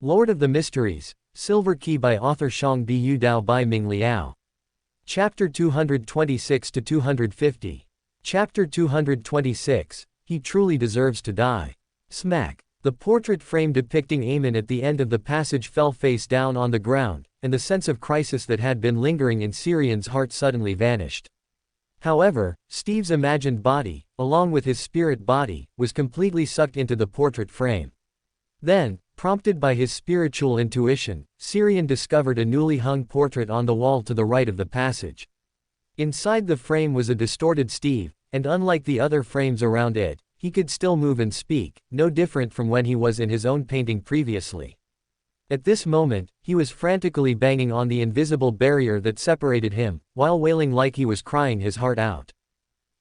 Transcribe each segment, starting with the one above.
Lord of the Mysteries, Silver Key by author Xiang Bu Dao by Ming Liao. Chapter 226-250. Chapter 226, He Truly Deserves to Die. Smack. The portrait frame depicting Amen at the end of the passage fell face down on the ground, and the sense of crisis that had been lingering in Syrian's heart suddenly vanished. However, Steve's imagined body, along with his spirit body, was completely sucked into the portrait frame. Then, prompted by his spiritual intuition, Syrian discovered a newly hung portrait on the wall to the right of the passage. Inside the frame was a distorted Steve, and unlike the other frames around it, he could still move and speak, no different from when he was in his own painting previously. At this moment, he was frantically banging on the invisible barrier that separated him, while wailing like he was crying his heart out.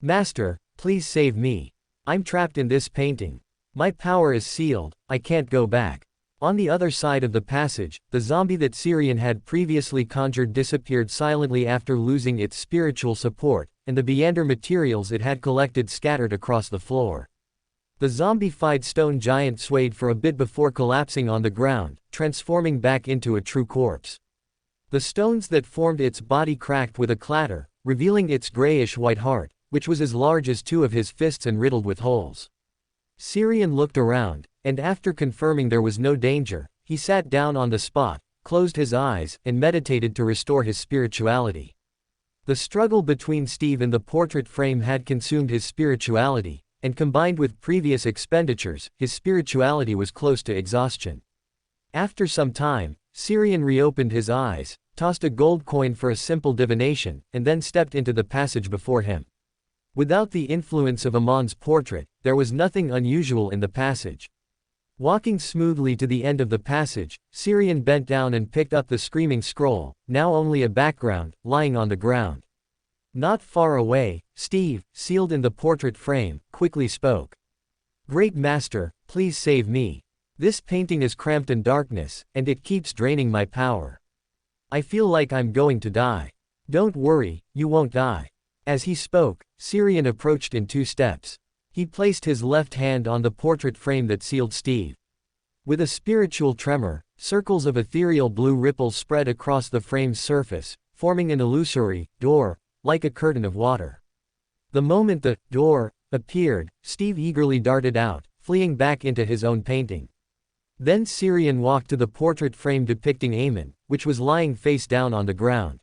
"Master, please save me. I'm trapped in this painting. My power is sealed, I can't go back." On the other side of the passage, the zombie that Syrian had previously conjured disappeared silently after losing its spiritual support, and the Beander materials it had collected scattered across the floor. The zombified stone giant swayed for a bit before collapsing on the ground, transforming back into a true corpse. The stones that formed its body cracked with a clatter, revealing its grayish-white heart, which was as large as two of his fists and riddled with holes. Syrian looked around, and after confirming there was no danger, he sat down on the spot, closed his eyes, and meditated to restore his spirituality. The struggle between Steve and the portrait frame had consumed his spirituality, and combined with previous expenditures, his spirituality was close to exhaustion. After some time, Syrian reopened his eyes, tossed a gold coin for a simple divination, and then stepped into the passage before him. Without the influence of Amon's portrait, there was nothing unusual in the passage. Walking smoothly to the end of the passage, Syrian bent down and picked up the screaming scroll, now only a background, lying on the ground. Not far away, Steve, sealed in the portrait frame, quickly spoke. "Great Master, please save me. This painting is cramped in darkness, and it keeps draining my power. I feel like I'm going to die." "Don't worry, you won't die." As he spoke, Syrian approached in 2 steps. He placed his left hand on the portrait frame that sealed Steve. With a spiritual tremor, circles of ethereal blue ripples spread across the frame's surface, forming an illusory door, like a curtain of water. The moment the door appeared, Steve eagerly darted out, fleeing back into his own painting. Then Syrian walked to the portrait frame depicting Amen, which was lying face down on the ground.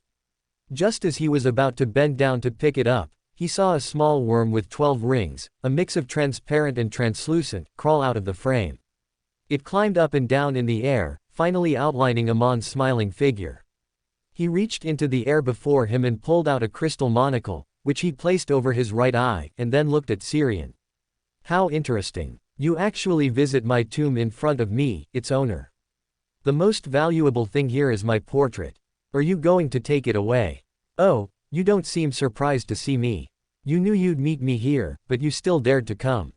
Just as he was about to bend down to pick it up, he saw a small worm with 12 rings, a mix of transparent and translucent, crawl out of the frame. It climbed up and down in the air, finally outlining Amon's smiling figure. He reached into the air before him and pulled out a crystal monocle, which he placed over his right eye, and then looked at Syrian. "How interesting. You actually visit my tomb in front of me, its owner. The most valuable thing here is my portrait. Are you going to take it away? Oh, you don't seem surprised to see me. You knew you'd meet me here, but you still dared to come.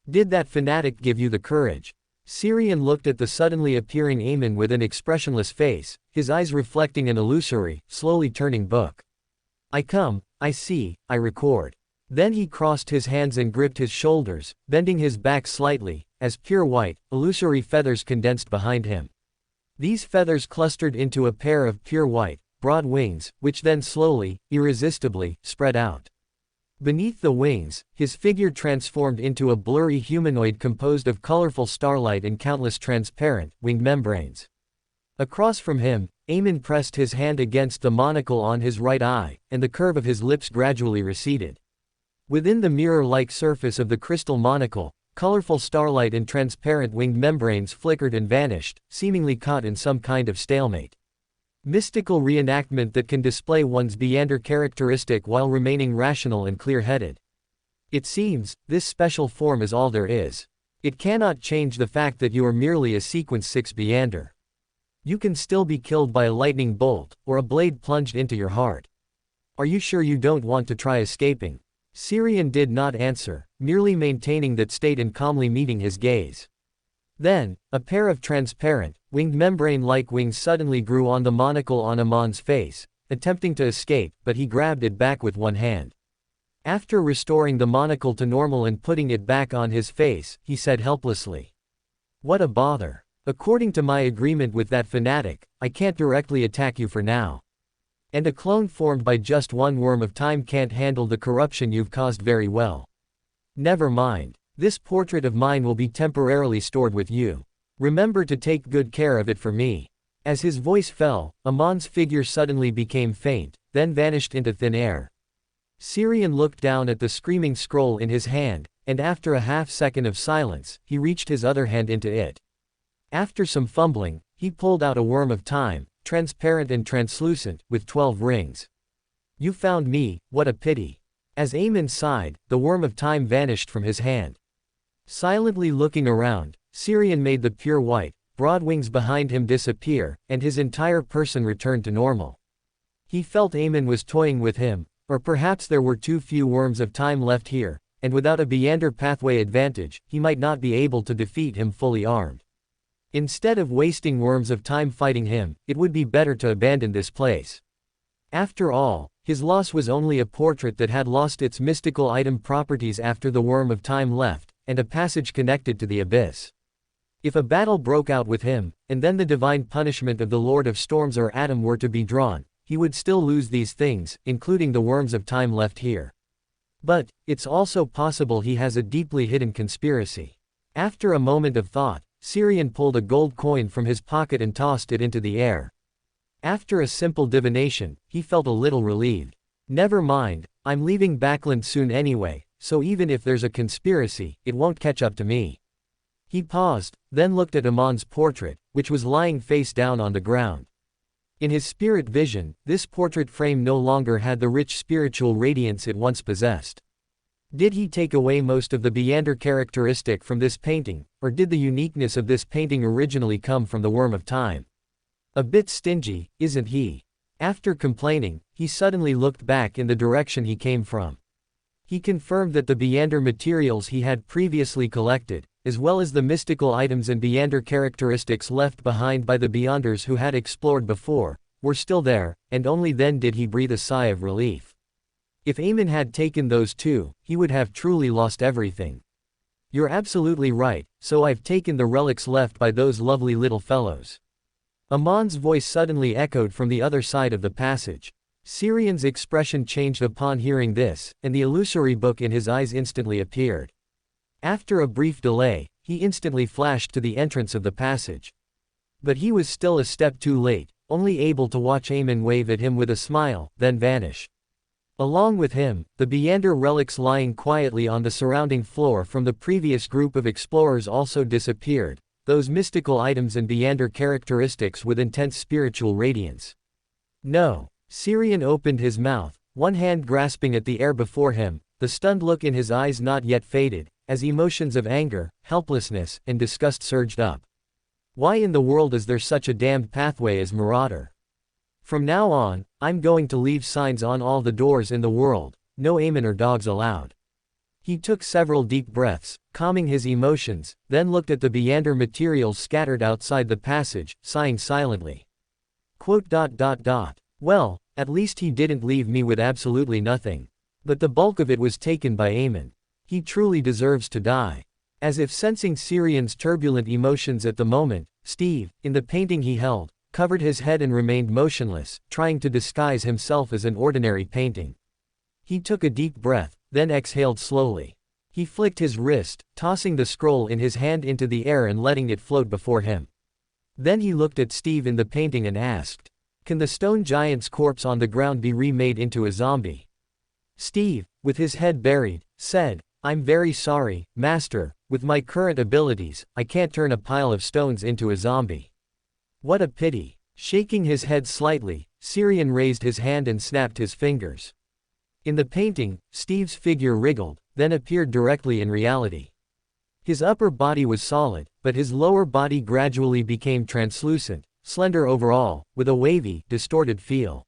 Did that fanatic give you the courage?" Syrian looked at the suddenly appearing Amen with an expressionless face, his eyes reflecting an illusory, slowly turning book. "I come, I see, I record." Then he crossed his hands and gripped his shoulders, bending his back slightly, as pure white, illusory feathers condensed behind him. These feathers clustered into a pair of pure white, broad wings, which then slowly, irresistibly, spread out. Beneath the wings, his figure transformed into a blurry humanoid composed of colorful starlight and countless transparent, winged membranes. Across from him, Amen pressed his hand against the monocle on his right eye, and the curve of his lips gradually receded. Within the mirror-like surface of the crystal monocle, colorful starlight and transparent winged membranes flickered and vanished, seemingly caught in some kind of stalemate. Mystical reenactment that can display one's Beander characteristic while remaining rational and clear-headed. It seems, this special form is all there is. It cannot change the fact that you are merely a sequence 6 Beander. You can still be killed by a lightning bolt, or a blade plunged into your heart. Are you sure you don't want to try escaping? Syrian did not answer, merely maintaining that state and calmly meeting his gaze. Then, a pair of transparent, winged membrane-like wings suddenly grew on the monocle on Amon's face, attempting to escape, but he grabbed it back with one hand. After restoring the monocle to normal and putting it back on his face, he said helplessly, "What a bother. According to my agreement with that fanatic, I can't directly attack you for now. And a clone formed by just one worm of time can't handle the corruption you've caused very well. Never mind. This portrait of mine will be temporarily stored with you. Remember to take good care of it for me." As his voice fell, Amon's figure suddenly became faint, then vanished into thin air. Syrian looked down at the screaming scroll in his hand, and after a half-second of silence, he reached his other hand into it. After some fumbling, he pulled out a worm of time, transparent and translucent, with 12 rings. "You found me, what a pity." As Amen sighed, the worm of time vanished from his hand. Silently looking around, Syrian made the pure white, broad wings behind him disappear, and his entire person returned to normal. He felt Amen was toying with him, or perhaps there were too few worms of time left here, and without a Beander pathway advantage, he might not be able to defeat him fully armed. Instead of wasting worms of time fighting him, it would be better to abandon this place. After all, his loss was only a portrait that had lost its mystical item properties after the worm of time left, and a passage connected to the abyss. If a battle broke out with him, and then the divine punishment of the Lord of Storms or Adam were to be drawn, he would still lose these things, including the worms of time left here. But, it's also possible he has a deeply hidden conspiracy. After a moment of thought, Syrian pulled a gold coin from his pocket and tossed it into the air. After a simple divination, he felt a little relieved. Never mind, I'm leaving Backland soon anyway, so even if there's a conspiracy, it won't catch up to me. He paused, then looked at Amon's portrait, which was lying face down on the ground. In his spirit vision, this portrait frame no longer had the rich spiritual radiance it once possessed. Did he take away most of the Beander characteristic from this painting, or did the uniqueness of this painting originally come from the worm of time? A bit stingy, isn't he? After complaining, he suddenly looked back in the direction he came from. He confirmed that the Beander materials he had previously collected, as well as the mystical items and Beander characteristics left behind by the Beyonders who had explored before, were still there, and only then did he breathe a sigh of relief. If Amen had taken those too, he would have truly lost everything. You're absolutely right, so I've taken the relics left by those lovely little fellows. Amon's voice suddenly echoed from the other side of the passage. Syrian's expression changed upon hearing this, and the illusory book in his eyes instantly appeared. After a brief delay, he instantly flashed to the entrance of the passage. But he was still a step too late, only able to watch Amen wave at him with a smile, then vanish. Along with him, the Beander relics lying quietly on the surrounding floor from the previous group of explorers also disappeared, those mystical items and Beander characteristics with intense spiritual radiance. No. Syrian opened his mouth, one hand grasping at the air before him, the stunned look in his eyes not yet faded, as emotions of anger, helplessness, and disgust surged up. Why in the world is there such a damned pathway as Marauder? From now on, I'm going to leave signs on all the doors in the world, no Amen or dogs allowed. He took several deep breaths, calming his emotions, then looked at the Beander materials scattered outside the passage, sighing silently. Well, at least he didn't leave me with absolutely nothing. But the bulk of it was taken by Amen. He truly deserves to die. As if sensing Syrian's turbulent emotions at the moment, Steve, in the painting he held, covered his head and remained motionless, trying to disguise himself as an ordinary painting. He took a deep breath, then exhaled slowly. He flicked his wrist, tossing the scroll in his hand into the air and letting it float before him. Then he looked at Steve in the painting and asked, "Can the stone giant's corpse on the ground be remade into a zombie?" Steve, with his head buried, said, "I'm very sorry, Master, with my current abilities, I can't turn a pile of stones into a zombie." "What a pity." Shaking his head slightly, Syrian raised his hand and snapped his fingers. In the painting, Steve's figure wriggled, then appeared directly in reality. His upper body was solid, but his lower body gradually became translucent, slender overall, with a wavy, distorted feel.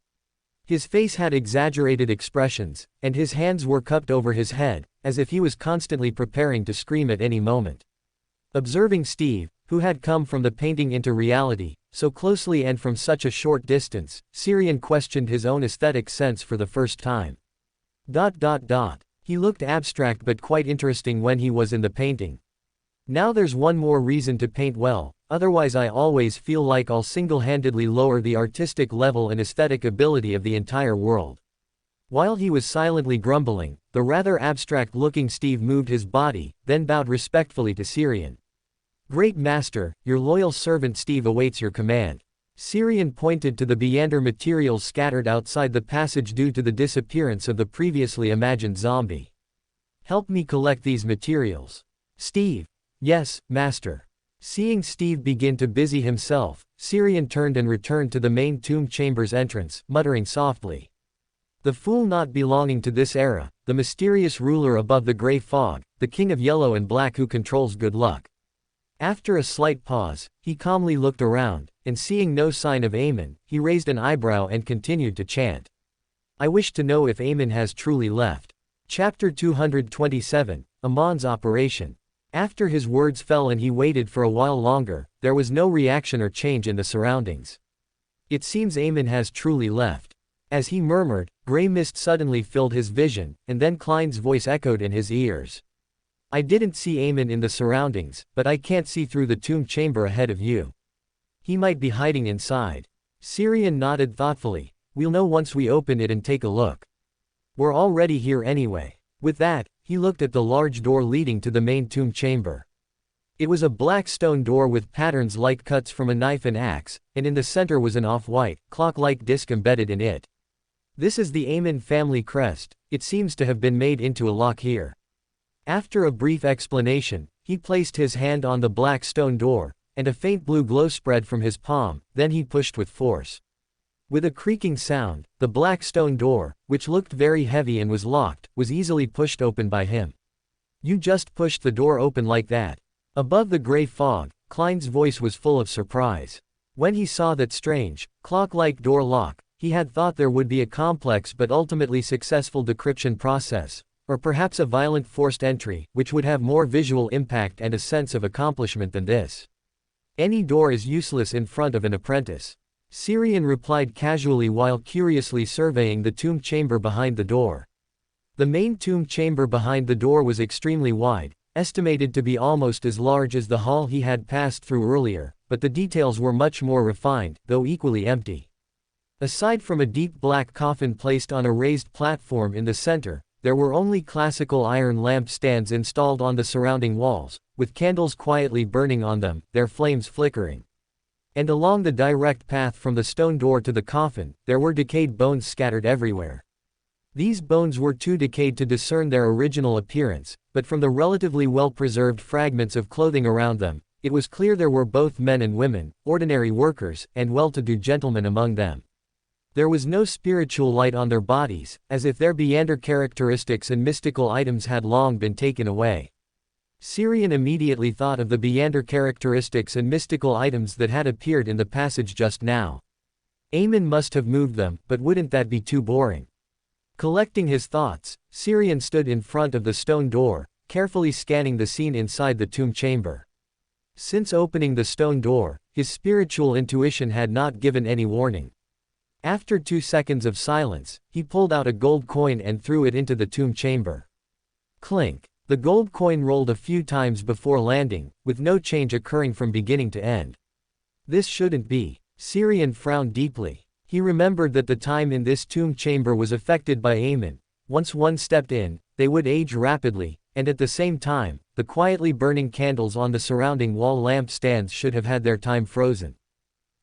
His face had exaggerated expressions, and his hands were cupped over his head, as if he was constantly preparing to scream at any moment. Observing Steve, who had come from the painting into reality, so closely and from such a short distance, Syrian questioned his own aesthetic sense for the first time. He looked abstract but quite interesting when he was in the painting. Now there's one more reason to paint well, otherwise I always feel like I'll single-handedly lower the artistic level and aesthetic ability of the entire world. While he was silently grumbling, the rather abstract-looking Steve moved his body, then bowed respectfully to Syrian. Great Master, your loyal servant Steve awaits your command. Syrian pointed to the Beander materials scattered outside the passage due to the disappearance of the previously imagined zombie. Help me collect these materials. Steve. Yes, Master. Seeing Steve begin to busy himself, Syrian turned and returned to the main tomb chamber's entrance, muttering softly. The fool not belonging to this era, the mysterious ruler above the gray fog, the king of yellow and black who controls good luck. After a slight pause, he calmly looked around, and seeing no sign of Amen, he raised an eyebrow and continued to chant. I wish to know if Amen has truly left. Chapter 227, Amon's Operation. After his words fell and he waited for a while longer, there was no reaction or change in the surroundings. It seems Amen has truly left. As he murmured, gray mist suddenly filled his vision, and then Klein's voice echoed in his ears. I didn't see Amen in the surroundings, but I can't see through the tomb chamber ahead of you. He might be hiding inside. Syrian nodded thoughtfully. We'll know once we open it and take a look. We're already here anyway. With that, he looked at the large door leading to the main tomb chamber. It was a black stone door with patterns like cuts from a knife and axe, and in the center was an off-white, clock-like disc embedded in it. This is the Amen family crest. It seems to have been made into a lock here. After a brief explanation, he placed his hand on the black stone door, and a faint blue glow spread from his palm, then he pushed with force. With a creaking sound, the black stone door, which looked very heavy and was locked, was easily pushed open by him. You just pushed the door open like that. Above the gray fog, Klein's voice was full of surprise. When he saw that strange, clock-like door lock, he had thought there would be a complex but ultimately successful decryption process, or perhaps a violent forced entry, which would have more visual impact and a sense of accomplishment than this. Any door is useless in front of an apprentice. Syrian replied casually while curiously surveying the tomb chamber behind the door. The main tomb chamber behind the door was extremely wide, estimated to be almost as large as the hall he had passed through earlier, but the details were much more refined, though equally empty. Aside from a deep black coffin placed on a raised platform in the center, there were only classical iron lamp stands installed on the surrounding walls, with candles quietly burning on them, their flames flickering. And along the direct path from the stone door to the coffin, there were decayed bones scattered everywhere. These bones were too decayed to discern their original appearance, but from the relatively well-preserved fragments of clothing around them, it was clear there were both men and women, ordinary workers, and well-to-do gentlemen among them. There was no spiritual light on their bodies, as if their Beander characteristics and mystical items had long been taken away. Syrian immediately thought of the Beander characteristics and mystical items that had appeared in the passage just now. Amen must have moved them, but wouldn't that be too boring? Collecting his thoughts, Syrian stood in front of the stone door, carefully scanning the scene inside the tomb chamber. Since opening the stone door, his spiritual intuition had not given any warning. After 2 seconds of silence, he pulled out a gold coin and threw it into the tomb chamber. Clink. The gold coin rolled a few times before landing, with no change occurring from beginning to end. This shouldn't be. Syrian frowned deeply. He remembered that the time in this tomb chamber was affected by Amen. Once one stepped in, they would age rapidly, and at the same time, the quietly burning candles on the surrounding wall lamp stands should have had their time frozen.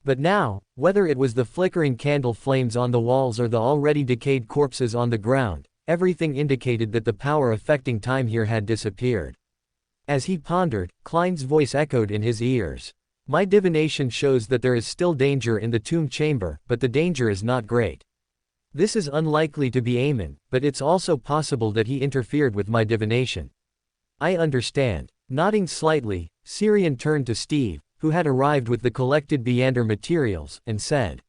But now, whether it was the flickering candle flames on the walls or the already decayed corpses on the ground, everything indicated that the power affecting time here had disappeared. As he pondered, Klein's voice echoed in his ears. My divination shows that there is still danger in the tomb chamber, but the danger is not great. This is unlikely to be Amen, but it's also possible that he interfered with my divination. I understand. Nodding slightly, Syrian turned to Steve, who had arrived with the collected Beander materials, and said,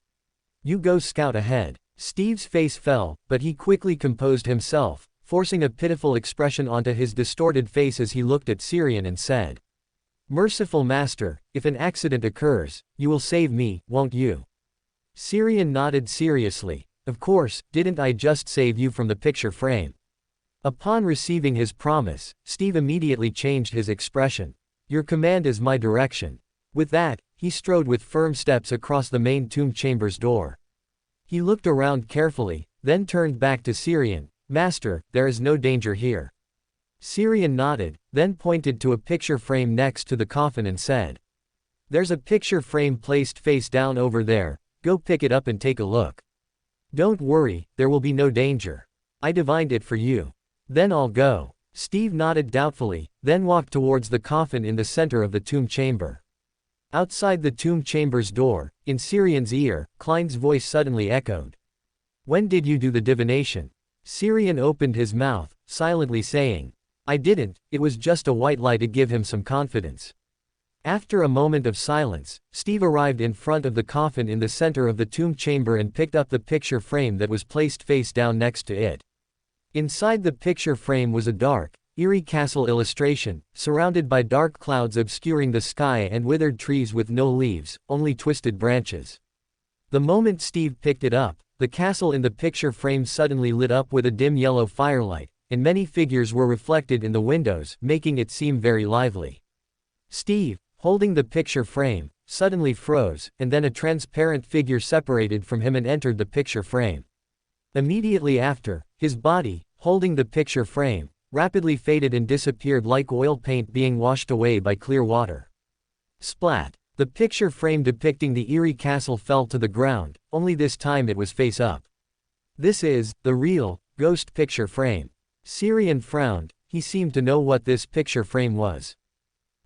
You go scout ahead. Steve's face fell, but he quickly composed himself, forcing a pitiful expression onto his distorted face as he looked at Syrian and said, Merciful Master, if an accident occurs, you will save me, won't you? Syrian nodded seriously. Of course, didn't I just save you from the picture frame? Upon receiving his promise, Steve immediately changed his expression. Your command is my direction. With that, he strode with firm steps across the main tomb chamber's door. He looked around carefully, then turned back to Syrian. Master, there is no danger here. Syrian nodded, then pointed to a picture frame next to the coffin and said, There's a picture frame placed face down over there, go pick it up and take a look. Don't worry, there will be no danger. I divined it for you. Then I'll go. Steve nodded doubtfully, then walked towards the coffin in the center of the tomb chamber. Outside the tomb chamber's door, in Syrian's ear, Klein's voice suddenly echoed. When did you do the divination? Syrian opened his mouth, silently saying, I didn't, it was just a white lie to give him some confidence. After a moment of silence, Steve arrived in front of the coffin in the center of the tomb chamber and picked up the picture frame that was placed face down next to it. Inside the picture frame was a dark, eerie castle illustration, surrounded by dark clouds obscuring the sky and withered trees with no leaves, only twisted branches. The moment Steve picked it up, the castle in the picture frame suddenly lit up with a dim yellow firelight, and many figures were reflected in the windows, making it seem very lively. Steve, holding the picture frame, suddenly froze, and then a transparent figure separated from him and entered the picture frame. Immediately after, his body, holding the picture frame, rapidly faded and disappeared like oil paint being washed away by clear water. Splat! The picture frame depicting the eerie castle fell to the ground, only this time it was face up. This is the real ghost picture frame. Syrian frowned, he seemed to know what this picture frame was.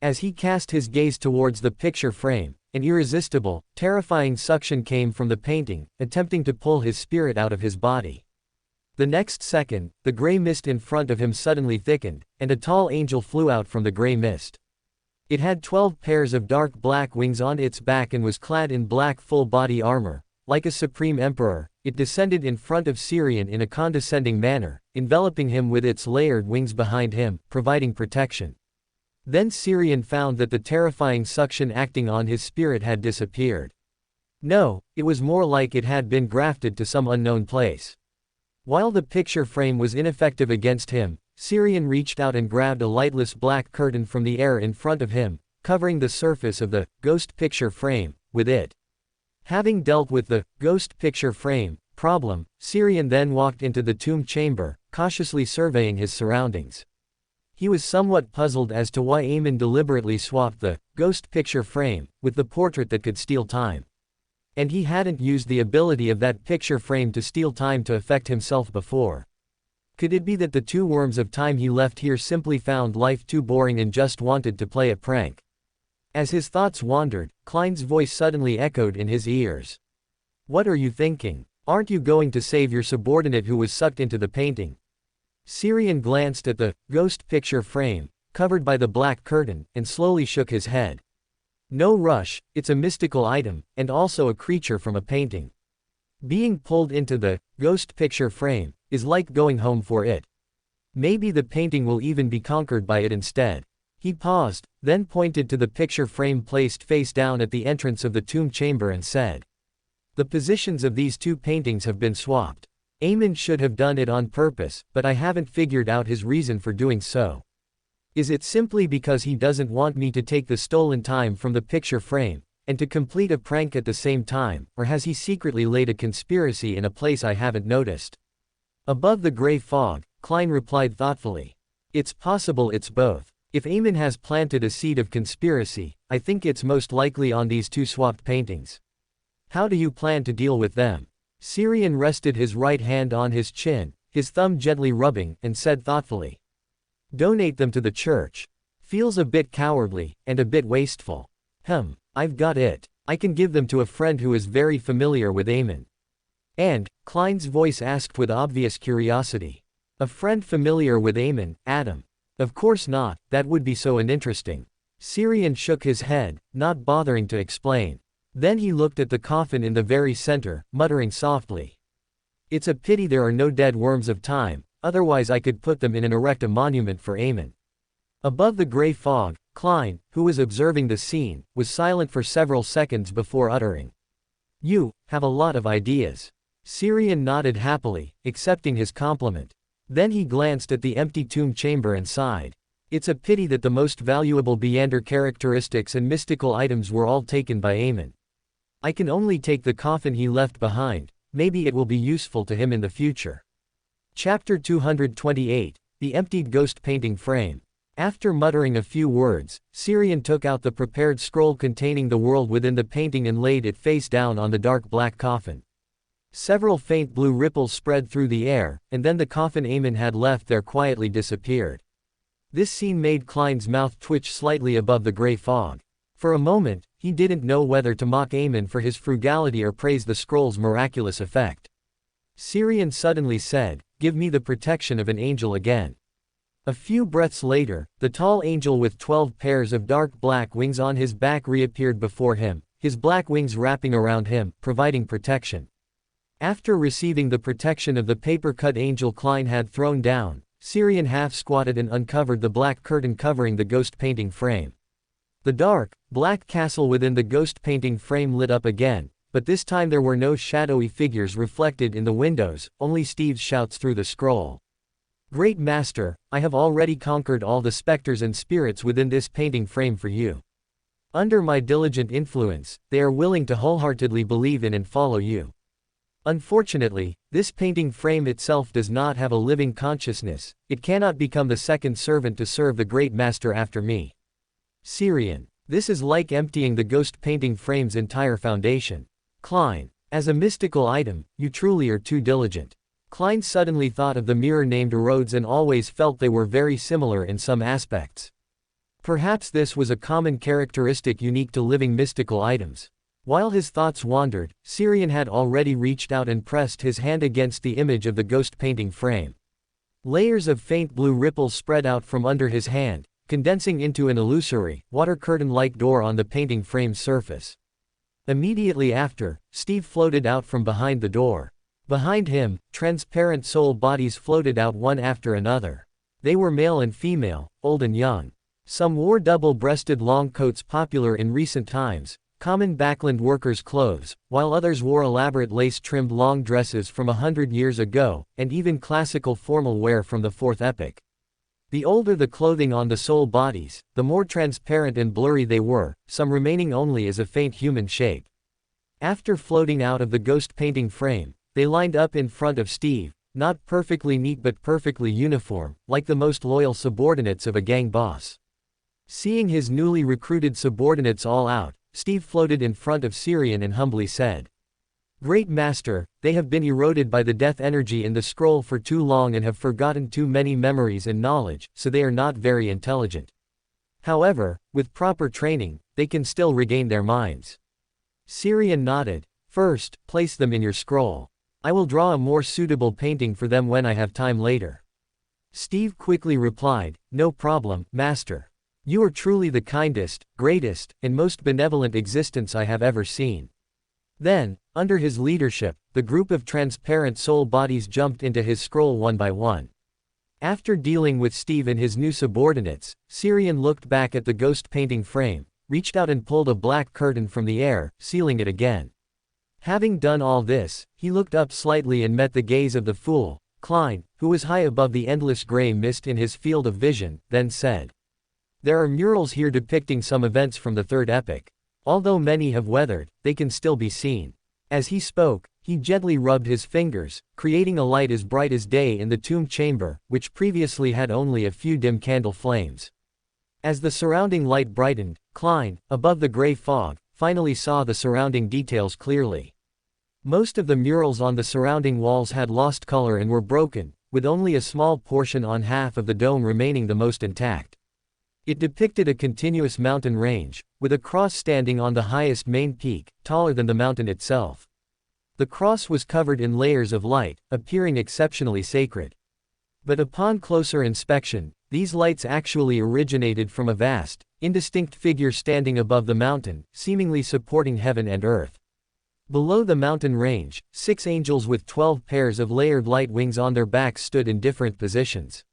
As he cast his gaze towards the picture frame, an irresistible, terrifying suction came from the painting, attempting to pull his spirit out of his body. The next second, the gray mist in front of him suddenly thickened, and a tall angel flew out from the gray mist. It had 12 pairs of dark black wings on its back and was clad in black full-body armor. Like a supreme emperor, it descended in front of Syrian in a condescending manner, enveloping him with its layered wings behind him, providing protection. Then Syrian found that the terrifying suction acting on his spirit had disappeared. No, it was more like it had been grafted to some unknown place. While the picture frame was ineffective against him, Syrian reached out and grabbed a lightless black curtain from the air in front of him, covering the surface of the ghost picture frame with it. Having dealt with the ghost picture frame problem, Syrian then walked into the tomb chamber, cautiously surveying his surroundings. He was somewhat puzzled as to why Eamon deliberately swapped the ghost picture frame with the portrait that could steal time. And he hadn't used the ability of that picture frame to steal time to affect himself before. Could it be that the 2 worms of time he left here simply found life too boring and just wanted to play a prank? As his thoughts wandered, Klein's voice suddenly echoed in his ears. What are you thinking? Aren't you going to save your subordinate who was sucked into the painting? Syrian glanced at the ghost picture frame, covered by the black curtain, and slowly shook his head. No rush, it's a mystical item, and also a creature from a painting. Being pulled into the ghost picture frame is like going home for it. Maybe the painting will even be conquered by it instead. He paused, then pointed to the picture frame placed face down at the entrance of the tomb chamber and said, The positions of these 2 paintings have been swapped. Eamon should have done it on purpose, but I haven't figured out his reason for doing so. Is it simply because he doesn't want me to take the stolen time from the picture frame, and to complete a prank at the same time, or has he secretly laid a conspiracy in a place I haven't noticed? Above the gray fog, Klein replied thoughtfully. It's possible it's both. If Eamon has planted a seed of conspiracy, I think it's most likely on these 2 swapped paintings. How do you plan to deal with them? Syrian rested his right hand on his chin, his thumb gently rubbing, and said thoughtfully. Donate them to the church. Feels a bit cowardly, and a bit wasteful. I've got it. I can give them to a friend who is very familiar with Eamon. And, Klein's voice asked with obvious curiosity. A friend familiar with Eamon, Adam? Of course not, that would be so uninteresting. Syrian shook his head, not bothering to explain. Then he looked at the coffin in the very center, muttering softly. It's a pity there are no dead worms of time, otherwise I could put them in and erect a monument for Eamon. Above the gray fog, Klein, who was observing the scene, was silent for several seconds before uttering. You have a lot of ideas. Syrian nodded happily, accepting his compliment. Then he glanced at the empty tomb chamber and sighed. It's a pity that the most valuable Beyonder characteristics and mystical items were all taken by Aemon. I can only take the coffin he left behind, maybe it will be useful to him in the future. Chapter 228, The Emptied Ghost Painting Frame. After muttering a few words, Syrian took out the prepared scroll containing the world within the painting and laid it face down on the dark black coffin. Several faint blue ripples spread through the air, and then the coffin Aemon had left there quietly disappeared. This scene made Klein's mouth twitch slightly above the gray fog. For a moment, he didn't know whether to mock Aemon for his frugality or praise the scroll's miraculous effect. Syrian suddenly said, "Give me the protection of an angel again." A few breaths later, the tall angel with 12 pairs of dark black wings on his back reappeared before him, his black wings wrapping around him, providing protection. After receiving the protection of the paper-cut angel Klein had thrown down, Syrian half-squatted and uncovered the black curtain covering the ghost painting frame. The dark, black castle within the ghost painting frame lit up again, but this time there were no shadowy figures reflected in the windows, only Steve's shouts through the scroll. "Great Master, I have already conquered all the specters and spirits within this painting frame for you. Under my diligent influence, they are willing to wholeheartedly believe in and follow you. Unfortunately, this painting frame itself does not have a living consciousness, it cannot become the second servant to serve the Great Master after me." Syrian. This is like emptying the ghost painting frame's entire foundation. Klein. As a mystical item, you truly are too diligent. Klein suddenly thought of the mirror named Rhodes and always felt they were very similar in some aspects. Perhaps this was a common characteristic unique to living mystical items. While his thoughts wandered, Syrian had already reached out and pressed his hand against the image of the ghost painting frame. Layers of faint blue ripples spread out from under his hand, condensing into an illusory, water curtain-like door on the painting frame's surface. Immediately after, Steve floated out from behind the door. Behind him, transparent soul bodies floated out one after another. They were male and female, old and young. Some wore double-breasted long coats popular in recent times, common backland workers' clothes, while others wore elaborate lace-trimmed long dresses from 100 years ago, and even classical formal wear from the Fourth Epoch. The older the clothing on the soul bodies, the more transparent and blurry they were, some remaining only as a faint human shape. After floating out of the ghost painting frame, they lined up in front of Steve, not perfectly neat but perfectly uniform, like the most loyal subordinates of a gang boss. Seeing his newly recruited subordinates all out, Steve floated in front of Syrian and humbly said, "Great Master, they have been eroded by the death energy in the scroll for too long and have forgotten too many memories and knowledge, so they are not very intelligent. However, with proper training, they can still regain their minds." Syrian nodded. "First, place them in your scroll. I will draw a more suitable painting for them when I have time later." Steve quickly replied, "No problem, Master. You are truly the kindest, greatest, and most benevolent existence I have ever seen." Then, under his leadership, the group of transparent soul bodies jumped into his scroll one by one. After dealing with Steve and his new subordinates, Syrian looked back at the ghost painting frame, reached out and pulled a black curtain from the air, sealing it again. Having done all this, he looked up slightly and met the gaze of the fool, Klein, who was high above the endless gray mist in his field of vision, then said, "There are murals here depicting some events from the Third Epoch. Although many have weathered, they can still be seen." As he spoke, he gently rubbed his fingers, creating a light as bright as day in the tomb chamber, which previously had only a few dim candle flames. As the surrounding light brightened, Klein, above the gray fog, finally saw the surrounding details clearly. Most of the murals on the surrounding walls had lost color and were broken, with only a small portion on half of the dome remaining the most intact. It depicted a continuous mountain range, with a cross standing on the highest main peak, taller than the mountain itself. The cross was covered in layers of light, appearing exceptionally sacred. But upon closer inspection, these lights actually originated from a vast, indistinct figure standing above the mountain, seemingly supporting heaven and earth. Below the mountain range, 6 angels with 12 pairs of layered light wings on their backs stood in different positions.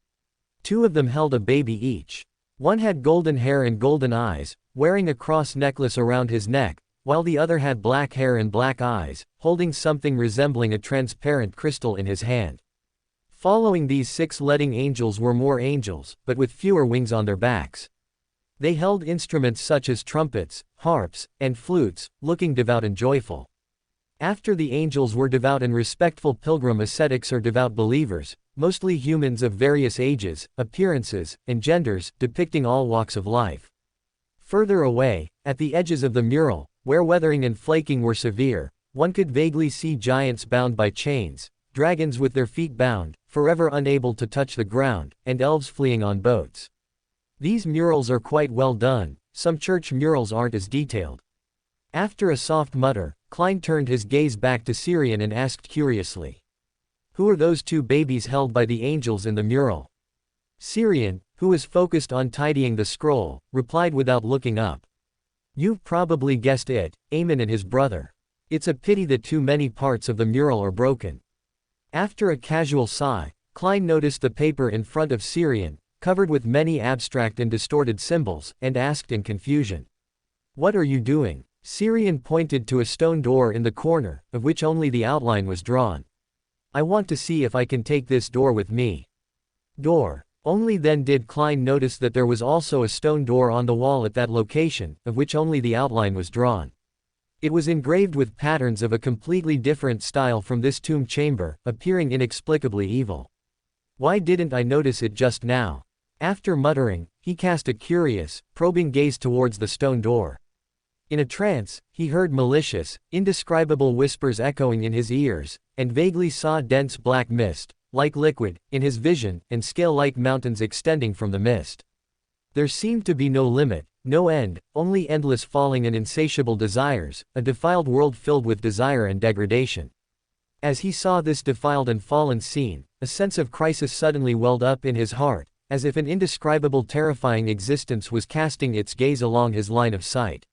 2 of them held a baby each. One had golden hair and golden eyes, wearing a cross necklace around his neck, while the other had black hair and black eyes, holding something resembling a transparent crystal in his hand. Following these 6 leading angels were more angels, but with fewer wings on their backs. They held instruments such as trumpets, harps, and flutes, looking devout and joyful. After the angels were devout and respectful pilgrim ascetics or devout believers, mostly humans of various ages, appearances, and genders, depicting all walks of life. Further away, at the edges of the mural, where weathering and flaking were severe, one could vaguely see giants bound by chains, dragons with their feet bound, forever unable to touch the ground, and elves fleeing on boats. These murals are quite well done, some church murals aren't as detailed. After a soft mutter, Klein turned his gaze back to Syrian and asked curiously. Who are those 2 babies held by the angels in the mural? Syrian, who was focused on tidying the scroll, replied without looking up. You've probably guessed it, Eamon and his brother. It's a pity that too many parts of the mural are broken. After a casual sigh, Klein noticed the paper in front of Syrian, covered with many abstract and distorted symbols, and asked in confusion. What are you doing? Syrian pointed to a stone door in the corner, of which only the outline was drawn. I want to see if I can take this door with me. Door. Only then did Klein notice that there was also a stone door on the wall at that location, of which only the outline was drawn. It was engraved with patterns of a completely different style from this tomb chamber, appearing inexplicably evil. Why didn't I notice it just now? After muttering, he cast a curious, probing gaze towards the stone door. In a trance, he heard malicious, indescribable whispers echoing in his ears, and vaguely saw dense black mist, like liquid, in his vision, and scale-like mountains extending from the mist. There seemed to be no limit, no end, only endless falling and insatiable desires, a defiled world filled with desire and degradation. As he saw this defiled and fallen scene, a sense of crisis suddenly welled up in his heart, as if an indescribable terrifying existence was casting its gaze along his line of sight.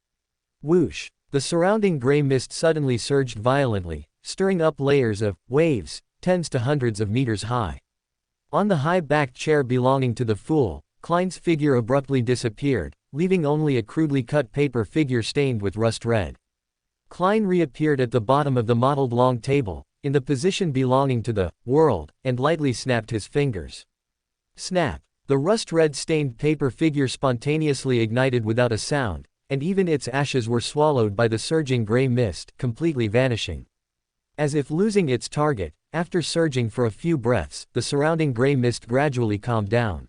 Whoosh! The surrounding gray mist suddenly surged violently, stirring up layers of waves, tens to hundreds of meters high. On the high-backed chair belonging to the fool, Klein's figure abruptly disappeared, leaving only a crudely cut paper figure stained with rust red. Klein reappeared at the bottom of the mottled long table, in the position belonging to the world, and lightly snapped his fingers. Snap! The rust-red stained paper figure spontaneously ignited without a sound, and even its ashes were swallowed by the surging gray mist, completely vanishing. As if losing its target, after surging for a few breaths, the surrounding gray mist gradually calmed down.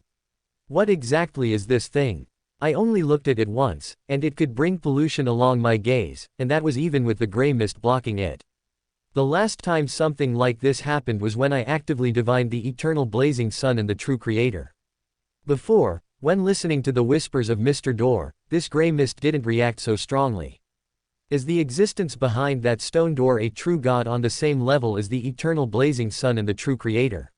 What exactly is this thing? I only looked at it once, and it could bring pollution along my gaze, and that was even with the gray mist blocking it. The last time something like this happened was when I actively divined the eternal blazing sun and the true creator. Before, when listening to the whispers of Mr. Door, this gray mist didn't react so strongly. Is the existence behind that stone door a true god on the same level as the eternal blazing sun and the true creator?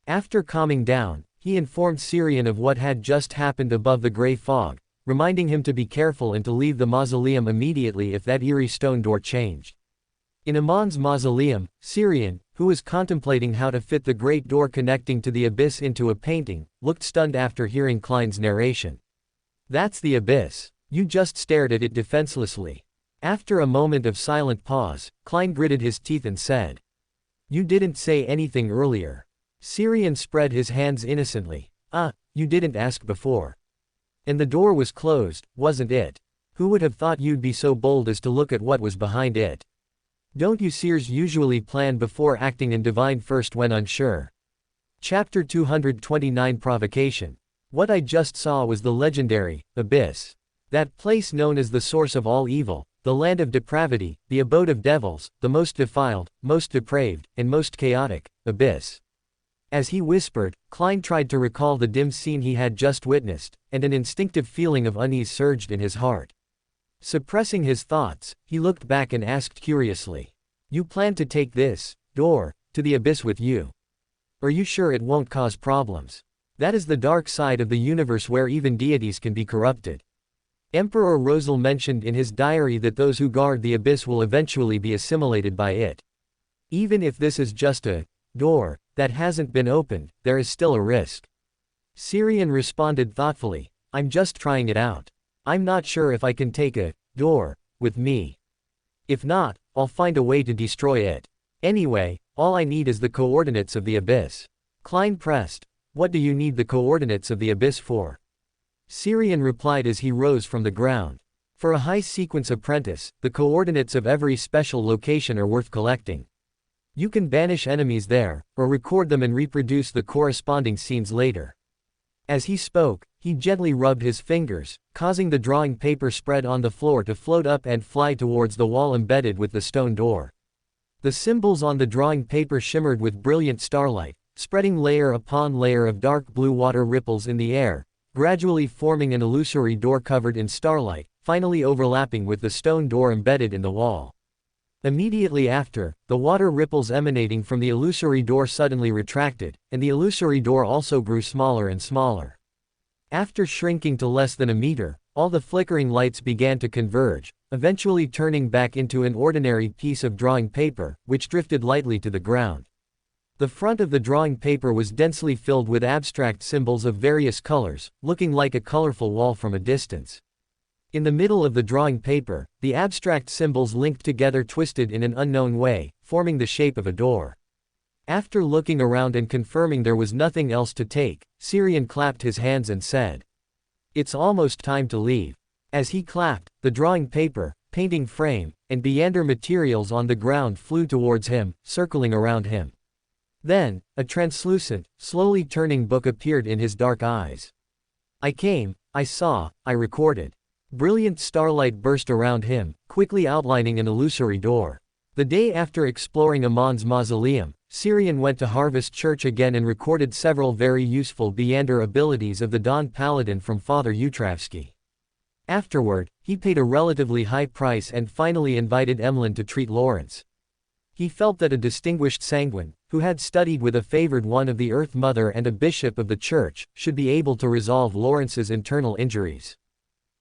After calming down, he informed Syrian of what had just happened above the gray fog, reminding him to be careful and to leave the mausoleum immediately if that eerie stone door changed. In Amon's mausoleum, Syrian, who was contemplating how to fit the great door connecting to the abyss into a painting, looked stunned after hearing Klein's narration. That's the abyss. You just stared at it defenselessly. After a moment of silent pause, Klein gritted his teeth and said, You didn't say anything earlier. Syrian spread his hands innocently. You didn't ask before. And the door was closed, wasn't it? Who would have thought you'd be so bold as to look at what was behind it? Don't you seers usually plan before acting and divine first when unsure? Chapter 229 Provocation. What I just saw was the legendary abyss. That place known as the source of all evil, the land of depravity, the abode of devils, the most defiled, most depraved, and most chaotic abyss. As he whispered, Klein tried to recall the dim scene he had just witnessed, and an instinctive feeling of unease surged in his heart. Suppressing his thoughts, he looked back and asked curiously, You plan to take this door to the abyss with you? Are you sure it won't cause problems? That is the dark side of the universe where even deities can be corrupted. Emperor Rosal mentioned in his diary that those who guard the abyss will eventually be assimilated by it. Even if this is just a door that hasn't been opened, there is still a risk. Syrian responded thoughtfully, I'm just trying it out. I'm not sure if I can take a door with me. If not, I'll find a way to destroy it. Anyway, all I need is the coordinates of the abyss. Klein pressed. What do you need the coordinates of the abyss for? Syrian replied as he rose from the ground. For a high-sequence apprentice, the coordinates of every special location are worth collecting. You can banish enemies there, or record them and reproduce the corresponding scenes later. As he spoke, he gently rubbed his fingers, causing the drawing paper spread on the floor to float up and fly towards the wall embedded with the stone door. The symbols on the drawing paper shimmered with brilliant starlight, spreading layer upon layer of dark blue water ripples in the air, gradually forming an illusory door covered in starlight, finally overlapping with the stone door embedded in the wall. Immediately after, the water ripples emanating from the illusory door suddenly retracted, and the illusory door also grew smaller and smaller. After shrinking to less than a meter, all the flickering lights began to converge, eventually turning back into an ordinary piece of drawing paper, which drifted lightly to the ground. The front of the drawing paper was densely filled with abstract symbols of various colors, looking like a colorful wall from a distance. In the middle of the drawing paper, the abstract symbols linked together twisted in an unknown way, forming the shape of a door. After looking around and confirming there was nothing else to take, Syrian clapped his hands and said, "It's almost time to leave." As he clapped, the drawing paper, painting frame, and Beander materials on the ground flew towards him, circling around him. Then, a translucent, slowly turning book appeared in his dark eyes. I came, I saw, I recorded. Brilliant starlight burst around him, quickly outlining an illusory door. The day after exploring Amon's mausoleum, Syrian went to Harvest Church again and recorded several very useful Beander abilities of the Don Paladin from Father Utravsky. Afterward, he paid a relatively high price and finally invited Emlyn to treat Lawrence. He felt that a distinguished sanguine, who had studied with a favored one of the Earth Mother and a bishop of the church, should be able to resolve Lawrence's internal injuries.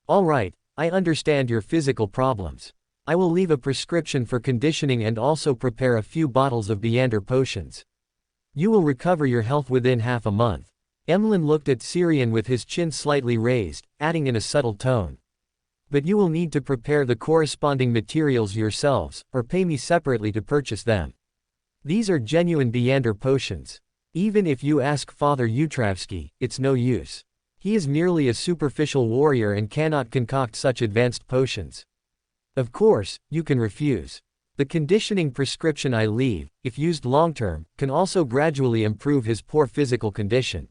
All right, I understand your physical problems. I will leave a prescription for conditioning and also prepare a few bottles of Beander potions. You will recover your health within half a month. Emlyn looked at Syrian with his chin slightly raised, adding in a subtle tone. But you will need to prepare the corresponding materials yourselves, or pay me separately to purchase them. These are genuine Beander potions. Even if you ask Father Utravsky, it's no use. He is merely a superficial warrior and cannot concoct such advanced potions. Of course, you can refuse. The conditioning prescription I leave, if used long-term, can also gradually improve his poor physical condition.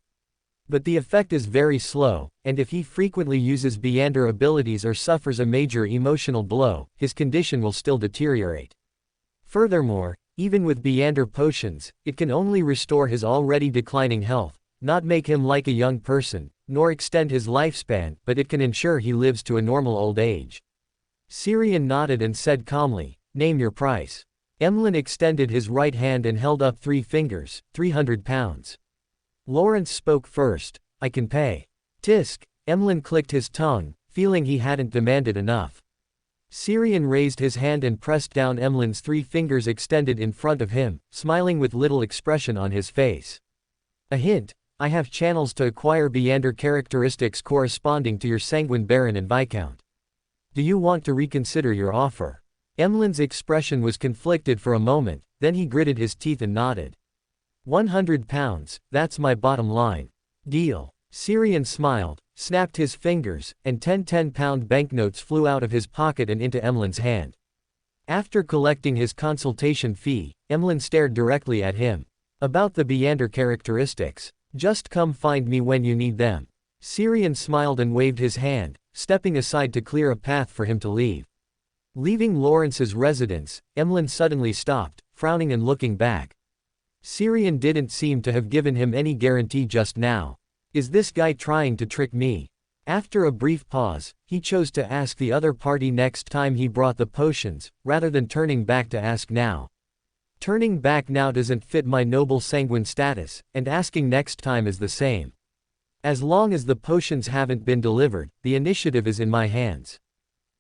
But the effect is very slow, and if he frequently uses Beander abilities or suffers a major emotional blow, his condition will still deteriorate. Furthermore, even with Beander potions, it can only restore his already declining health, not make him like a young person, nor extend his lifespan, but it can ensure he lives to a normal old age. Syrian nodded and said calmly, "Name your price." Emlyn extended his right hand and held up 3 fingers, 300 pounds. Lawrence spoke first, "I can pay." Tisk, Emlyn clicked his tongue, feeling he hadn't demanded enough. Syrian raised his hand and pressed down Emlyn's 3 fingers extended in front of him, smiling with little expression on his face. "A hint. I have channels to acquire Beander characteristics corresponding to your sanguine Baron and Viscount. Do you want to reconsider your offer?" Emlyn's expression was conflicted for a moment, then he gritted his teeth and nodded. 100 pounds, that's my bottom line. Deal. Syrian smiled, snapped his fingers, and 10 10-pound banknotes flew out of his pocket and into Emlyn's hand. After collecting his consultation fee, Emlyn stared directly at him. "About the Beander characteristics. Just come find me when you need them." Syrian smiled and waved his hand, stepping aside to clear a path for him to leave. Leaving Lawrence's residence, Emlyn suddenly stopped, frowning and looking back. Syrian didn't seem to have given him any guarantee just now. Is this guy trying to trick me? After a brief pause, he chose to ask the other party next time he brought the potions, rather than turning back to ask now. Turning back now doesn't fit my noble sanguine status, and asking next time is the same. As long as the potions haven't been delivered, the initiative is in my hands.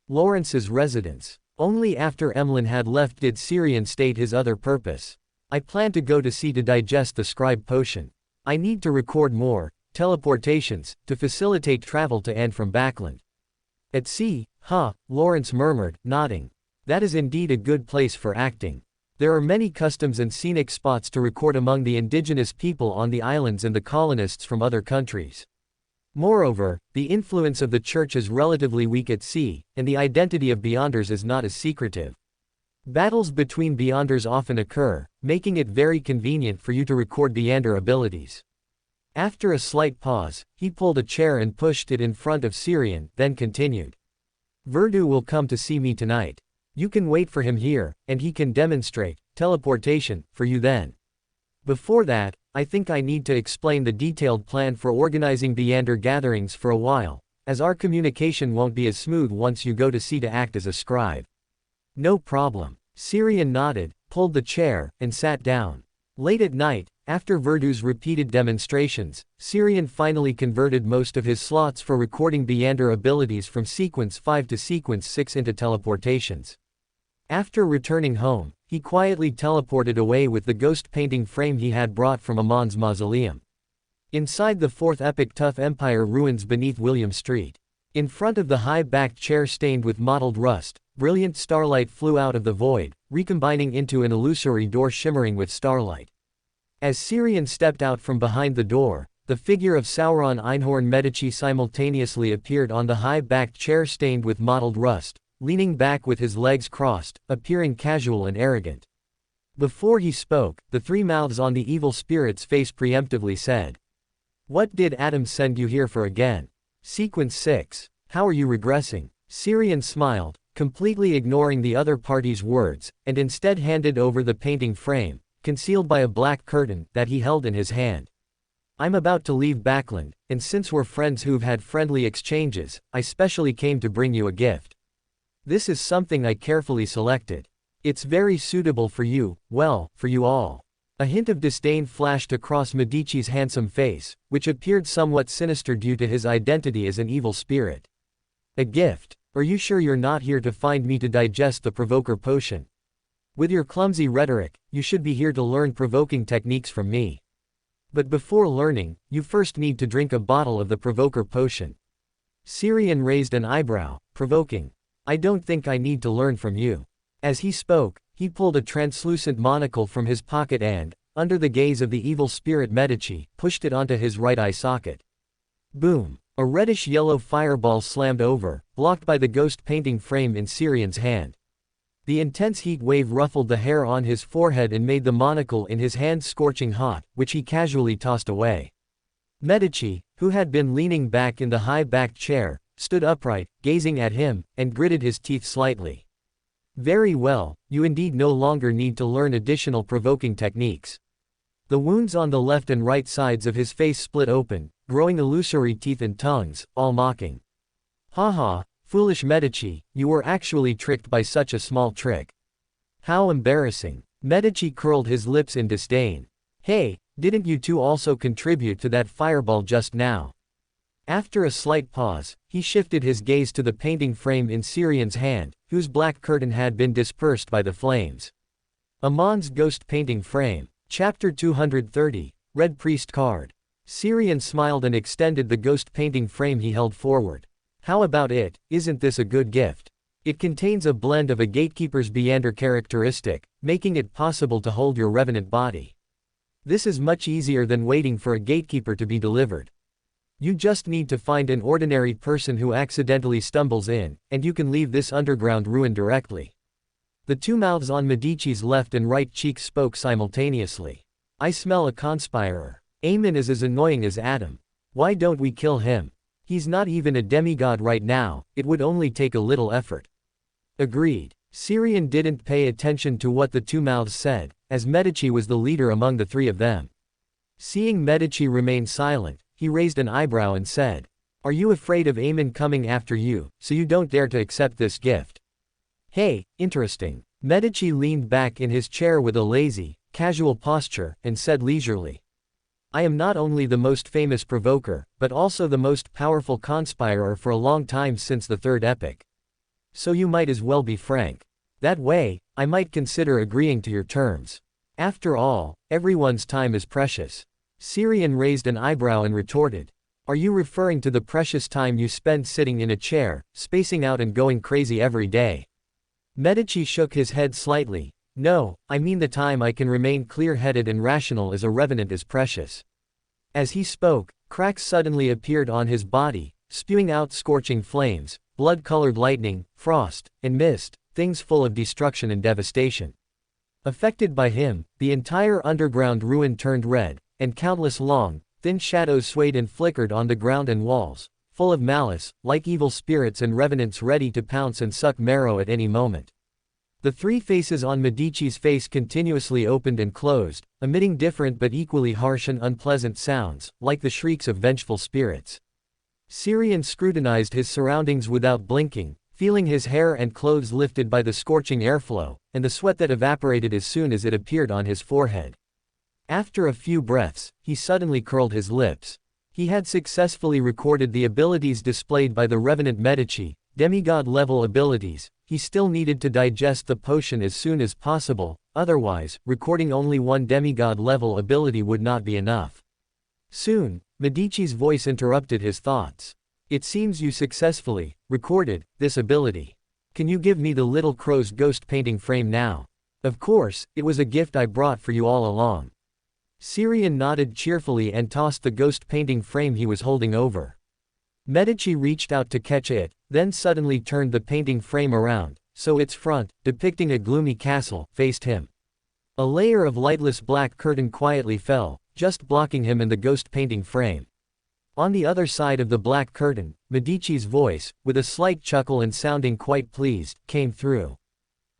Lawrence's residence. Only after Emlyn had left did Syrian state his other purpose. "I plan to go to sea to digest the scribe potion. I need to record more teleportations to facilitate travel to and from Backland." "At sea, huh?" Lawrence murmured, nodding. "That is indeed a good place for acting. There are many customs and scenic spots to record among the indigenous people on the islands and the colonists from other countries. Moreover, the influence of the church is relatively weak at sea, and the identity of Beyonders is not as secretive. Battles between Beyonders often occur, making it very convenient for you to record Beyonder abilities. After a slight pause, he pulled a chair and pushed it in front of Syrian, then continued. Verdu will come to see me tonight. You can wait for him here, and he can demonstrate teleportation for you then. Before that, I think I need to explain the detailed plan for organizing Beyonder gatherings for a while, as our communication won't be as smooth once you go to sea to act as a scribe. No problem. Syrian nodded, pulled the chair, and sat down. Late at night, after Verdu's repeated demonstrations, Syrian finally converted most of his slots for recording Beyonder abilities from Sequence 5 to Sequence 6 into teleportations. After returning home, he quietly teleported away with the ghost painting frame he had brought from Amon's mausoleum. Inside the fourth epic Tough Empire ruins beneath William Street. In front of the high-backed chair stained with mottled rust, brilliant starlight flew out of the void, recombining into an illusory door shimmering with starlight. As Syrian stepped out from behind the door, the figure of Sauron Einhorn Medici simultaneously appeared on the high-backed chair stained with mottled rust, leaning back with his legs crossed, appearing casual and arrogant. Before he spoke, the three mouths on the evil spirit's face preemptively said, "What did Adam send you here for again? Sequence 6. How are you regressing?" Syrian smiled, completely ignoring the other party's words, and instead handed over the painting frame, concealed by a black curtain, that he held in his hand. "I'm about to leave Backland, and since we're friends who've had friendly exchanges, I specially came to bring you a gift. This is something I carefully selected. It's very suitable for you, well, for you all." A hint of disdain flashed across Medici's handsome face, which appeared somewhat sinister due to his identity as an evil spirit. "A gift? Are you sure you're not here to find me to digest the provoker potion? With your clumsy rhetoric, you should be here to learn provoking techniques from me. But before learning, you first need to drink a bottle of the provoker potion." Syrian raised an eyebrow, provoking. "I don't think I need to learn from you." As he spoke, he pulled a translucent monocle from his pocket and, under the gaze of the evil spirit Medici, pushed it onto his right eye socket. Boom! A reddish-yellow fireball slammed over, blocked by the ghost painting frame in Syrian's hand. The intense heat wave ruffled the hair on his forehead and made the monocle in his hand scorching hot, which he casually tossed away. Medici, who had been leaning back in the high-backed chair, stood upright, gazing at him, and gritted his teeth slightly. "Very well, you indeed no longer need to learn additional provoking techniques." The wounds on the left and right sides of his face split open, growing illusory teeth and tongues, all mocking. "Haha, foolish Medici, you were actually tricked by such a small trick. How embarrassing." Medici curled his lips in disdain. "Hey, didn't you two also contribute to that fireball just now?" After a slight pause, he shifted his gaze to the painting frame in Syrian's hand, whose black curtain had been dispersed by the flames. Amon's ghost painting frame. Chapter 230, Red Priest card. Syrian smiled and extended the ghost painting frame he held forward. "How about it, isn't this a good gift? It contains a blend of a gatekeeper's Beyonder characteristic, making it possible to hold your revenant body. This is much easier than waiting for a gatekeeper to be delivered. You just need to find an ordinary person who accidentally stumbles in, and you can leave this underground ruin directly." The two mouths on Medici's left and right cheeks spoke simultaneously. "I smell a conspirer. Aemon is as annoying as Adam. Why don't we kill him? He's not even a demigod right now, it would only take a little effort." Agreed. Syrian didn't pay attention to what the two mouths said, as Medici was the leader among the three of them. Seeing Medici remain silent, he raised an eyebrow and said, "Are you afraid of Aemon coming after you, so you don't dare to accept this gift?" "Hey, interesting." Medici leaned back in his chair with a lazy, casual posture, and said leisurely, "I am not only the most famous provoker, but also the most powerful conspirer for a long time since the third epic. So you might as well be frank. That way, I might consider agreeing to your terms. After all, everyone's time is precious." Syrian raised an eyebrow and retorted, "Are you referring to the precious time you spend sitting in a chair, spacing out and going crazy every day?" Medici shook his head slightly, No, I mean the time I can remain clear-headed and rational as a revenant is precious. As he spoke, cracks suddenly appeared on his body, spewing out scorching flames, blood-colored lightning, frost, and mist, things full of destruction and devastation. Affected by him, the entire underground ruin turned red, and countless long, thin shadows swayed and flickered on the ground and walls, full of malice, like evil spirits and revenants ready to pounce and suck marrow at any moment. The three faces on Medici's face continuously opened and closed, emitting different but equally harsh and unpleasant sounds, like the shrieks of vengeful spirits. Syrian scrutinized his surroundings without blinking, feeling his hair and clothes lifted by the scorching airflow, and the sweat that evaporated as soon as it appeared on his forehead. After a few breaths, he suddenly curled his lips. He had successfully recorded the abilities displayed by the Revenant Medici, demigod-level abilities. He still needed to digest the potion as soon as possible, otherwise, recording only one demigod-level ability would not be enough. Soon, Medici's voice interrupted his thoughts. It seems you successfully recorded this ability. Can you give me the little crow's ghost painting frame now? Of course, it was a gift I brought for you all along. Syrian nodded cheerfully and tossed the ghost painting frame he was holding over. Medici reached out to catch it, then suddenly turned the painting frame around, so its front, depicting a gloomy castle, faced him. A layer of lightless black curtain quietly fell, just blocking him and the ghost painting frame. On the other side of the black curtain, Medici's voice, with a slight chuckle and sounding quite pleased, came through.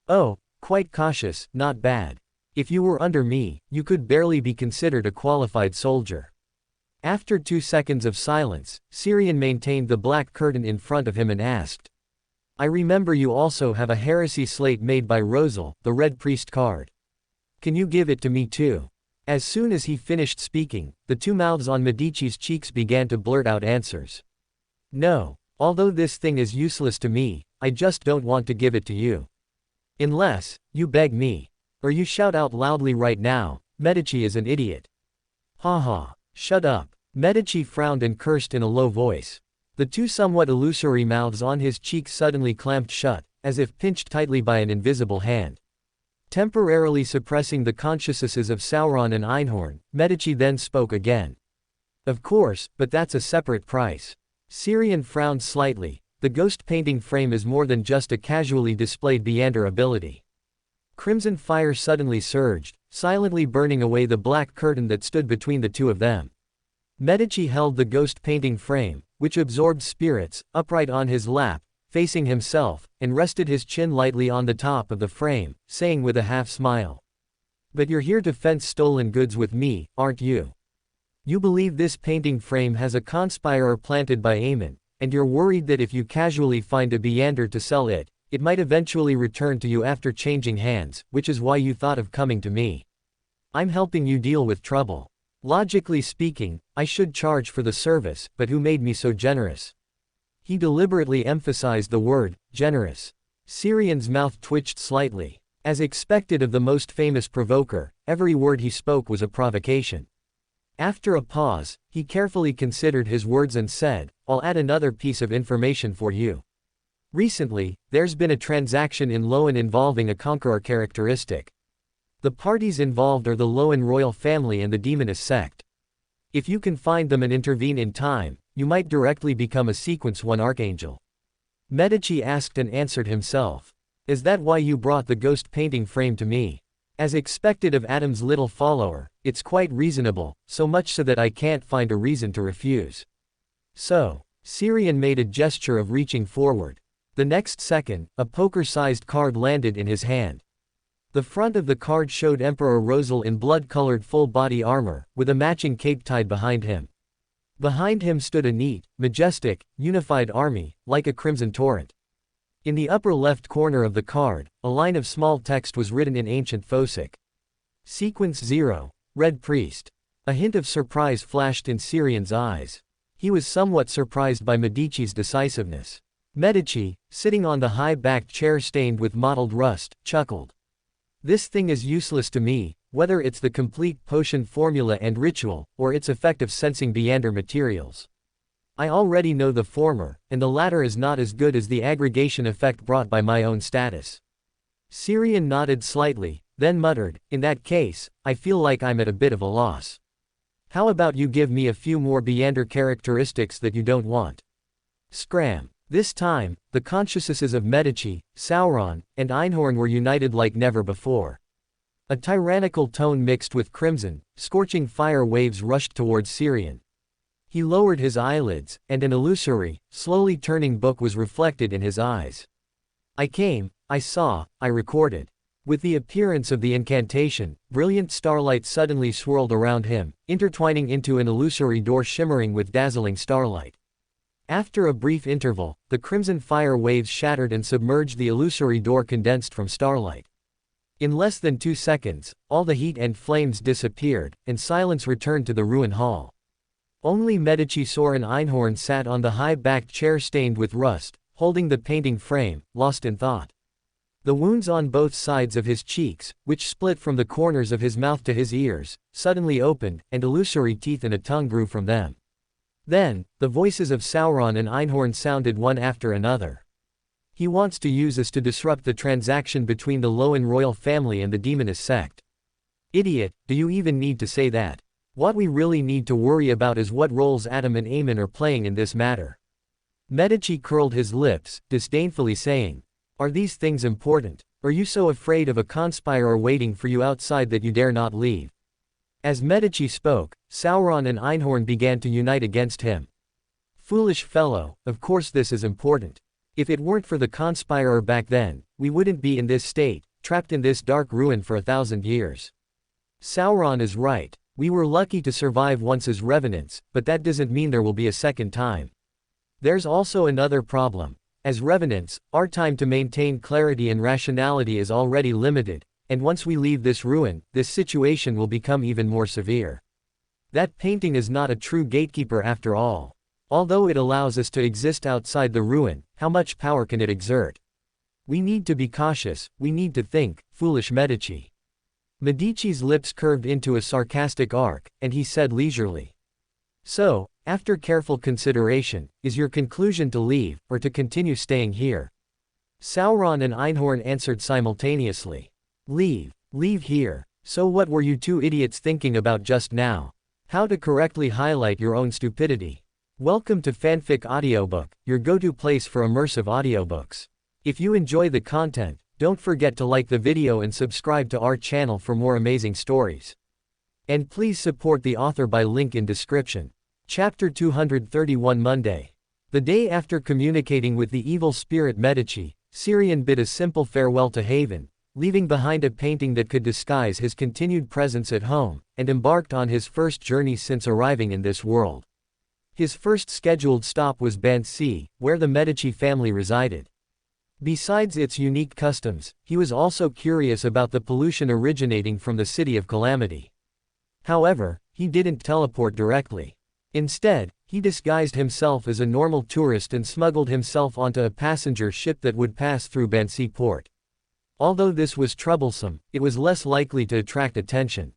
Oh, quite cautious, not bad. If you were under me, you could barely be considered a qualified soldier. After 2 seconds of silence, Syrian maintained the black curtain in front of him and asked. I remember you also have a heresy slate made by Rosal, the Red Priest card. Can you give it to me too? As soon as he finished speaking, the two mouths on Medici's cheeks began to blurt out answers. No, although this thing is useless to me, I just don't want to give it to you. Unless, you beg me. Or you shout out loudly right now, Medici is an idiot. Ha ha, shut up. Medici frowned and cursed in a low voice. The two somewhat illusory mouths on his cheeks suddenly clamped shut, as if pinched tightly by an invisible hand. Temporarily suppressing the consciousnesses of Sauron and Einhorn, Medici then spoke again. Of course, but that's a separate price. Syrian frowned slightly. The ghost painting frame is more than just a casually displayed Beander ability. Crimson fire suddenly surged, silently burning away the black curtain that stood between the two of them. Medici held the ghost painting frame, which absorbed spirits, upright on his lap, facing himself, and rested his chin lightly on the top of the frame, saying with a half-smile. But you're here to fence stolen goods with me, aren't you? You believe this painting frame has a conspirer planted by Aemon, and you're worried that if you casually find a Beander to sell it, it might eventually return to you after changing hands, which is why you thought of coming to me. I'm helping you deal with trouble. Logically speaking, I should charge for the service, but who made me so generous? He deliberately emphasized the word, generous. Syrian's mouth twitched slightly. As expected of the most famous provoker, every word he spoke was a provocation. After a pause, he carefully considered his words and said, I'll add another piece of information for you. Recently, there's been a transaction in Loan involving a conqueror characteristic. The parties involved are the Loan royal family and the demoness sect. If you can find them and intervene in time, you might directly become a Sequence 1 archangel. Medici asked and answered himself. Is that why you brought the ghost painting frame to me? As expected of Adam's little follower, it's quite reasonable, so much so that I can't find a reason to refuse. So, Syrian made a gesture of reaching forward. The next second, a poker-sized card landed in his hand. The front of the card showed Emperor Rosal in blood-colored full-body armor, with a matching cape tied behind him. Behind him stood a neat, majestic, unified army, like a crimson torrent. In the upper left corner of the card, a line of small text was written in ancient Phosic. Sequence 0, Red Priest. A hint of surprise flashed in Syrian's eyes. He was somewhat surprised by Medici's decisiveness. Medici, sitting on the high-backed chair stained with mottled rust, chuckled. This thing is useless to me, whether it's the complete potion formula and ritual, or its effect of sensing Beander materials. I already know the former, and the latter is not as good as the aggregation effect brought by my own status. Syrian nodded slightly, then muttered, "In that case, I feel like I'm at a bit of a loss. How about you give me a few more Beander characteristics that you don't want?" Scram. This time, the consciousnesses of Medici, Sauron, and Einhorn were united like never before. A tyrannical tone mixed with crimson, scorching fire waves rushed towards Sirian. He lowered his eyelids, and an illusory, slowly turning book was reflected in his eyes. "I came, I saw, I recorded." With the appearance of the incantation, brilliant starlight suddenly swirled around him, intertwining into an illusory door shimmering with dazzling starlight. After a brief interval, the crimson fire waves shattered and submerged the illusory door condensed from starlight. In less than 2 seconds, all the heat and flames disappeared, and silence returned to the ruined hall. Only Medici Soren Einhorn sat on the high-backed chair stained with rust, holding the painting frame, lost in thought. The wounds on both sides of his cheeks, which split from the corners of his mouth to his ears, suddenly opened, and illusory teeth and a tongue grew from them. Then, the voices of Sauron and Einhorn sounded one after another. "He wants to use us to disrupt the transaction between the Loan royal family and the demonist sect." "Idiot, do you even need to say that? What we really need to worry about is what roles Adam and Aemon are playing in this matter." Medici curled his lips, disdainfully saying, "Are these things important? Are you so afraid of a conspirer waiting for you outside that you dare not leave?" As Medici spoke, Sauron and Einhorn began to unite against him. "Foolish fellow, of course this is important. If it weren't for the conspirer back then, we wouldn't be in this state, trapped in this dark ruin for 1,000 years. Sauron is right. We were lucky to survive once as revenants, but that doesn't mean there will be a second time. There's also another problem. As revenants, our time to maintain clarity and rationality is already limited, and once we leave this ruin, this situation will become even more severe. That painting is not a true gatekeeper after all. Although it allows us to exist outside the ruin, how much power can it exert? We need to be cautious, we need to think, foolish Medici." Medici's lips curved into a sarcastic arc, and he said leisurely, "So, after careful consideration, is your conclusion to leave, or to continue staying here?" Sauron and Einhorn answered simultaneously. "Leave. Leave here. So what were you two idiots thinking about just now? How to correctly highlight your own stupidity. Welcome to Fanfic Audiobook, your go-to place for immersive audiobooks. If you enjoy the content, don't forget to like the video and subscribe to our channel for more amazing stories. And please support the author by link in description." Chapter 231 Monday. The day after communicating with the evil spirit Medici, Sirian bid a simple farewell to Haven, leaving behind a painting that could disguise his continued presence at home, and embarked on his first journey since arriving in this world. His first scheduled stop was Bansi, where the Medici family resided. Besides its unique customs, he was also curious about the pollution originating from the City of Calamity. However, he didn't teleport directly. Instead, he disguised himself as a normal tourist and smuggled himself onto a passenger ship that would pass through Bansi port. Although this was troublesome, it was less likely to attract attention.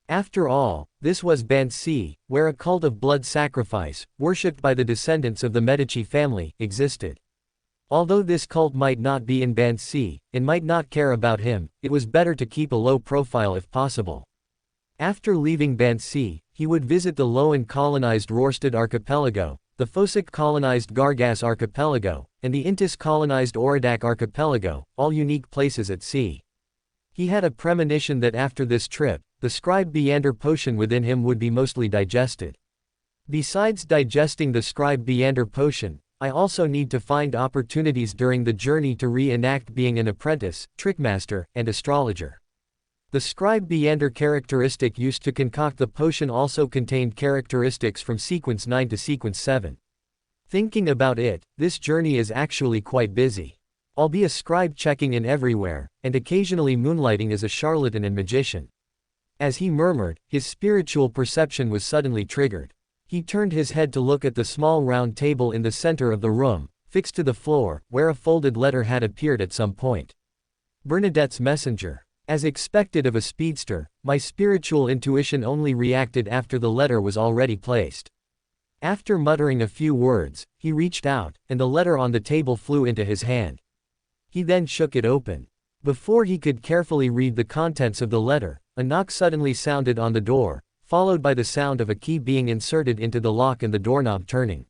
After all, this was Bansi, where a cult of blood sacrifice, worshipped by the descendants of the Medici family, existed. Although this cult might not be in Bansi, and might not care about him, it was better to keep a low profile if possible. After leaving Bansi, he would visit the Loan colonized Rorstad archipelago, the Phosic colonized Gargas archipelago, and the Intis colonized Oridak archipelago, all unique places at sea. He had a premonition that after this trip, the scribe Beander potion within him would be mostly digested. Besides digesting the scribe Beander potion, I also need to find opportunities during the journey to reenact being an apprentice, trickmaster, and astrologer. The scribe Beander characteristic used to concoct the potion also contained characteristics from sequence 9 to sequence 7. Thinking about it, this journey is actually quite busy. I'll be a scribe checking in everywhere, and occasionally moonlighting as a charlatan and magician. As he murmured, his spiritual perception was suddenly triggered. He turned his head to look at the small round table in the center of the room, fixed to the floor, where a folded letter had appeared at some point. Bernadette's messenger. As expected of a speedster, my spiritual intuition only reacted after the letter was already placed. After muttering a few words, he reached out, and the letter on the table flew into his hand. He then shook it open. Before he could carefully read the contents of the letter, a knock suddenly sounded on the door, followed by the sound of a key being inserted into the lock and the doorknob turning.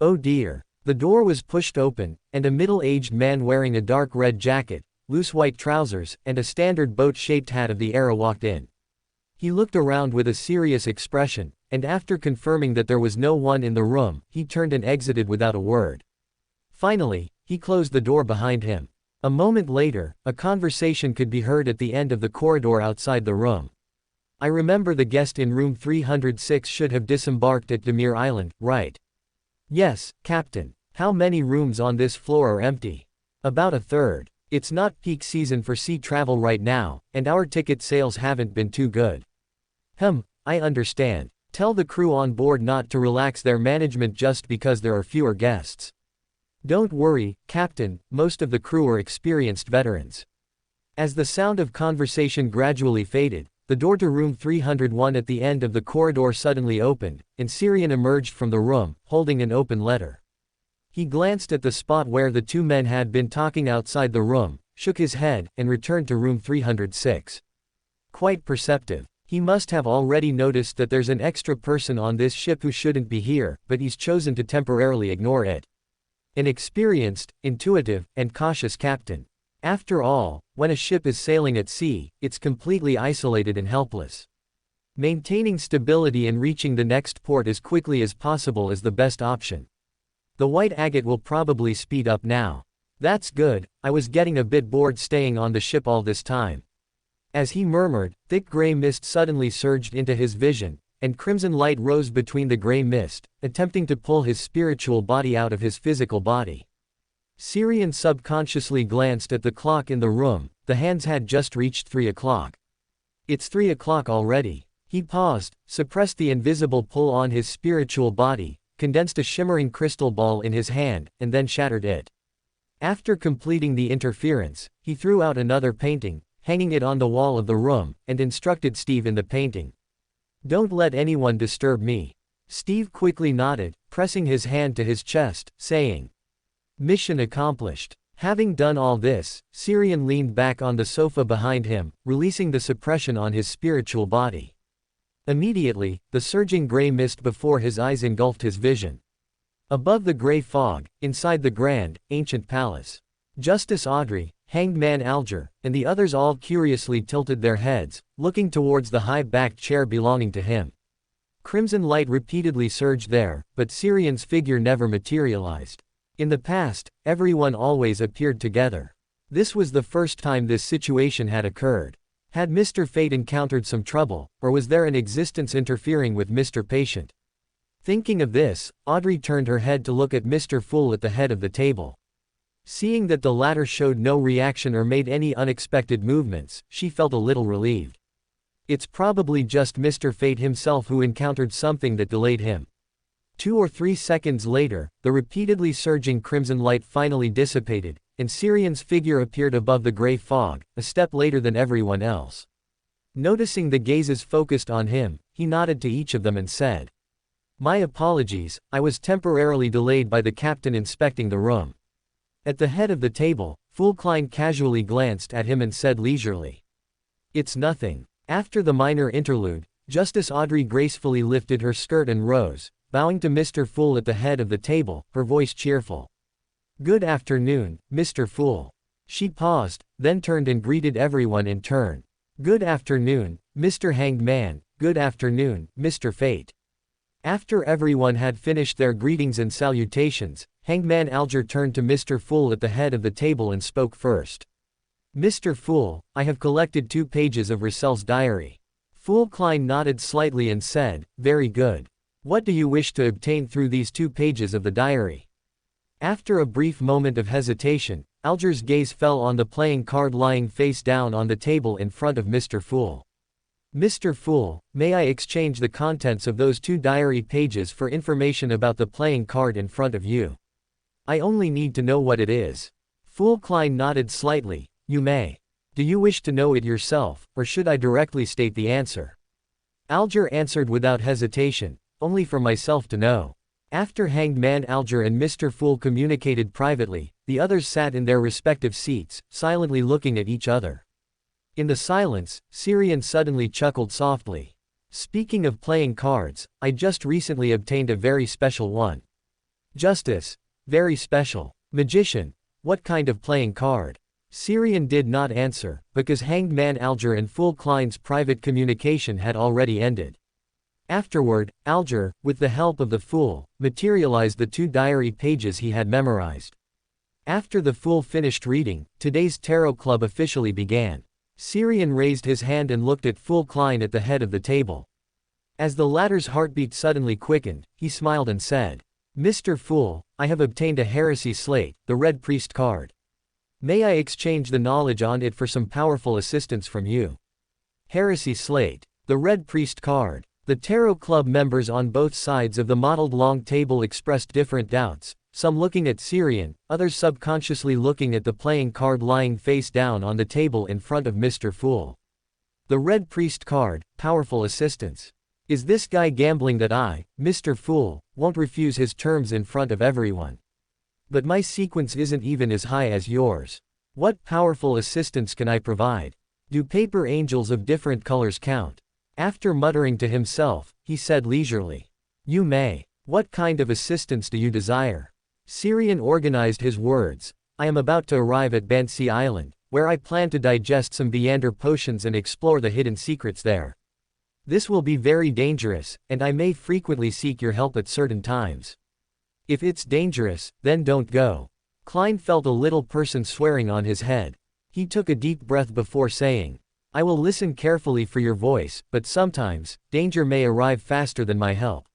Oh dear. The door was pushed open, and a middle-aged man wearing a dark red jacket, loose white trousers, and a standard boat-shaped hat of the era walked in. He looked around with a serious expression, and after confirming that there was no one in the room, he turned and exited without a word. Finally, he closed the door behind him. A moment later, a conversation could be heard at the end of the corridor outside the room. I remember the guest in room 306 should have disembarked at Demir Island, right? Yes, Captain. How many rooms on this floor are empty? About a third. It's not peak season for sea travel right now, and our ticket sales haven't been too good. I understand. Tell the crew on board not to relax their management just because there are fewer guests. Don't worry, Captain, most of the crew are experienced veterans. As the sound of conversation gradually faded, the door to room 301 at the end of the corridor suddenly opened, and Syrian emerged from the room, holding an open letter. He glanced at the spot where the two men had been talking outside the room, shook his head, and returned to room 306. Quite perceptive. He must have already noticed that there's an extra person on this ship who shouldn't be here, but he's chosen to temporarily ignore it. An experienced, intuitive, and cautious captain. After all, when a ship is sailing at sea, it's completely isolated and helpless. Maintaining stability and reaching the next port as quickly as possible is the best option. The white agate will probably speed up now. That's good, I was getting a bit bored staying on the ship all this time. As he murmured, thick gray mist suddenly surged into his vision, and crimson light rose between the gray mist, attempting to pull his spiritual body out of his physical body. Syrian subconsciously glanced at the clock in the room. The hands had just reached 3 o'clock. It's 3 o'clock already. He paused, suppressed the invisible pull on his spiritual body, condensed a shimmering crystal ball in his hand, and then shattered it. After completing the interference, he threw out another painting, hanging it on the wall of the room, and instructed Steve in the painting. Don't let anyone disturb me. Steve quickly nodded, pressing his hand to his chest, saying, Mission accomplished. Having done all this, Syrian leaned back on the sofa behind him, releasing the suppression on his spiritual body. Immediately, the surging gray mist before his eyes engulfed his vision. Above the gray fog, inside the grand, ancient palace, Justice Audrey, Hanged Man Alger, and the others all curiously tilted their heads, looking towards the high-backed chair belonging to him. Crimson light repeatedly surged there, but Syrian's figure never materialized. In the past, everyone always appeared together. This was the first time this situation had occurred. Had Mr. Fate encountered some trouble, or was there an existence interfering with Mr. Patient? Thinking of this, Audrey turned her head to look at Mr. Fool at the head of the table. Seeing that the latter showed no reaction or made any unexpected movements, she felt a little relieved. It's probably just Mr. Fate himself who encountered something that delayed him. 2 or 3 seconds later, the repeatedly surging crimson light finally dissipated, and Syrian's figure appeared above the gray fog, a step later than everyone else. Noticing the gazes focused on him, he nodded to each of them and said, My apologies, I was temporarily delayed by the captain inspecting the room. At the head of the table, Fool Klein casually glanced at him and said leisurely, It's nothing. After the minor interlude, Justice Audrey gracefully lifted her skirt and rose, bowing to Mr. Fool at the head of the table, her voice cheerful. Good afternoon, Mr. Fool. She paused, then turned and greeted everyone in turn. Good afternoon, Mr. Hanged Man. Good afternoon, Mr. Fate. After everyone had finished their greetings and salutations, Hangman Alger turned to Mr. Fool at the head of the table and spoke first. Mr. Fool, I have collected 2 pages of Russell's diary. Fool Klein nodded slightly and said, Very good. What do you wish to obtain through these 2 pages of the diary? After a brief moment of hesitation, Alger's gaze fell on the playing card lying face down on the table in front of Mr. Fool. Mr. Fool, may I exchange the contents of those 2 diary pages for information about the playing card in front of you? I only need to know what it is. Fool Klein nodded slightly. You may. Do you wish to know it yourself, or should I directly state the answer? Alger answered without hesitation, only for myself to know. After Hanged Man Alger and Mr. Fool communicated privately, the others sat in their respective seats, silently looking at each other. In the silence, Syrian suddenly chuckled softly. Speaking of playing cards, I just recently obtained a very special one. Justice. Very special. Magician. What kind of playing card? Syrian did not answer, because Hanged Man Alger and Fool Klein's private communication had already ended. Afterward, Alger, with the help of the Fool, materialized the 2 diary pages he had memorized. After the Fool finished reading, today's Tarot Club officially began. Syrian raised his hand and looked at Fool Klein at the head of the table. As the latter's heartbeat suddenly quickened, he smiled and said, "Mr. Fool, I have obtained a heresy slate, the Red Priest card. May I exchange the knowledge on it for some powerful assistance from you?" Heresy slate. The Red Priest card. The Tarot Club members on both sides of the mottled long table expressed different doubts, some looking at Syrian, others subconsciously looking at the playing card lying face down on the table in front of Mr. Fool. The Red Priest card, powerful assistance. Is this guy gambling that I, Mr. Fool, won't refuse his terms in front of everyone? But my sequence isn't even as high as yours. What powerful assistance can I provide? Do paper angels of different colors count? After muttering to himself, he said leisurely, "You may. What kind of assistance do you desire?" Syrian organized his words. "I am about to arrive at Bansi Island, where I plan to digest some Viander potions and explore the hidden secrets there. This will be very dangerous, and I may frequently seek your help at certain times. If it's dangerous, then don't go." Klein felt a little person swearing on his head. He took a deep breath before saying, "I will listen carefully for your voice, but sometimes, danger may arrive faster than my help.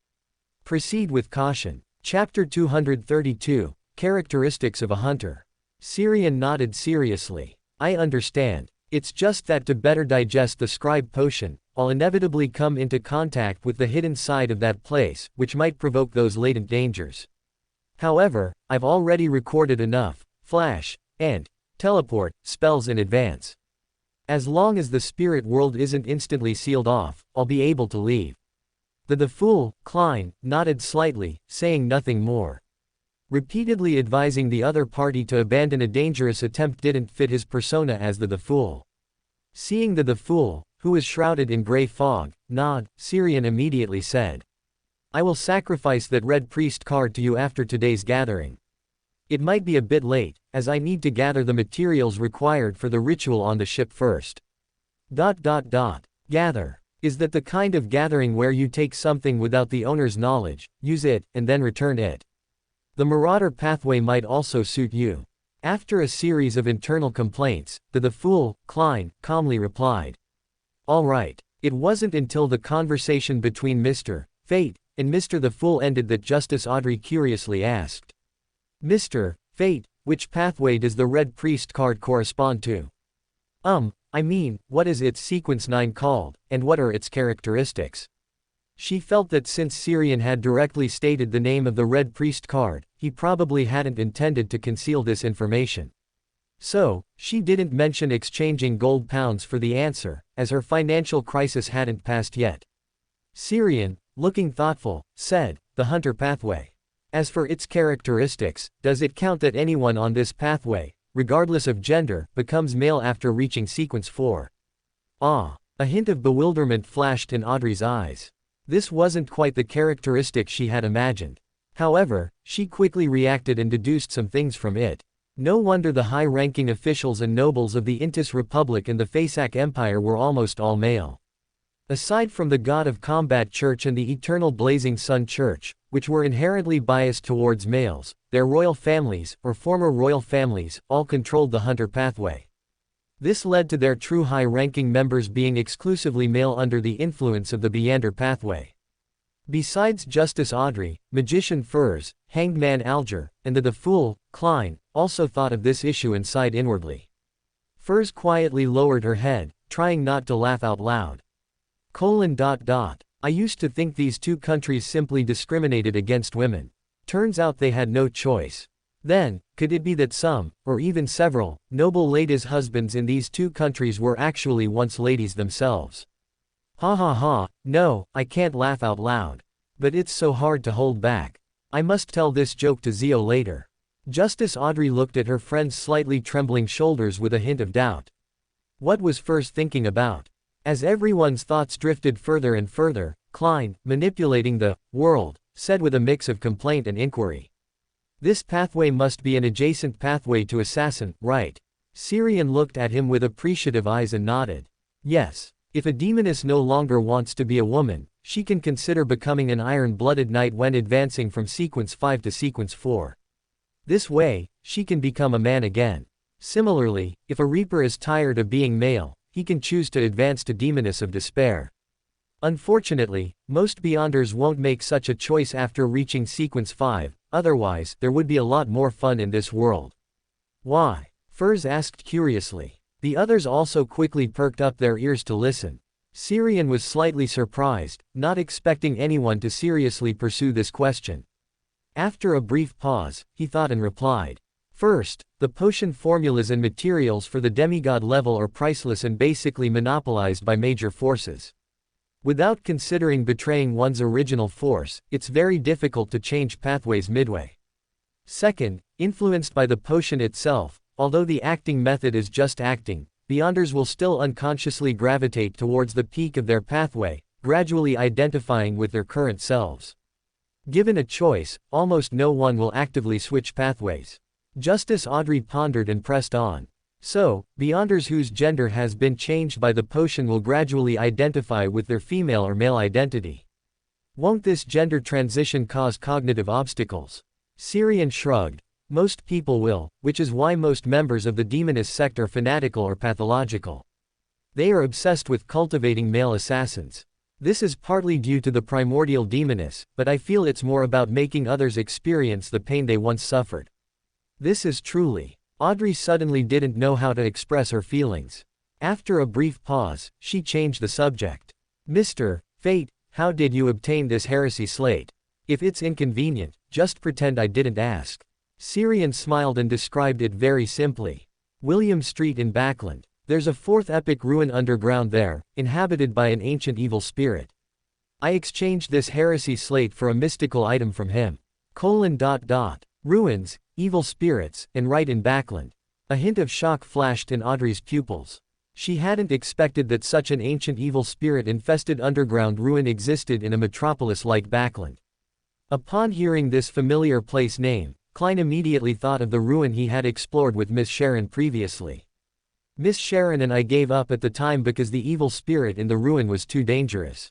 Proceed with caution." Chapter 232, Characteristics of a Hunter. Syrian nodded seriously. "I understand. It's just that to better digest the scribe potion, I'll inevitably come into contact with the hidden side of that place, which might provoke those latent dangers. However, I've already recorded enough, flash, and teleport, spells in advance. As long as the spirit world isn't instantly sealed off, I'll be able to leave." The Fool, Klein, nodded slightly, saying nothing more. Repeatedly advising the other party to abandon a dangerous attempt didn't fit his persona as the Fool. Seeing the Fool, who was shrouded in gray fog, nod, Syrian immediately said, "I will sacrifice that Red Priest card to you after today's gathering. It might be a bit late, as I need to gather the materials required for the ritual on the ship first." Gather. Is that the kind of gathering where you take something without the owner's knowledge, use it, and then return it? The Marauder pathway might also suit you. After a series of internal complaints, the Fool, Klein, calmly replied, "All right." It wasn't until the conversation between Mr. Fate and Mr. the Fool ended that Justice Audrey curiously asked, "Mr. Fate, which pathway does the Red Priest card correspond to? I mean, what is its sequence 9 called, and what are its characteristics?" She felt that since Syrian had directly stated the name of the Red Priest card, he probably hadn't intended to conceal this information. So, she didn't mention exchanging gold pounds for the answer, as her financial crisis hadn't passed yet. Syrian, looking thoughtful, said, "The Hunter pathway. As for its characteristics, does it count that anyone on this pathway, regardless of gender, becomes male after reaching sequence 4? Ah. A hint of bewilderment flashed in Audrey's eyes. This wasn't quite the characteristic she had imagined. However, she quickly reacted and deduced some things from it. No wonder the high-ranking officials and nobles of the Intis Republic and the Fasak Empire were almost all male. Aside from the God of Combat Church and the Eternal Blazing Sun Church, which were inherently biased towards males, their royal families, or former royal families, all controlled the Hunter pathway. This led to their true high-ranking members being exclusively male under the influence of the Meander pathway. Besides Justice Audrey, Magician Furs, Hanged Man Alger, and the Fool, Klein, also thought of this issue and sighed inwardly. Furs quietly lowered her head, trying not to laugh out loud. I used to think these two countries simply discriminated against women. Turns out they had no choice. Then, could it be that some, or even several, noble ladies' husbands in these two countries were actually once ladies themselves? Ha ha ha, no, I can't laugh out loud. But it's so hard to hold back. I must tell this joke to Zio later. Justice Audrey looked at her friend's slightly trembling shoulders with a hint of doubt. What was Furs thinking about? As everyone's thoughts drifted further and further, Klein, manipulating the world, said with a mix of complaint and inquiry. This pathway must be an adjacent pathway to Assassin, right? Syrian looked at him with appreciative eyes and nodded. Yes. If a demoness no longer wants to be a woman, she can consider becoming an iron-blooded knight when advancing from sequence 5 to sequence 4. This way, she can become a man again. Similarly, if a reaper is tired of being male, he can choose to advance to demoness of despair. Unfortunately, most Beyonders won't make such a choice after reaching sequence 5, otherwise, there would be a lot more fun in this world. Why? Furs asked curiously. The others also quickly perked up their ears to listen. Syrian was slightly surprised, not expecting anyone to seriously pursue this question. After a brief pause, he thought and replied. First, the potion formulas and materials for the demigod level are priceless and basically monopolized by major forces. Without considering betraying one's original force, it's very difficult to change pathways midway. Second, influenced by the potion itself, although the acting method is just acting, Beyonders will still unconsciously gravitate towards the peak of their pathway, gradually identifying with their current selves. Given a choice, almost no one will actively switch pathways. Justice Audrey pondered and pressed on. So, Beyonders whose gender has been changed by the potion will gradually identify with their female or male identity. Won't this gender transition cause cognitive obstacles? Syrian shrugged. Most people will, which is why most members of the demoness sect are fanatical or pathological. They are obsessed with cultivating male assassins. This is partly due to the primordial demoness, but I feel it's more about making others experience the pain they once suffered. This is truly. Audrey suddenly didn't know how to express her feelings. After a brief pause, she changed the subject. Mr. Fate, how did you obtain this heresy slate? If it's inconvenient, just pretend I didn't ask. Syrian smiled and described it very simply. William Street in Backland. There's a fourth epic ruin underground there, inhabited by an ancient evil spirit. I exchanged this heresy slate for a mystical item from him. Ruins, evil spirits, and right in Backland. A hint of shock flashed in Audrey's pupils. She hadn't expected that such an ancient evil spirit-infested underground ruin existed in a metropolis like Backland. Upon hearing this familiar place name, Klein immediately thought of the ruin he had explored with Miss Sharon previously. Miss Sharon and I gave up at the time because the evil spirit in the ruin was too dangerous.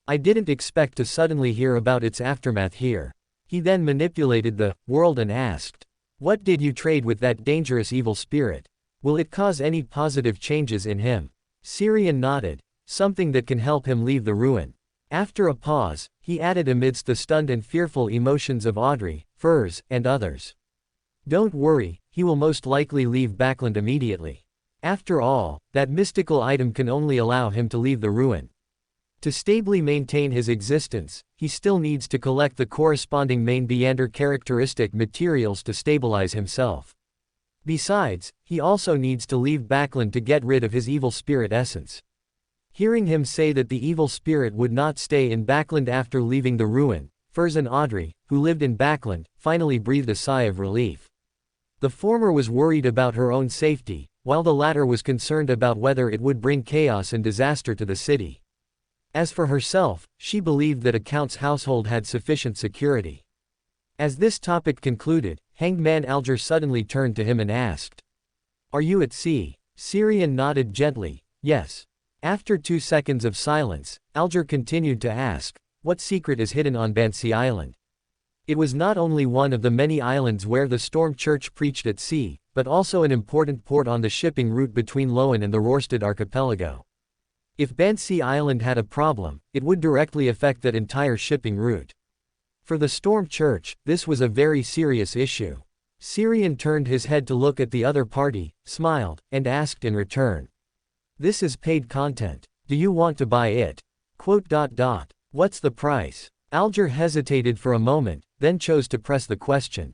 I didn't expect to suddenly hear about its aftermath here. He then manipulated the world and asked, what did you trade with that dangerous evil spirit? Will it cause any positive changes in him? Syrian nodded, something that can help him leave the ruin. After a pause, he added amidst the stunned and fearful emotions of Audrey, Furs, and others. Don't worry, he will most likely leave Backland immediately. After all, that mystical item can only allow him to leave the ruin. To stably maintain his existence, he still needs to collect the corresponding main Beyonder characteristic materials to stabilize himself. Besides, he also needs to leave Backland to get rid of his evil spirit essence. Hearing him say that the evil spirit would not stay in Backland after leaving the ruin, Furs and Audrey, who lived in Backland, finally breathed a sigh of relief. The former was worried about her own safety, while the latter was concerned about whether it would bring chaos and disaster to the city. As for herself, she believed that a count's household had sufficient security. As this topic concluded, Hanged Man Alger suddenly turned to him and asked, "Are you at sea?" Syrian nodded gently, "Yes." After 2 seconds of silence, Alger continued to ask, "What secret is hidden on Bansi Island?" It was not only one of the many islands where the Storm Church preached at sea, but also an important port on the shipping route between Loen and the Rorstad archipelago. If Bansi Island had a problem, it would directly affect that entire shipping route. For the Storm Church, this was a very serious issue. Syrian turned his head to look at the other party, smiled, and asked in return, "This is paid content. Do you want to buy it? What's the price?" Alger hesitated for a moment, then chose to press the question.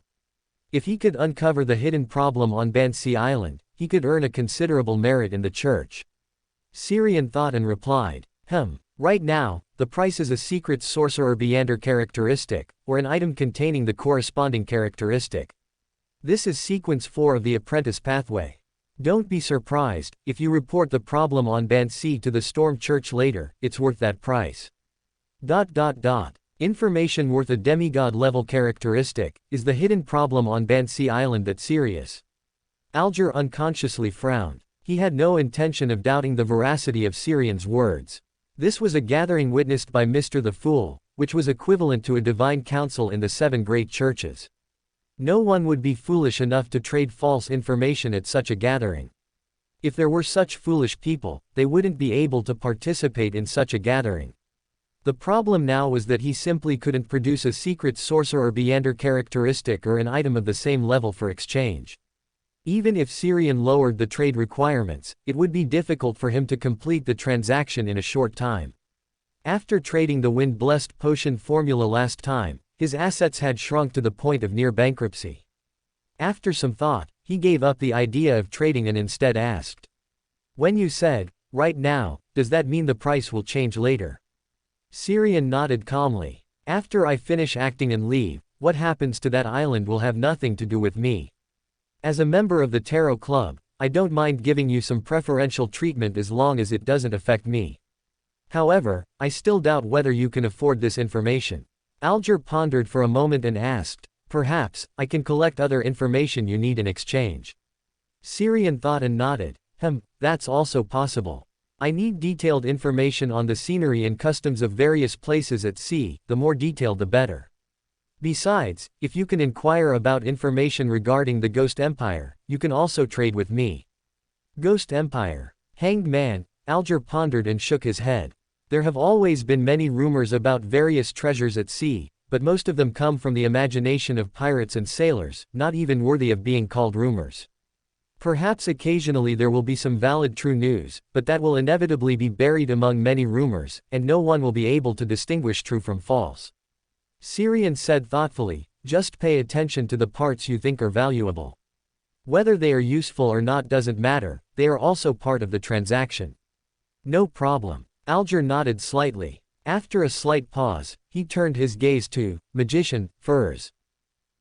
If he could uncover the hidden problem on Bansi Island, he could earn a considerable merit in the church. Syrian thought and replied, Right now, the price is a secret sorcerer Beander characteristic, or an item containing the corresponding characteristic. This is sequence 4 of the apprentice pathway. Don't be surprised if you report the problem on Band C to the Storm Church later, it's worth that price. Information worth a demigod level characteristic is the hidden problem on Band C Island that's serious. Alger unconsciously frowned. He had no intention of doubting the veracity of Syrian's words. This was a gathering witnessed by Mr. the Fool, which was equivalent to a divine council in the 7 great churches. No one would be foolish enough to trade false information at such a gathering. If there were such foolish people, they wouldn't be able to participate in such a gathering. The problem now was that he simply couldn't produce a secret sorcerer Beander characteristic or an item of the same level for exchange. Even if Syrian lowered the trade requirements, it would be difficult for him to complete the transaction in a short time. After trading the wind-blessed potion formula last time, his assets had shrunk to the point of near bankruptcy. After some thought, he gave up the idea of trading and instead asked, "When you said, right now, does that mean the price will change later?" Syrian nodded calmly. "After I finish acting and leave, what happens to that island will have nothing to do with me. As a member of the Tarot Club, I don't mind giving you some preferential treatment as long as it doesn't affect me. However, I still doubt whether you can afford this information." Alger pondered for a moment and asked, "Perhaps, I can collect other information you need in exchange." Syrian thought and nodded. That's also possible. I need detailed information on the scenery and customs of various places at sea, the more detailed the better. Besides, if you can inquire about information regarding the Ghost Empire, you can also trade with me." Ghost Empire. Hanged man, Alger pondered and shook his head. There have always been many rumors about various treasures at sea, but most of them come from the imagination of pirates and sailors, not even worthy of being called rumors. Perhaps occasionally there will be some valid true news, but that will inevitably be buried among many rumors, and no one will be able to distinguish true from false. Syrian said thoughtfully, "Just pay attention to the parts you think are valuable. Whether they are useful or not doesn't matter, they are also part of the transaction." "No problem." Alger nodded slightly. After a slight pause, he turned his gaze to Magician, Furs.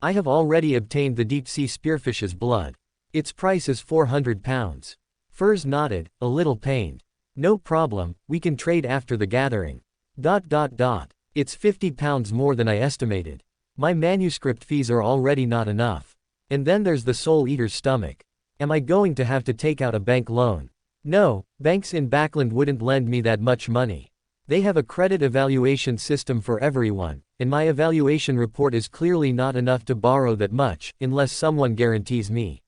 "I have already obtained the deep-sea spearfish's blood. Its price is 400 pounds. Furs nodded, a little pained. "No problem, we can trade after the gathering. It's 50 pounds more than I estimated. My manuscript fees are already not enough. And then there's the Soul Eater's stomach. Am I going to have to take out a bank loan? No, banks in Backland wouldn't lend me that much money. They have a credit evaluation system for everyone, and my evaluation report is clearly not enough to borrow that much, unless someone guarantees me."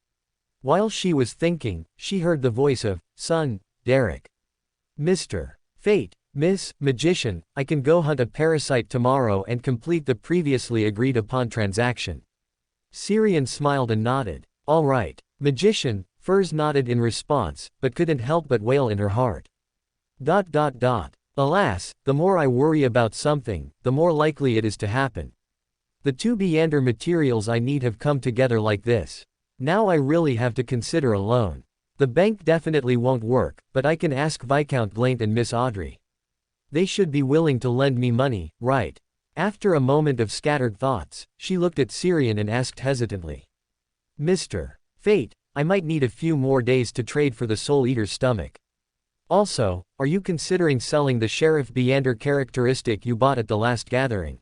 While she was thinking, she heard the voice of son Derek. "Mr. Fate, Miss Magician, I can go hunt a parasite tomorrow and complete the previously agreed upon transaction." Syrian smiled and nodded. "All right." Magician, Furs nodded in response, but couldn't help but wail in her heart. Alas, the more I worry about something, the more likely it is to happen. The 2 Beander materials I need have come together like this. Now I really have to consider a loan. The bank definitely won't work, but I can ask Viscount Glaint and Miss Audrey. They should be willing to lend me money, right? After a moment of scattered thoughts, she looked at Syrian and asked hesitantly, "Mr. Fate, I might need a few more days to trade for the Soul Eater's stomach. Also, are you considering selling the Sheriff Beander characteristic you bought at the last gathering?"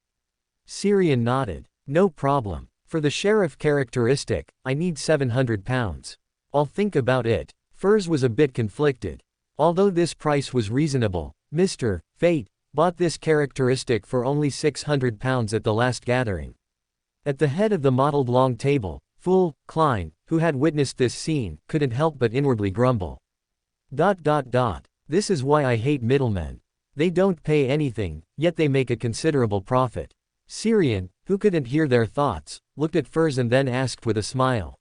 Syrian nodded. "No problem. For the Sheriff characteristic, I need 700 pounds. I'll think about it." Furs was a bit conflicted. Although this price was reasonable, Mr. Fate bought this characteristic for only 600 pounds at the last gathering. At the head of the mottled long table, Fool Klein, who had witnessed this scene, couldn't help but inwardly grumble. This is why I hate middlemen. They don't pay anything, yet they make a considerable profit." Syrian, who couldn't hear their thoughts, looked at Furs and then asked with a smile,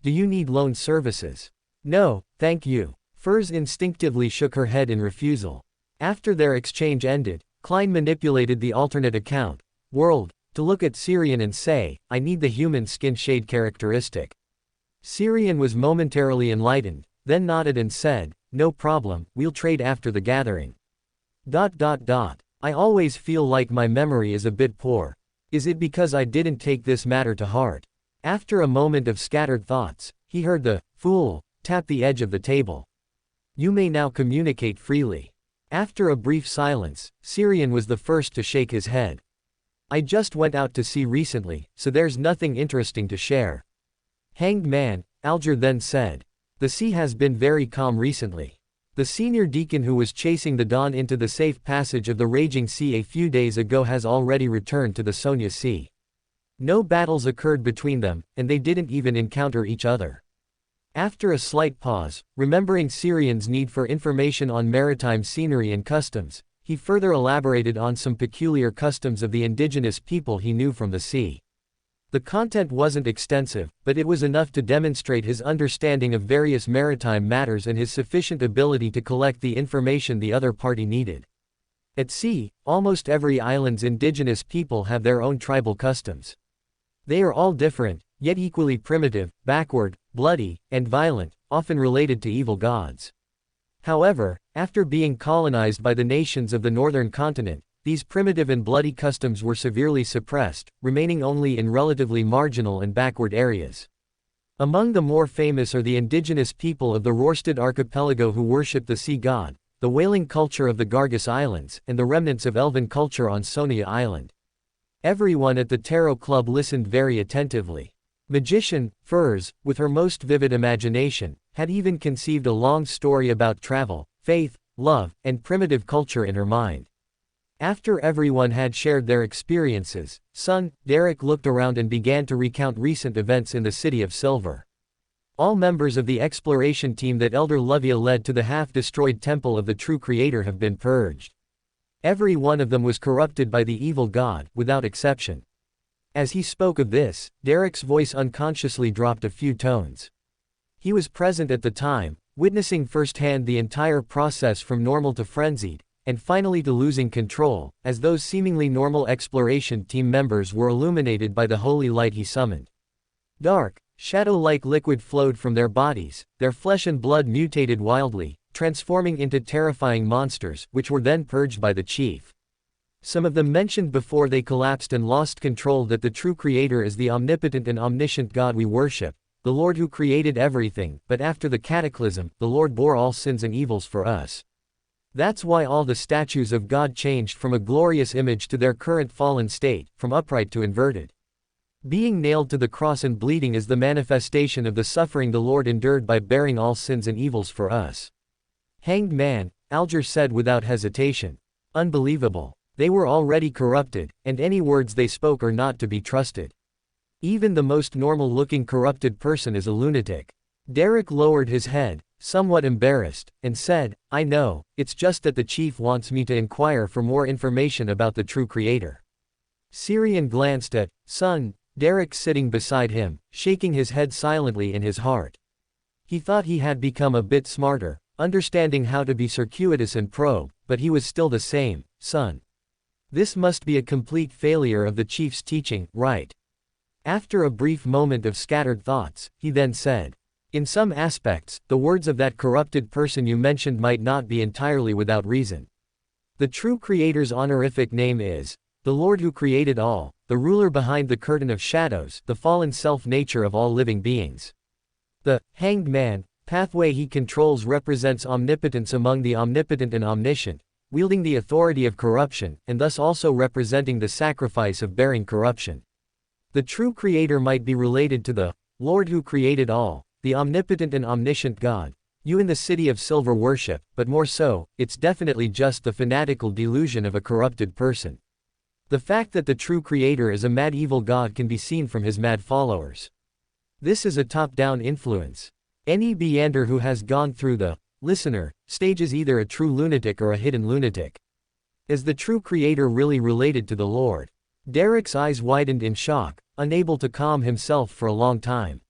"Do you need loan services?" "No, thank you." Furs instinctively shook her head in refusal. After their exchange ended, Klein manipulated the alternate account, World, to look at Syrian and say, "I need the human skin shade characteristic." Syrian was momentarily enlightened, then nodded and said, "No problem, we'll trade after the gathering." I always feel like my memory is a bit poor. Is it because I didn't take this matter to heart? After a moment of scattered thoughts, he heard the fool tap the edge of the table. You may now communicate freely. After a brief silence, Syrian was the first to shake his head. I just went out to sea recently, so there's nothing interesting to share. Hanged man, Alger then said. The sea has been very calm recently. The senior deacon who was chasing the Don into the safe passage of the raging sea a few days ago has already returned to the Sonia Sea. No battles occurred between them, and they didn't even encounter each other. After a slight pause, remembering Syrian's need for information on maritime scenery and customs, he further elaborated on some peculiar customs of the indigenous people he knew from the sea. The content wasn't extensive, but it was enough to demonstrate his understanding of various maritime matters and his sufficient ability to collect the information the other party needed. At sea, almost every island's indigenous people have their own tribal customs. They are all different, yet equally primitive, backward, bloody, and violent, often related to evil gods. However, after being colonized by the nations of the northern continent, these primitive and bloody customs were severely suppressed, remaining only in relatively marginal and backward areas. Among the more famous are the indigenous people of the Rorstad archipelago who worship the sea god, the whaling culture of the Gargus Islands, and the remnants of elven culture on Sonia Island. Everyone at the Tarot Club listened very attentively. Magician, Furs, with her most vivid imagination, had even conceived a long story about travel, faith, love, and primitive culture in her mind. After everyone had shared their experiences, son, Derek looked around and began to recount recent events in the City of Silver. All members of the exploration team that Elder Luvia led to the half-destroyed temple of the true creator have been purged. Every one of them was corrupted by the evil god, without exception. As he spoke of this, Derek's voice unconsciously dropped a few tones. He was present at the time, witnessing firsthand the entire process from normal to frenzied, and finally to losing control, as those seemingly normal exploration team members were illuminated by the holy light he summoned. Dark, shadow-like liquid flowed from their bodies, their flesh and blood mutated wildly, transforming into terrifying monsters, which were then purged by the chief. Some of them mentioned before they collapsed and lost control that the true creator is the omnipotent and omniscient God we worship, the Lord who created everything, but after the cataclysm, the Lord bore all sins and evils for us. That's why all the statues of God changed from a glorious image to their current fallen state, from upright to inverted. Being nailed to the cross and bleeding is the manifestation of the suffering the Lord endured by bearing all sins and evils for us. Hanged man, Alger said without hesitation. Unbelievable. They were already corrupted, and any words they spoke are not to be trusted. Even the most normal-looking corrupted person is a lunatic. Derek lowered his head, somewhat embarrassed, and said, I know, it's just that the chief wants me to inquire for more information about the true creator. Syrian glanced at, son, Derek sitting beside him, shaking his head silently in his heart. He thought he had become a bit smarter, understanding how to be circuitous and probe, but he was still the same, son. This must be a complete failure of the chief's teaching, right? After a brief moment of scattered thoughts, he then said, in some aspects, the words of that corrupted person you mentioned might not be entirely without reason. The true creator's honorific name is, the Lord who created all, the ruler behind the curtain of shadows, the fallen self-nature of all living beings. The hanged man pathway he controls represents omnipotence among the omnipotent and omniscient, wielding the authority of corruption, and thus also representing the sacrifice of bearing corruption. The true creator might be related to the Lord who created all, the omnipotent and omniscient God, you in the City of Silver worship, but more so, it's definitely just the fanatical delusion of a corrupted person. The fact that the true creator is a mad evil god can be seen from his mad followers. This is a top-down influence. Any Beander who has gone through the listener stage is either a true lunatic or a hidden lunatic. Is the true creator really related to the Lord? Derek's eyes widened in shock, unable to calm himself for a long time.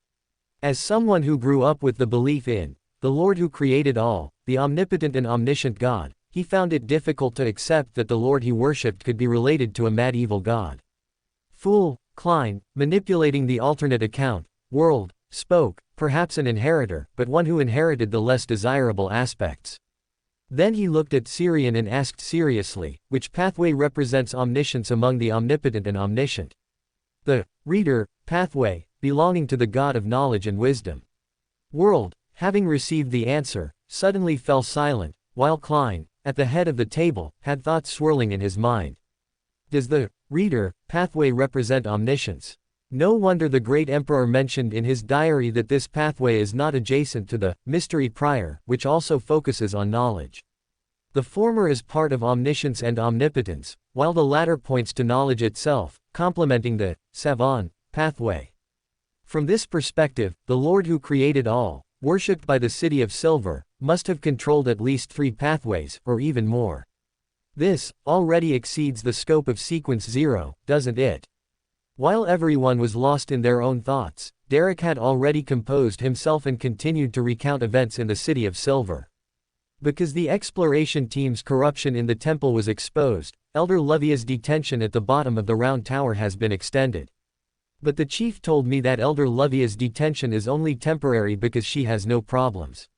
As someone who grew up with the belief in the Lord who created all, the omnipotent and omniscient God, he found it difficult to accept that the Lord he worshipped could be related to a mad evil god. Fool, Klein, manipulating the alternate account, world, spoke, perhaps an inheritor, but one who inherited the less desirable aspects. Then he looked at Syrian and asked seriously, which pathway represents omniscience among the omnipotent and omniscient? The reader pathway, belonging to the God of knowledge and wisdom. World, having received the answer, suddenly fell silent, while Klein, at the head of the table, had thoughts swirling in his mind. Does the reader pathway represent omniscience? No wonder the great emperor mentioned in his diary that this pathway is not adjacent to the mystery prior, which also focuses on knowledge. The former is part of omniscience and omnipotence, while the latter points to knowledge itself, complementing the savant pathway. From this perspective, the Lord who created all, worshipped by the City of Silver, must have controlled at least 3 pathways, or even more. This already exceeds the scope of Sequence 0, doesn't it? While everyone was lost in their own thoughts, Derek had already composed himself and continued to recount events in the City of Silver. Because the exploration team's corruption in the temple was exposed, Elder Levia's detention at the bottom of the round tower has been extended. But the chief told me that Elder Levia's detention is only temporary because she has no problems.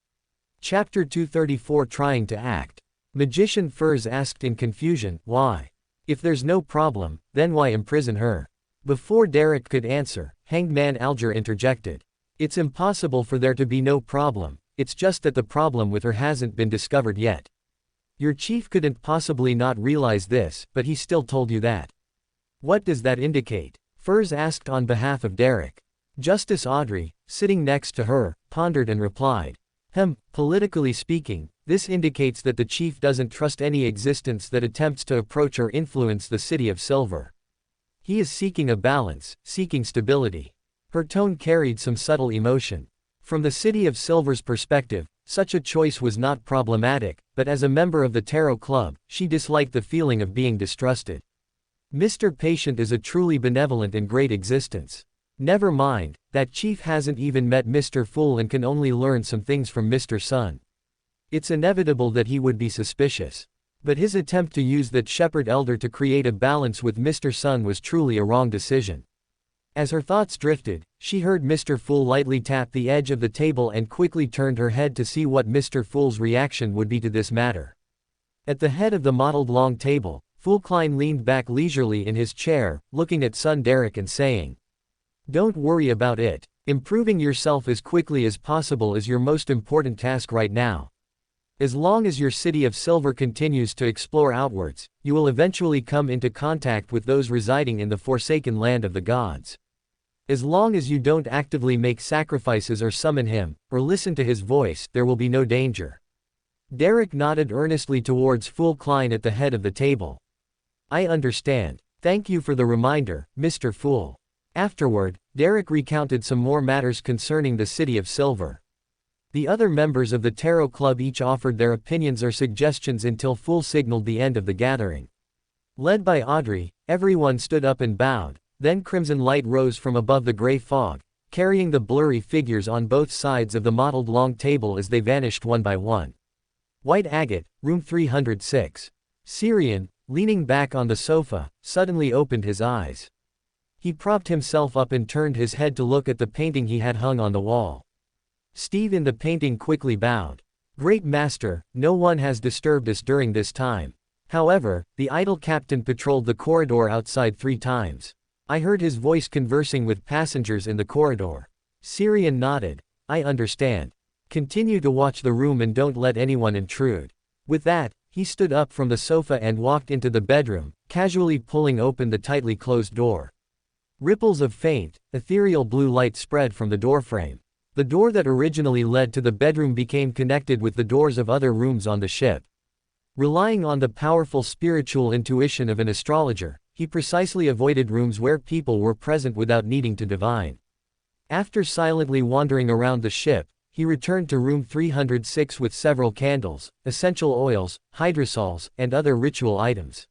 Chapter 234 Trying to act. Magician Furs asked in confusion, why? If there's no problem, then why imprison her? Before Derek could answer, Hanged Man Alger interjected. It's impossible for there to be no problem, it's just that the problem with her hasn't been discovered yet. Your chief couldn't possibly not realize this, but he still told you that. What does that indicate? Furs asked on behalf of Derek. Justice Audrey, sitting next to her, pondered and replied. Politically speaking, this indicates that the chief doesn't trust any existence that attempts to approach or influence the City of Silver. He is seeking a balance, seeking stability. Her tone carried some subtle emotion. From the City of Silver's perspective, such a choice was not problematic, but as a member of the Tarot Club, she disliked the feeling of being distrusted. Mr. Patient is a truly benevolent and great existence. Never mind, that chief hasn't even met Mr. Fool and can only learn some things from Mr. Sun. It's inevitable that he would be suspicious. But his attempt to use that shepherd elder to create a balance with Mr. Sun was truly a wrong decision. As her thoughts drifted, she heard Mr. Fool lightly tap the edge of the table and quickly turned her head to see what Mr. Fool's reaction would be to this matter. At the head of the mottled long table, Fool Klein leaned back leisurely in his chair, looking at son Derek and saying, "Don't worry about it. Improving yourself as quickly as possible is your most important task right now. As long as your City of Silver continues to explore outwards, you will eventually come into contact with those residing in the forsaken land of the gods. As long as you don't actively make sacrifices or summon him, or listen to his voice, there will be no danger." Derek nodded earnestly towards Fool Klein at the head of the table. "I understand. Thank you for the reminder, Mr. Fool." Afterward, Derek recounted some more matters concerning the City of Silver. The other members of the Tarot Club each offered their opinions or suggestions until Fool signaled the end of the gathering. Led by Audrey, everyone stood up and bowed, then crimson light rose from above the gray fog, carrying the blurry figures on both sides of the mottled long table as they vanished one by one. White Agate, room 306. Syrian, leaning back on the sofa, suddenly opened his eyes. He propped himself up and turned his head to look at the painting he had hung on the wall. Steve in the painting quickly bowed. "Great Master, no one has disturbed us during this time. However, the idol captain patrolled the corridor outside 3 times. I heard his voice conversing with passengers in the corridor." Syrian nodded. "I understand. Continue to watch the room and don't let anyone intrude." With that, he stood up from the sofa and walked into the bedroom, casually pulling open the tightly closed door. Ripples of faint, ethereal blue light spread from the doorframe. The door that originally led to the bedroom became connected with the doors of other rooms on the ship. Relying on the powerful spiritual intuition of an astrologer, he precisely avoided rooms where people were present without needing to divine. After silently wandering around the ship, he returned to room 306 with several candles, essential oils, hydrosols, and other ritual items.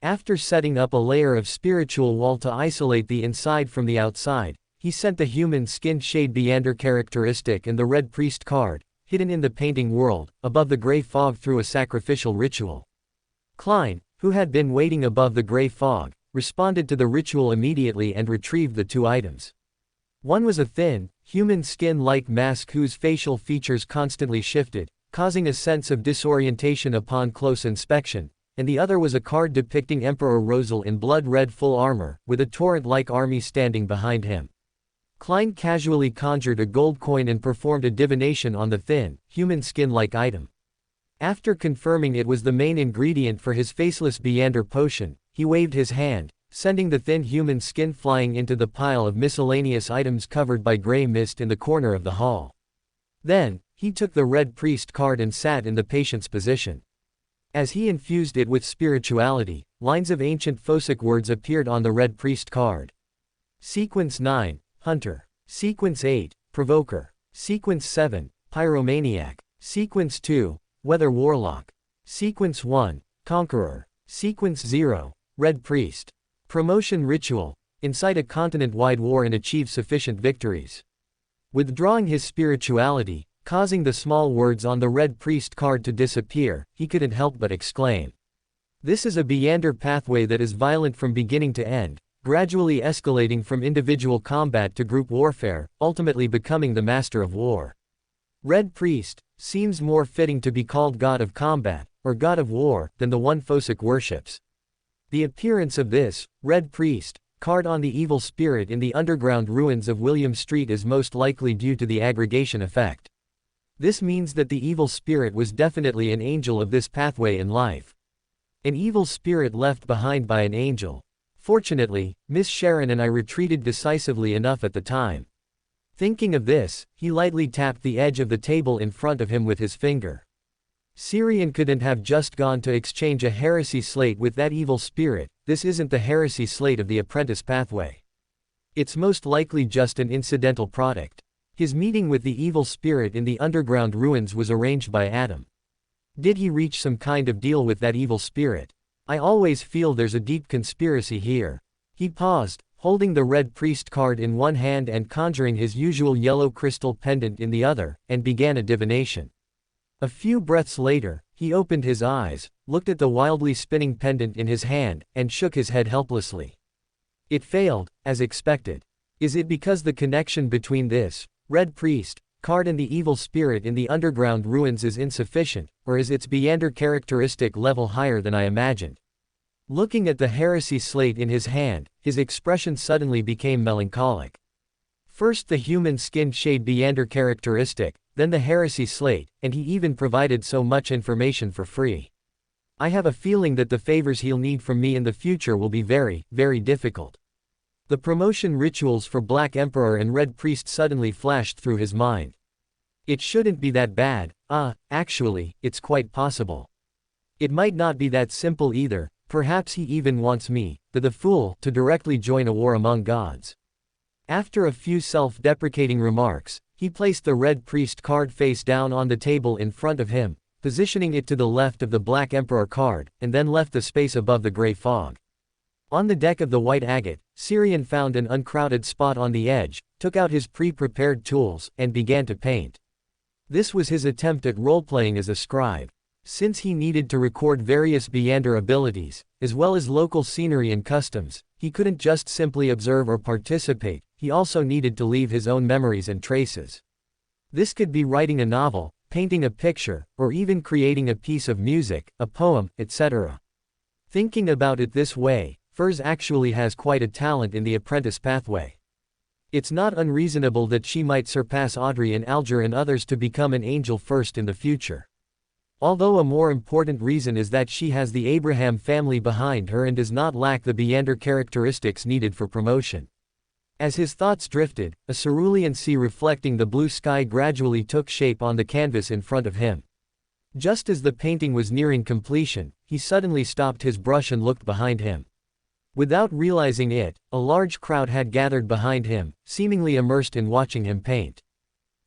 After setting up a layer of spiritual wall to isolate the inside from the outside, he sent the human skin shade Beander characteristic and the Red Priest card, hidden in the painting world, above the gray fog through a sacrificial ritual. Klein, who had been waiting above the gray fog, responded to the ritual immediately and retrieved the 2 items. One was a thin, human skin-like mask whose facial features constantly shifted, causing a sense of disorientation upon close inspection, and the other was a card depicting Emperor Rosal in blood-red full armor, with a torrent-like army standing behind him. Klein casually conjured a gold coin and performed a divination on the thin, human skin-like item. After confirming it was the main ingredient for his faceless Beander potion, he waved his hand, sending the thin human skin flying into the pile of miscellaneous items covered by gray mist in the corner of the hall. Then, he took the Red Priest card and sat in the patient's position. As he infused it with spirituality, lines of ancient Phosic words appeared on the Red Priest card. Sequence 9, Hunter. Sequence 8, Provoker. Sequence 7, Pyromaniac. Sequence 2, Weather Warlock. Sequence 1, Conqueror. Sequence 0, Red Priest. Promotion Ritual. Incite a continent-wide war and achieve sufficient victories. Withdrawing his spirituality, causing the small words on the Red Priest card to disappear, he couldn't help but exclaim. This is a Beander pathway that is violent from beginning to end, gradually escalating from individual combat to group warfare, ultimately becoming the master of war. Red Priest seems more fitting to be called God of Combat, or God of War, than the one Phosic worships. The appearance of this Red Priest card on the evil spirit in the underground ruins of William Street is most likely due to the aggregation effect. This means that the evil spirit was definitely an angel of this pathway in life. An evil spirit left behind by an angel. Fortunately, Miss Sharon and I retreated decisively enough at the time. Thinking of this, he lightly tapped the edge of the table in front of him with his finger. Syrian couldn't have just gone to exchange a heresy slate with that evil spirit. This isn't the heresy slate of the apprentice pathway. It's most likely just an incidental product. His meeting with the evil spirit in the underground ruins was arranged by Adam. Did he reach some kind of deal with that evil spirit? I always feel there's a deep conspiracy here. He paused, holding the Red Priest card in one hand and conjuring his usual yellow crystal pendant in the other, and began a divination. A few breaths later, he opened his eyes, looked at the wildly spinning pendant in his hand, and shook his head helplessly. It failed, as expected. Is it because the connection between this Red Priest card and the evil spirit in the underground ruins is insufficient, or is its Beander characteristic level higher than I imagined? Looking at the heresy slate in his hand, his expression suddenly became melancholic. First the human skin shade Beander characteristic, then the heresy slate, and he even provided so much information for free. I have a feeling that the favors he'll need from me in the future will be very, very difficult. The promotion rituals for Black Emperor and Red Priest suddenly flashed through his mind. It shouldn't be that bad. Actually, it's quite possible. It might not be that simple either. Perhaps he even wants me, the fool, to directly join a war among gods. After a few self-deprecating remarks, he placed the Red Priest card face down on the table in front of him, positioning it to the left of the Black Emperor card, and then left the space above the gray fog. On the deck of the White Agate, Syrian found an uncrowded spot on the edge, took out his pre-prepared tools, and began to paint. This was his attempt at role-playing as a scribe. Since he needed to record various Beander abilities, as well as local scenery and customs, he couldn't just simply observe or participate, he also needed to leave his own memories and traces. This could be writing a novel, painting a picture, or even creating a piece of music, a poem, etc. Thinking about it this way, Furs actually has quite a talent in the apprentice pathway. It's not unreasonable that she might surpass Audrey and Alger and others to become an angel first in the future. Although a more important reason is that she has the Abraham family behind her and does not lack the Beander characteristics needed for promotion. As his thoughts drifted, a cerulean sea reflecting the blue sky gradually took shape on the canvas in front of him. Just as the painting was nearing completion, he suddenly stopped his brush and looked behind him. Without realizing it, a large crowd had gathered behind him, seemingly immersed in watching him paint.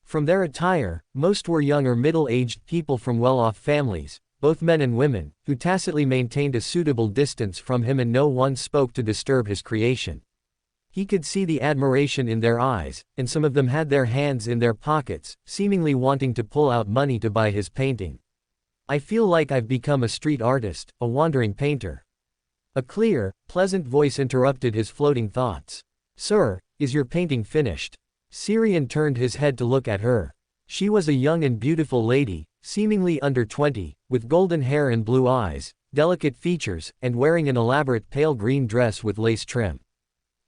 From their attire, most were young or middle-aged people from well-off families, both men and women, who tacitly maintained a suitable distance from him and no one spoke to disturb his creation. He could see the admiration in their eyes, and some of them had their hands in their pockets, seemingly wanting to pull out money to buy his painting. I feel like I've become a street artist, a wandering painter. A clear, pleasant voice interrupted his floating thoughts. Sir, is your painting finished? Syrian turned his head to look at her. She was a young and beautiful lady, seemingly under 20, with golden hair and blue eyes, delicate features, and wearing an elaborate pale green dress with lace trim.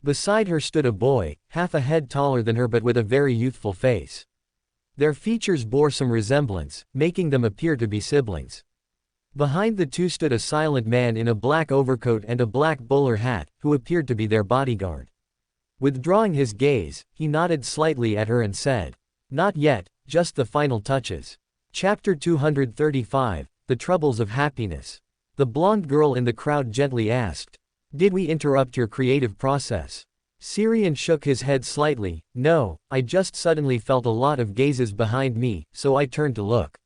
Beside her stood a boy, half a head taller than her but with a very youthful face. Their features bore some resemblance, making them appear to be siblings. Behind the two stood a silent man in a black overcoat and a black bowler hat, who appeared to be their bodyguard. Withdrawing his gaze, he nodded slightly at her and said, "Not yet, just the final touches." Chapter 235, The Troubles of Happiness. The blonde girl in the crowd gently asked, "Did we interrupt your creative process?" Xiang shook his head slightly, "No, I just suddenly felt a lot of gazes behind me, so I turned to look."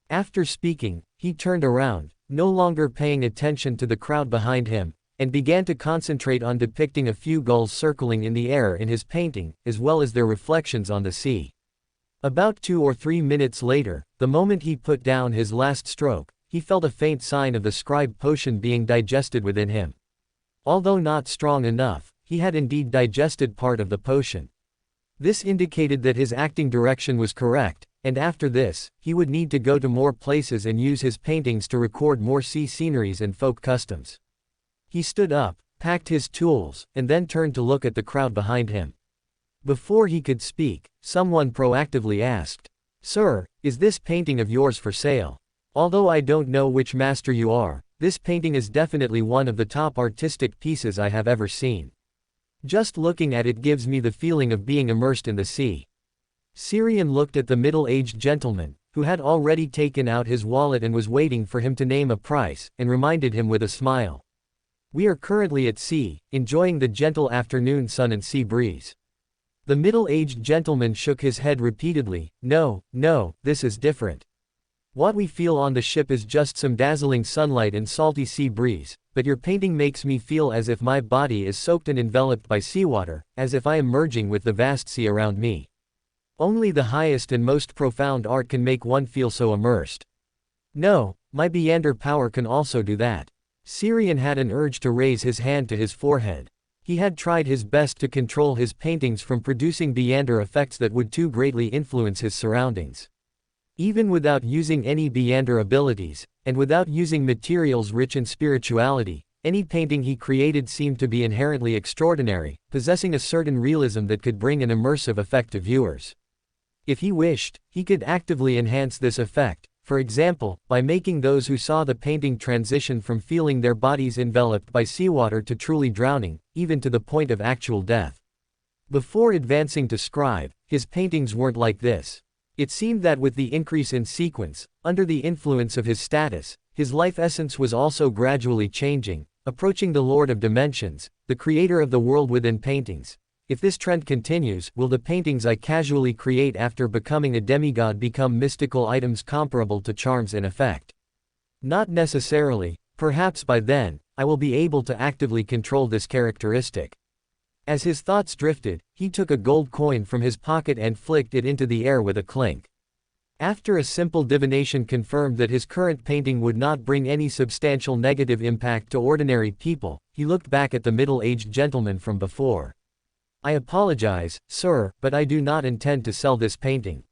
After speaking, he turned around, no longer paying attention to the crowd behind him, and began to concentrate on depicting a few gulls circling in the air in his painting, as well as their reflections on the sea. About 2 or 3 minutes later, the moment he put down his last stroke, he felt a faint sign of the scribe potion being digested within him. Although not strong enough, he had indeed digested part of the potion. This indicated that his acting direction was correct, and after this, he would need to go to more places and use his paintings to record more sea sceneries and folk customs. He stood up, packed his tools, and then turned to look at the crowd behind him. Before he could speak, someone proactively asked, "Sir, is this painting of yours for sale? Although I don't know which master you are, this painting is definitely one of the top artistic pieces I have ever seen. Just looking at it gives me the feeling of being immersed in the sea." Xiang looked at the middle-aged gentleman, who had already taken out his wallet and was waiting for him to name a price, and reminded him with a smile, "We are currently at sea, enjoying the gentle afternoon sun and sea breeze." The middle-aged gentleman shook his head repeatedly, "No, no, this is different. What we feel on the ship is just some dazzling sunlight and salty sea breeze, but your painting makes me feel as if my body is soaked and enveloped by seawater, as if I am merging with the vast sea around me. Only the highest and most profound art can make one feel so immersed. No, my Beyonder power can also do that." Xiang had an urge to raise his hand to his forehead. He had tried his best to control his paintings from producing Beyonder effects that would too greatly influence his surroundings. Even without using any Beyonder abilities, and without using materials rich in spirituality, any painting he created seemed to be inherently extraordinary, possessing a certain realism that could bring an immersive effect to viewers. If he wished, he could actively enhance this effect, for example, by making those who saw the painting transition from feeling their bodies enveloped by seawater to truly drowning, even to the point of actual death. Before advancing to scribe, his paintings weren't like this. It seemed that with the increase in sequence, under the influence of his status, his life essence was also gradually changing, approaching the Lord of Dimensions, the creator of the world within paintings. If this trend continues, will the paintings I casually create after becoming a demigod become mystical items comparable to charms in effect? Not necessarily. Perhaps by then, I will be able to actively control this characteristic. As his thoughts drifted, he took a gold coin from his pocket and flicked it into the air with a clink. After a simple divination confirmed that his current painting would not bring any substantial negative impact to ordinary people, he looked back at the middle-aged gentleman from before. "I apologize, sir, but I do not intend to sell this painting.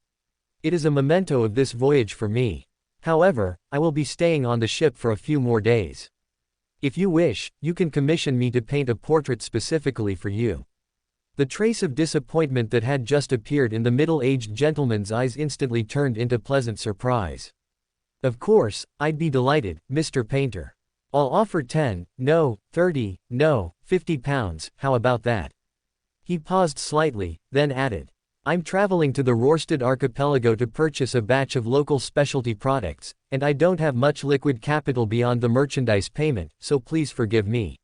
It is a memento of this voyage for me. However, I will be staying on the ship for a few more days. If you wish, you can commission me to paint a portrait specifically for you." The trace of disappointment that had just appeared in the middle-aged gentleman's eyes instantly turned into pleasant surprise. "Of course, I'd be delighted, Mr. Painter. I'll offer 10, no, 30, no, 50 pounds, how about that?" He paused slightly, then added, "I'm traveling to the Rorstad archipelago to purchase a batch of local specialty products, and I don't have much liquid capital beyond the merchandise payment, so please forgive me."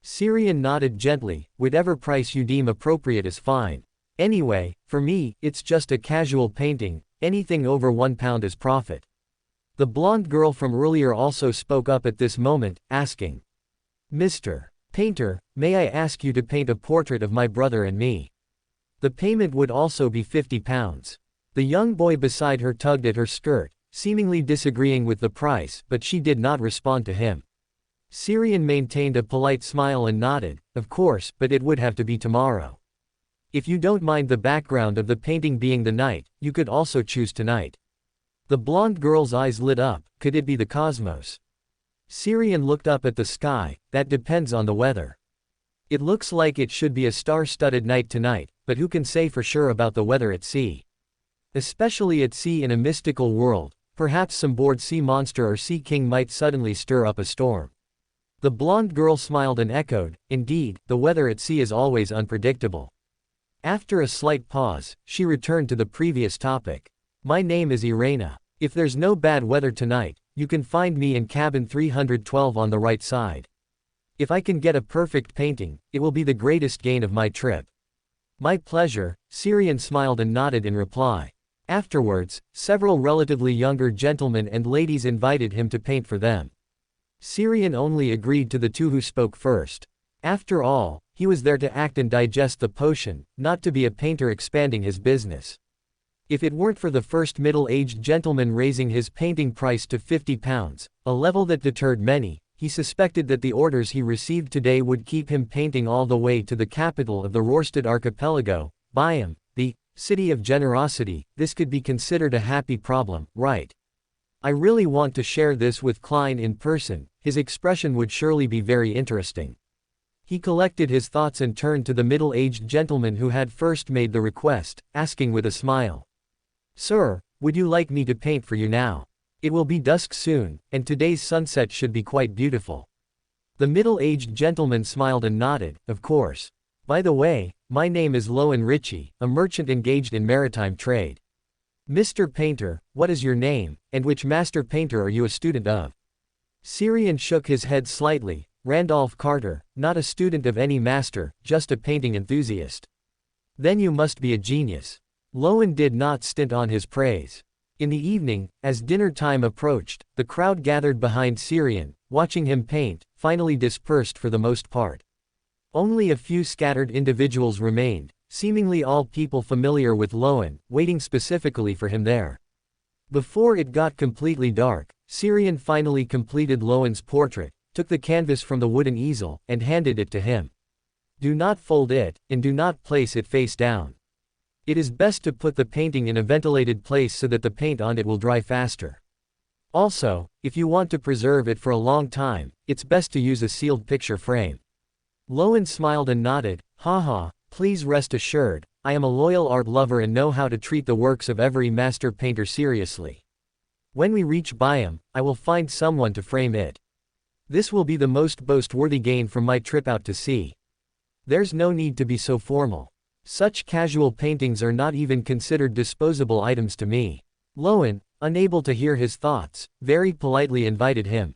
Xiang nodded gently, "Whatever price you deem appropriate is fine. Anyway, for me, it's just a casual painting, anything over £1 is profit." The blonde girl from earlier also spoke up at this moment, asking, "Mr. Painter, may I ask you to paint a portrait of my brother and me? The payment would also be £50. The young boy beside her tugged at her skirt, seemingly disagreeing with the price, but she did not respond to him. Xiang maintained a polite smile and nodded, "Of course, but it would have to be tomorrow. If you don't mind the background of the painting being the night, you could also choose tonight." The blonde girl's eyes lit up. Could it be the cosmos? Syrian looked up at the sky. That depends on the weather. It looks like it should be a star-studded night tonight, but who can say for sure about the weather at sea? Especially at sea in a mystical world, perhaps some bored sea monster or sea king might suddenly stir up a storm. The blonde girl smiled and echoed, indeed, the weather at sea is always unpredictable. After a slight pause, she returned to the previous topic. My name is Irena. If there's no bad weather tonight, you can find me in cabin 312 on the right side. If I can get a perfect painting, it will be the greatest gain of my trip. My pleasure, Syrian smiled and nodded in reply. Afterwards, several relatively younger gentlemen and ladies invited him to paint for them. Syrian only agreed to the two who spoke first. After all, he was there to act and digest the potion, not to be a painter expanding his business. If it weren't for the first middle-aged gentleman raising his painting price to £50, a level that deterred many, he suspected that the orders he received today would keep him painting all the way to the capital of the Rörsted archipelago, Byam, the city of generosity. This could be considered a happy problem, right? I really want to share this with Klein in person. His expression would surely be very interesting. He collected his thoughts and turned to the middle-aged gentleman who had first made the request, asking with a smile. Sir, would you like me to paint for you now? It will be dusk soon, and today's sunset should be quite beautiful. The middle-aged gentleman smiled and nodded, of course. By the way, my name is Loan Ritchie, a merchant engaged in maritime trade. Mr. Painter, what is your name, and which master painter are you a student of? Syrian shook his head slightly. Randolph Carter, not a student of any master, just a painting enthusiast. Then you must be a genius. Loan did not stint on his praise. In the evening, as dinner time approached, the crowd gathered behind Syrian, watching him paint, finally dispersed for the most part. Only a few scattered individuals remained, seemingly all people familiar with Loan, waiting specifically for him there. Before it got completely dark, Syrian finally completed Loan's portrait, took the canvas from the wooden easel, and handed it to him. Do not fold it, and do not place it face down. It is best to put the painting in a ventilated place so that the paint on it will dry faster. Also, if you want to preserve it for a long time, it's best to use a sealed picture frame. Loan smiled and nodded. Haha, please rest assured, I am a loyal art lover and know how to treat the works of every master painter seriously. When we reach Byam, I will find someone to frame it. This will be the most boast-worthy gain from my trip out to sea. There's no need to be so formal. Such casual paintings are not even considered disposable items to me. Loan, unable to hear his thoughts, very politely invited him.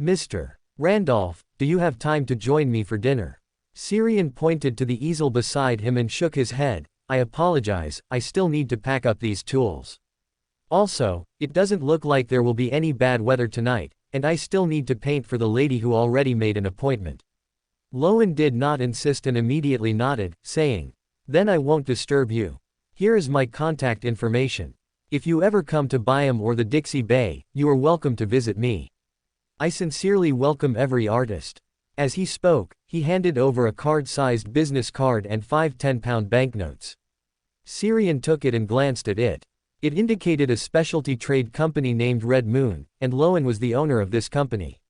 Mr. Randolph, do you have time to join me for dinner? Syrian pointed to the easel beside him and shook his head. I apologize, I still need to pack up these tools. Also, it doesn't look like there will be any bad weather tonight, and I still need to paint for the lady who already made an appointment. Loan did not insist and immediately nodded, saying, Then I won't disturb you. Here is my contact information. If you ever come to Byam or the Dixie Bay, you are welcome to visit me. I sincerely welcome every artist. As he spoke, he handed over a card-sized business card and 5 10-pound banknotes. Syrian took it and glanced at it. It indicated a specialty trade company named Red Moon, and Loan was the owner of this company.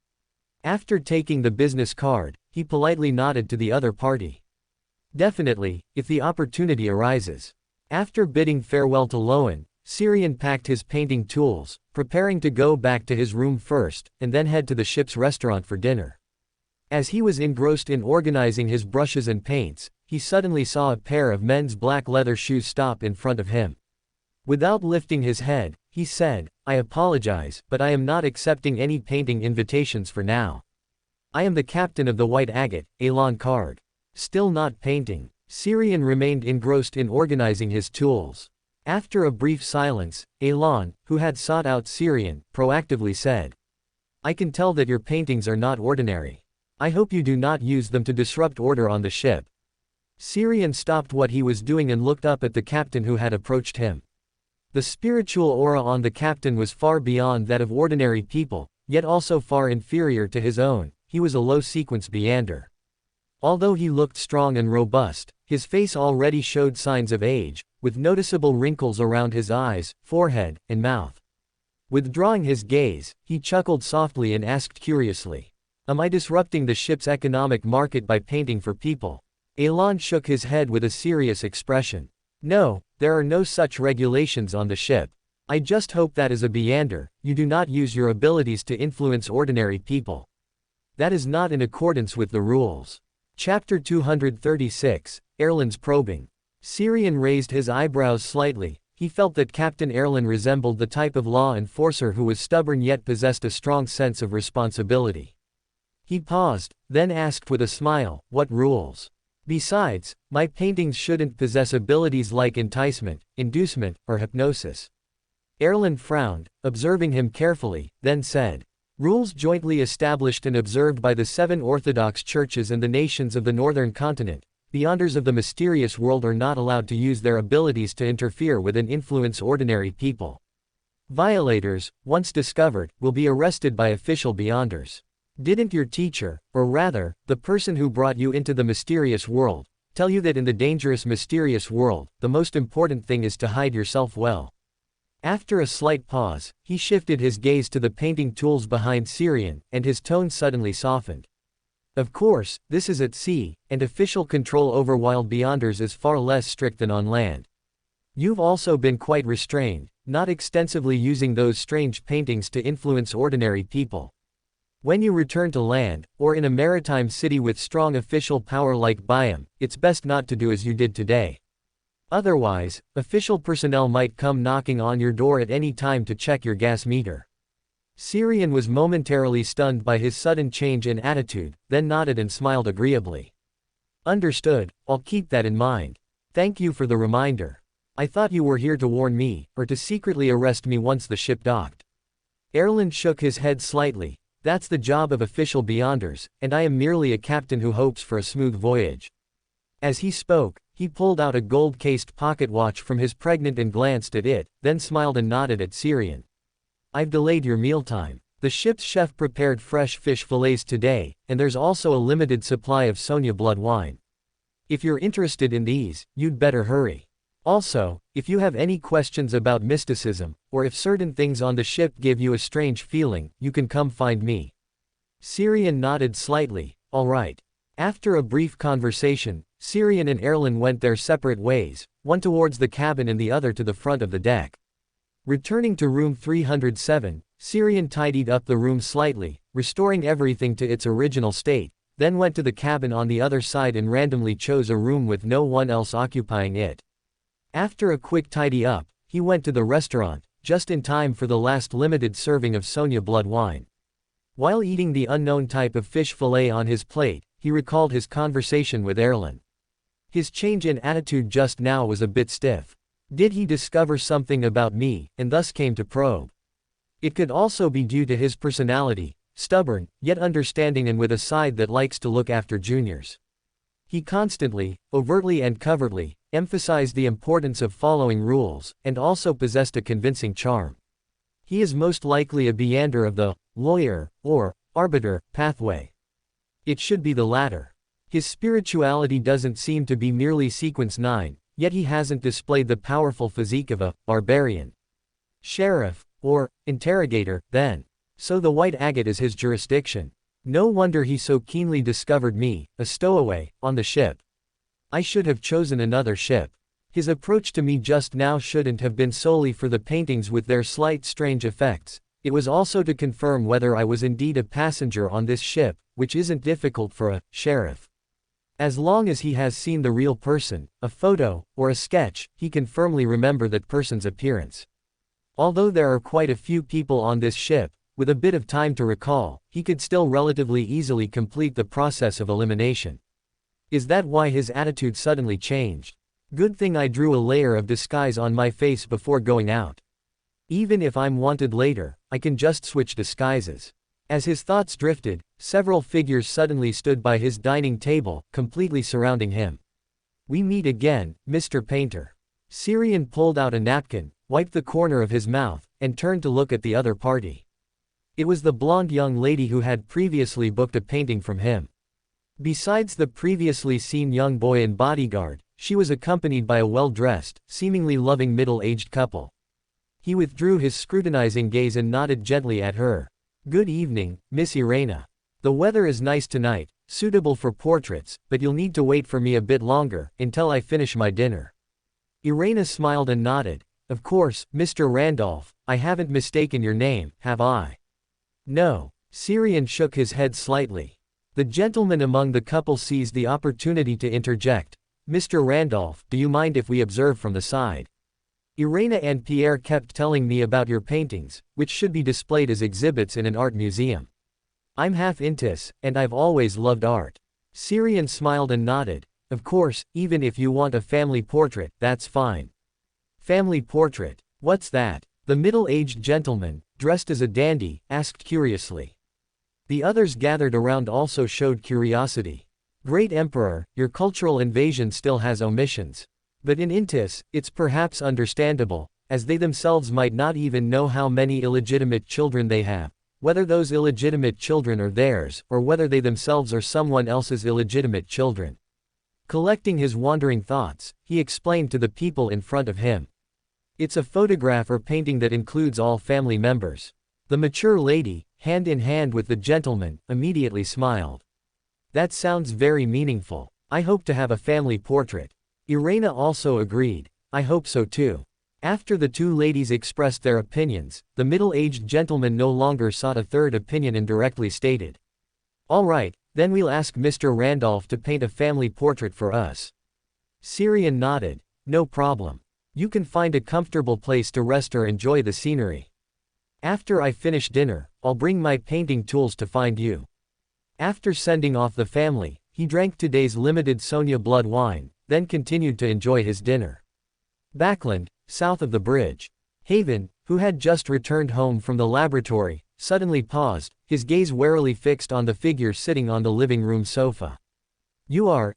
After taking the business card, he politely nodded to the other party. Definitely, if the opportunity arises. After bidding farewell to Loan, Syrian packed his painting tools, preparing to go back to his room first, and then head to the ship's restaurant for dinner. As he was engrossed in organizing his brushes and paints, he suddenly saw a pair of men's black leather shoes stop in front of him. Without lifting his head, he said, I apologize, but I am not accepting any painting invitations for now. I am the captain of the White Agate, Elon Card. Still not painting. Syrian remained engrossed in organizing his tools. After a brief silence, Elon, who had sought out Syrian, proactively said, I can tell that your paintings are not ordinary. I hope you do not use them to disrupt order on the ship. Syrian stopped what he was doing and looked up at the captain who had approached him. The spiritual aura on the captain was far beyond that of ordinary people, yet also far inferior to his own. He was a low-sequence Beander. Although he looked strong and robust, his face already showed signs of age, with noticeable wrinkles around his eyes, forehead, and mouth. Withdrawing his gaze, he chuckled softly and asked curiously, "Am I disrupting the ship's economic market by painting for people?" Elon shook his head with a serious expression. "No, there are no such regulations on the ship. I just hope that as a Beander, you do not use your abilities to influence ordinary people. That is not in accordance with the rules." Chapter 236, Erlen's Probing. Syrian raised his eyebrows slightly. He felt that Captain Erlen resembled the type of law enforcer who was stubborn yet possessed a strong sense of responsibility. He paused, then asked with a smile, "What rules? Besides, my paintings shouldn't possess abilities like enticement, inducement, or hypnosis." Erlen frowned, observing him carefully, then said, "Rules jointly established and observed by the 7 Orthodox churches and the nations of the northern continent. Beyonders of the mysterious world are not allowed to use their abilities to interfere with and influence ordinary people. Violators, once discovered, will be arrested by official Beyonders. Didn't your teacher, or rather, the person who brought you into the mysterious world, tell you that in the dangerous mysterious world, the most important thing is to hide yourself well?" After a slight pause, he shifted his gaze to the painting tools behind Syrian, and his tone suddenly softened. "Of course, this is at sea, and official control over wild Beyonders is far less strict than on land. You've also been quite restrained, not extensively using those strange paintings to influence ordinary people. When you return to land, or in a maritime city with strong official power like Byam, it's best not to do as you did today. Otherwise, official personnel might come knocking on your door at any time to check your gas meter." Syrian was momentarily stunned by his sudden change in attitude, then nodded and smiled agreeably. "Understood, I'll keep that in mind. Thank you for the reminder. I thought you were here to warn me, or to secretly arrest me once the ship docked." Erlen shook his head slightly. "That's the job of official Beyonders, and I am merely a captain who hopes for a smooth voyage." As he spoke, he pulled out a gold-cased pocket watch from his pregnant and glanced at it, then smiled and nodded at Syrian. "I've delayed your mealtime. The ship's chef prepared fresh fish fillets today, and there's also a limited supply of Sonia blood wine. If you're interested in these, you'd better hurry. Also, if you have any questions about mysticism, or if certain things on the ship give you a strange feeling, you can come find me." Syrian nodded slightly, "All right." After a brief conversation, Syrian and Erlen went their separate ways, one towards the cabin and the other to the front of the deck. Returning to room 307, Syrian tidied up the room slightly, restoring everything to its original state, then went to the cabin on the other side and randomly chose a room with no one else occupying it. After a quick tidy up, he went to the restaurant, just in time for the last limited serving of Sonia blood wine. While eating the unknown type of fish fillet on his plate, he recalled his conversation with Erlen. His change in attitude just now was a bit stiff. Did he discover something about me, and thus came to probe? It could also be due to his personality, stubborn, yet understanding and with a side that likes to look after juniors. He constantly, overtly and covertly, emphasized the importance of following rules, and also possessed a convincing charm. He is most likely a Beander of the lawyer, or arbiter, pathway. It should be the latter. His spirituality doesn't seem to be merely sequence 9, yet he hasn't displayed the powerful physique of a barbarian. Sheriff, or interrogator, then. So the white agate is his jurisdiction. No wonder he so keenly discovered me, a stowaway, on the ship. I should have chosen another ship. His approach to me just now shouldn't have been solely for the paintings with their slight strange effects. It was also to confirm whether I was indeed a passenger on this ship, which isn't difficult for a sheriff. As long as he has seen the real person, a photo, or a sketch, he can firmly remember that person's appearance. Although there are quite a few people on this ship, with a bit of time to recall, he could still relatively easily complete the process of elimination. Is that why his attitude suddenly changed? Good thing I drew a layer of disguise on my face before going out. Even if I'm wanted later, I can just switch disguises. As his thoughts drifted, several figures suddenly stood by his dining table, completely surrounding him. We meet again, Mr. Painter. Syrian pulled out a napkin, wiped the corner of his mouth, and turned to look at the other party. It was the blonde young lady who had previously booked a painting from him. Besides the previously seen young boy and bodyguard, she was accompanied by a well-dressed, seemingly loving middle-aged couple. He withdrew his scrutinizing gaze and nodded gently at her. Good evening, Miss Irena. The weather is nice tonight, suitable for portraits, but you'll need to wait for me a bit longer, until I finish my dinner. Irena smiled and nodded. Of course, Mr. Randolph, I haven't mistaken your name, have I? No. Syrian shook his head slightly. The gentleman among the couple seized the opportunity to interject. Mr. Randolph, do you mind if we observe from the side? Irena and Pierre kept telling me about your paintings, which should be displayed as exhibits in an art museum. I'm half Intis, and I've always loved art. Syrian smiled and nodded. Of course, even if you want a family portrait, that's fine. Family portrait? What's that? The middle-aged gentleman, dressed as a dandy, asked curiously. The others gathered around also showed curiosity. Great Emperor, your cultural invasion still has omissions. But in Intis, it's perhaps understandable, as they themselves might not even know how many illegitimate children they have, whether those illegitimate children are theirs, or whether they themselves are someone else's illegitimate children. Collecting his wandering thoughts, he explained to the people in front of him. It's a photograph or painting that includes all family members. The mature lady, hand in hand with the gentleman, immediately smiled. That sounds very meaningful. I hope to have a family portrait. Irena also agreed. I hope so too. After the two ladies expressed their opinions, the middle-aged gentleman no longer sought a third opinion and directly stated. All right, then we'll ask Mr. Randolph to paint a family portrait for us. Syrian nodded. No problem. You can find a comfortable place to rest or enjoy the scenery. After I finish dinner, I'll bring my painting tools to find you. After sending off the family, he drank today's limited Sonia blood wine, then continued to enjoy his dinner. Backland, south of the bridge. Haven, who had just returned home from the laboratory, suddenly paused, his gaze warily fixed on the figure sitting on the living room sofa.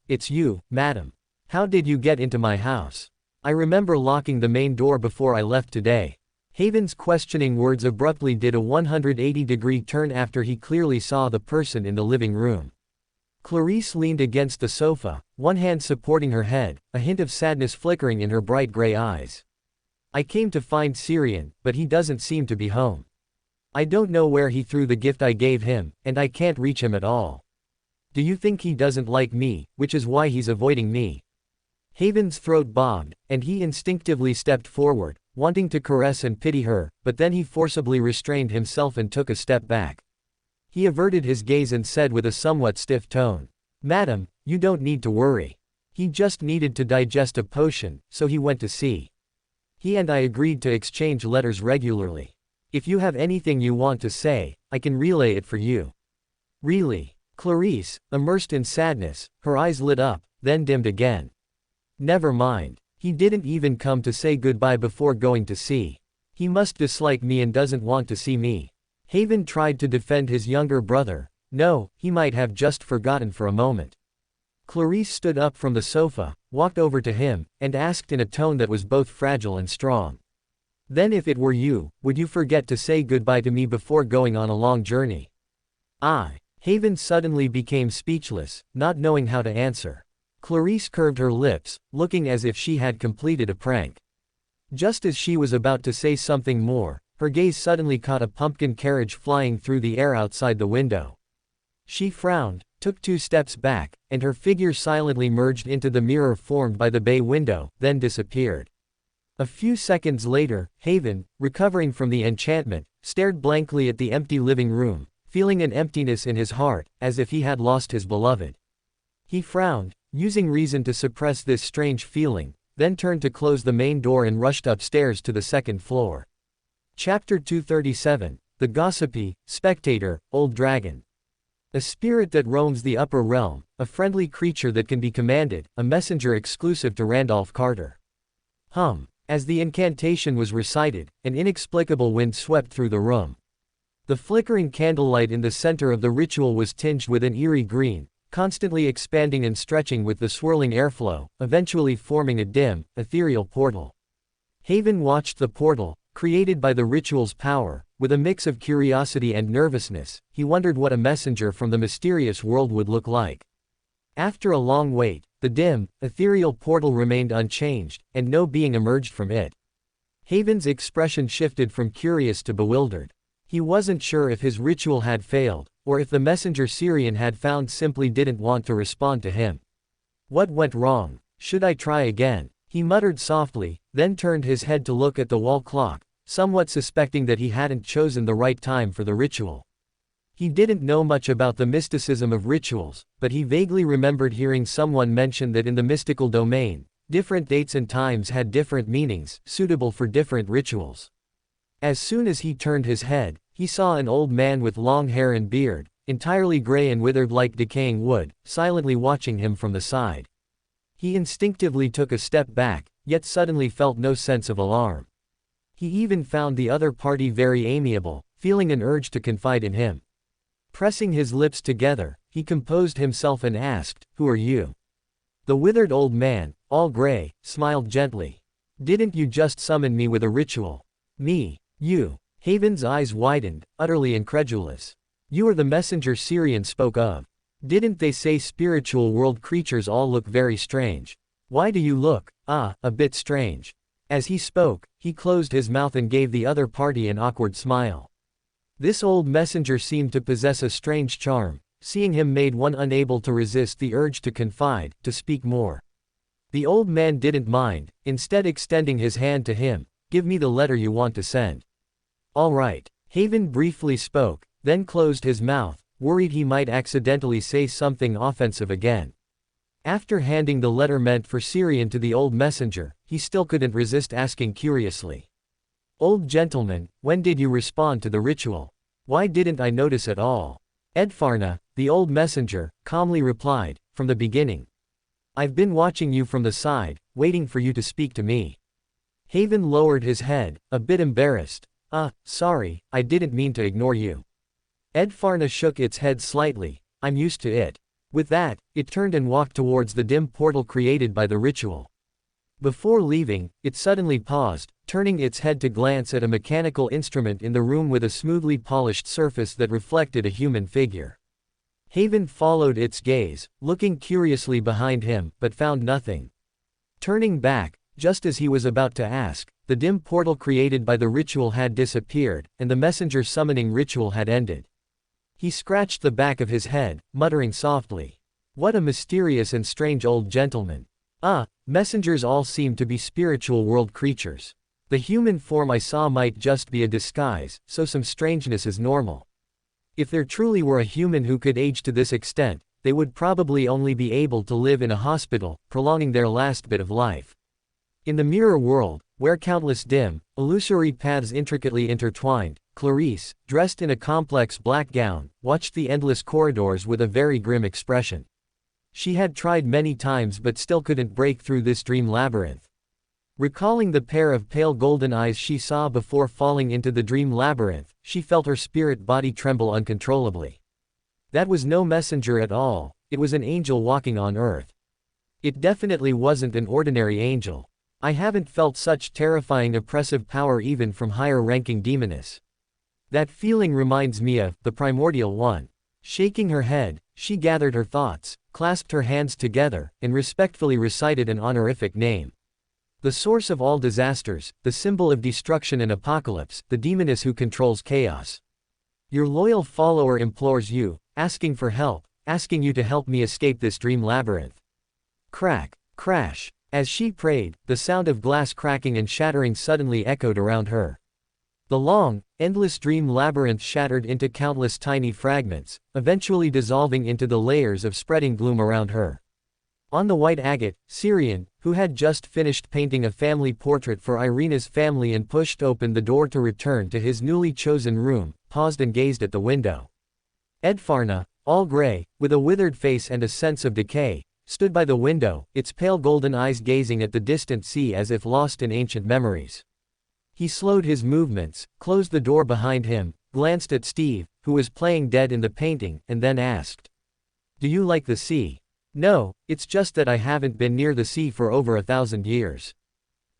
It's you, madam. How did you get into my house? I remember locking the main door before I left today. Haven's questioning words abruptly did a 180-degree turn after he clearly saw the person in the living room. Clarice leaned against the sofa, one hand supporting her head, a hint of sadness flickering in her bright gray eyes. I came to find Syrian, but he doesn't seem to be home. I don't know where he threw the gift I gave him, and I can't reach him at all. Do you think he doesn't like me, which is why he's avoiding me? Haven's throat bobbed, and he instinctively stepped forward, wanting to caress and pity her, but then he forcibly restrained himself and took a step back. He averted his gaze and said with a somewhat stiff tone, Madam, you don't need to worry. He just needed to digest a potion, so he went to sea. He and I agreed to exchange letters regularly. If you have anything you want to say, I can relay it for you. Really? Clarice, immersed in sadness, her eyes lit up, then dimmed again. Never mind. He didn't even come to say goodbye before going to sea. He must dislike me and doesn't want to see me. Haven tried to defend his younger brother. No, he might have just forgotten for a moment. Clarice stood up from the sofa, walked over to him, and asked in a tone that was both fragile and strong. Then if it were you, would you forget to say goodbye to me before going on a long journey? Haven suddenly became speechless, not knowing how to answer. Clarice curved her lips, looking as if she had completed a prank. Just as she was about to say something more, her gaze suddenly caught a pumpkin carriage flying through the air outside the window. She frowned, took 2 steps back, and her figure silently merged into the mirror formed by the bay window, then disappeared. A few seconds later, Haven, recovering from the enchantment, stared blankly at the empty living room, feeling an emptiness in his heart, as if he had lost his beloved. He frowned, using reason to suppress this strange feeling, then turned to close the main door and rushed upstairs to the 2nd floor. Chapter 237, The Gossipy, Spectator, Old Dragon. A spirit that roams the upper realm, a friendly creature that can be commanded, a messenger exclusive to Randolph Carter. As the incantation was recited, an inexplicable wind swept through the room. The flickering candlelight in the center of the ritual was tinged with an eerie green, constantly expanding and stretching with the swirling airflow, eventually forming a dim, ethereal portal. Haven watched the portal, created by the ritual's power, with a mix of curiosity and nervousness. He wondered what a messenger from the mysterious world would look like. After a long wait, the dim, ethereal portal remained unchanged, and no being emerged from it. Haven's expression shifted from curious to bewildered. He wasn't sure if his ritual had failed, or if the messenger Syrian had found simply didn't want to respond to him. What went wrong? Should I try again? He muttered softly, then turned his head to look at the wall clock, somewhat suspecting that he hadn't chosen the right time for the ritual. He didn't know much about the mysticism of rituals, but he vaguely remembered hearing someone mention that in the mystical domain, different dates and times had different meanings, suitable for different rituals. As soon as he turned his head, he saw an old man with long hair and beard, entirely gray and withered like decaying wood, silently watching him from the side. He instinctively took a step back, yet suddenly felt no sense of alarm. He even found the other party very amiable, feeling an urge to confide in him. Pressing his lips together, he composed himself and asked, "Who are you?" The withered old man, all gray, smiled gently. "Didn't you just summon me with a ritual?" "Me? You?" Haven's eyes widened, utterly incredulous. "You are the messenger Syrian spoke of. Didn't they say spiritual world creatures all look very strange? Why do you look, a bit strange?" As he spoke, he closed his mouth and gave the other party an awkward smile. This old messenger seemed to possess a strange charm. Seeing him made one unable to resist the urge to confide, to speak more. The old man didn't mind, instead extending his hand to him. "Give me the letter you want to send." "All right." Haven briefly spoke, then closed his mouth, worried he might accidentally say something offensive again. After handing the letter meant for Syrian to the old messenger, he still couldn't resist asking curiously. "Old gentleman, when did you respond to the ritual? Why didn't I notice at all?" "Edfarna," the old messenger, calmly replied, "from the beginning. I've been watching you from the side, waiting for you to speak to me." Haven lowered his head, a bit embarrassed. Sorry, I didn't mean to ignore you." Edfarna shook its head slightly. "I'm used to it." With that, it turned and walked towards the dim portal created by the ritual. Before leaving, it suddenly paused, turning its head to glance at a mechanical instrument in the room with a smoothly polished surface that reflected a human figure. Haven followed its gaze, looking curiously behind him, but found nothing. Turning back, just as he was about to ask, the dim portal created by the ritual had disappeared, and the messenger summoning ritual had ended. He scratched the back of his head, muttering softly, "What a mysterious and strange old gentleman. Messengers all seem to be spiritual world creatures. The human form I saw might just be a disguise, so some strangeness is normal. If there truly were a human who could age to this extent, they would probably only be able to live in a hospital, prolonging their last bit of life." In the mirror world, where countless dim, illusory paths intricately intertwined, Clarice, dressed in a complex black gown, watched the endless corridors with a very grim expression. She had tried many times but still couldn't break through this dream labyrinth. Recalling the pair of pale golden eyes she saw before falling into the dream labyrinth, she felt her spirit body tremble uncontrollably. That was no messenger at all, it was an angel walking on earth. It definitely wasn't an ordinary angel. I haven't felt such terrifying oppressive power even from higher-ranking demoness. That feeling reminds me of the primordial one. Shaking her head, she gathered her thoughts, clasped her hands together, and respectfully recited an honorific name. The source of all disasters, the symbol of destruction and apocalypse, the demoness who controls chaos. Your loyal follower implores you, asking for help, asking you to help me escape this dream labyrinth. Crack, crash. As she prayed, the sound of glass cracking and shattering suddenly echoed around her. The long, endless dream labyrinth shattered into countless tiny fragments, eventually dissolving into the layers of spreading gloom around her. On the white agate, Syrian, who had just finished painting a family portrait for Irina's family and pushed open the door to return to his newly chosen room, paused and gazed at the window. Edfarna, all gray, with a withered face and a sense of decay, stood by the window, its pale golden eyes gazing at the distant sea as if lost in ancient memories. He slowed his movements, closed the door behind him, glanced at Steve, who was playing dead in the painting, and then asked, "Do you like the sea?" "No, it's just that I haven't been near the sea for over 1,000 years.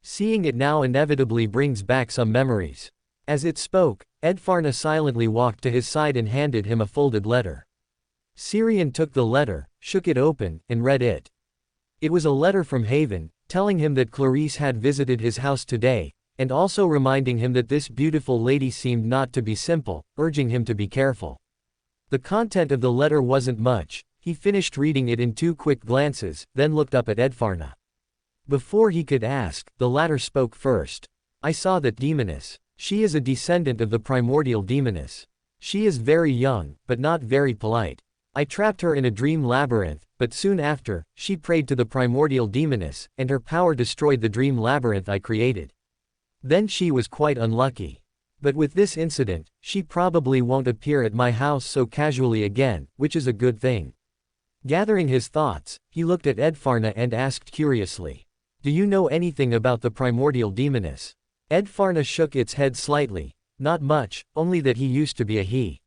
Seeing it now inevitably brings back some memories." As it spoke, Edfarna silently walked to his side and handed him a folded letter. Syrian took the letter, shook it open, and read it. It was a letter from Haven, telling him that Clarice had visited his house today, and also reminding him that this beautiful lady seemed not to be simple, urging him to be careful. The content of the letter wasn't much. He finished reading it in 2 quick glances, then looked up at Edfarna. Before he could ask, the latter spoke first. I saw that demoness. She is a descendant of the primordial demoness. She is very young, but not very polite. I trapped her in a dream labyrinth, but soon after, she prayed to the primordial demoness, and her power destroyed the dream labyrinth I created. Then she was quite unlucky. But with this incident, she probably won't appear at my house so casually again, which is a good thing. Gathering his thoughts, he looked at Edfarna and asked curiously, "Do you know anything about the primordial demoness?" Edfarna shook its head slightly. Not much, only that he used to be a he.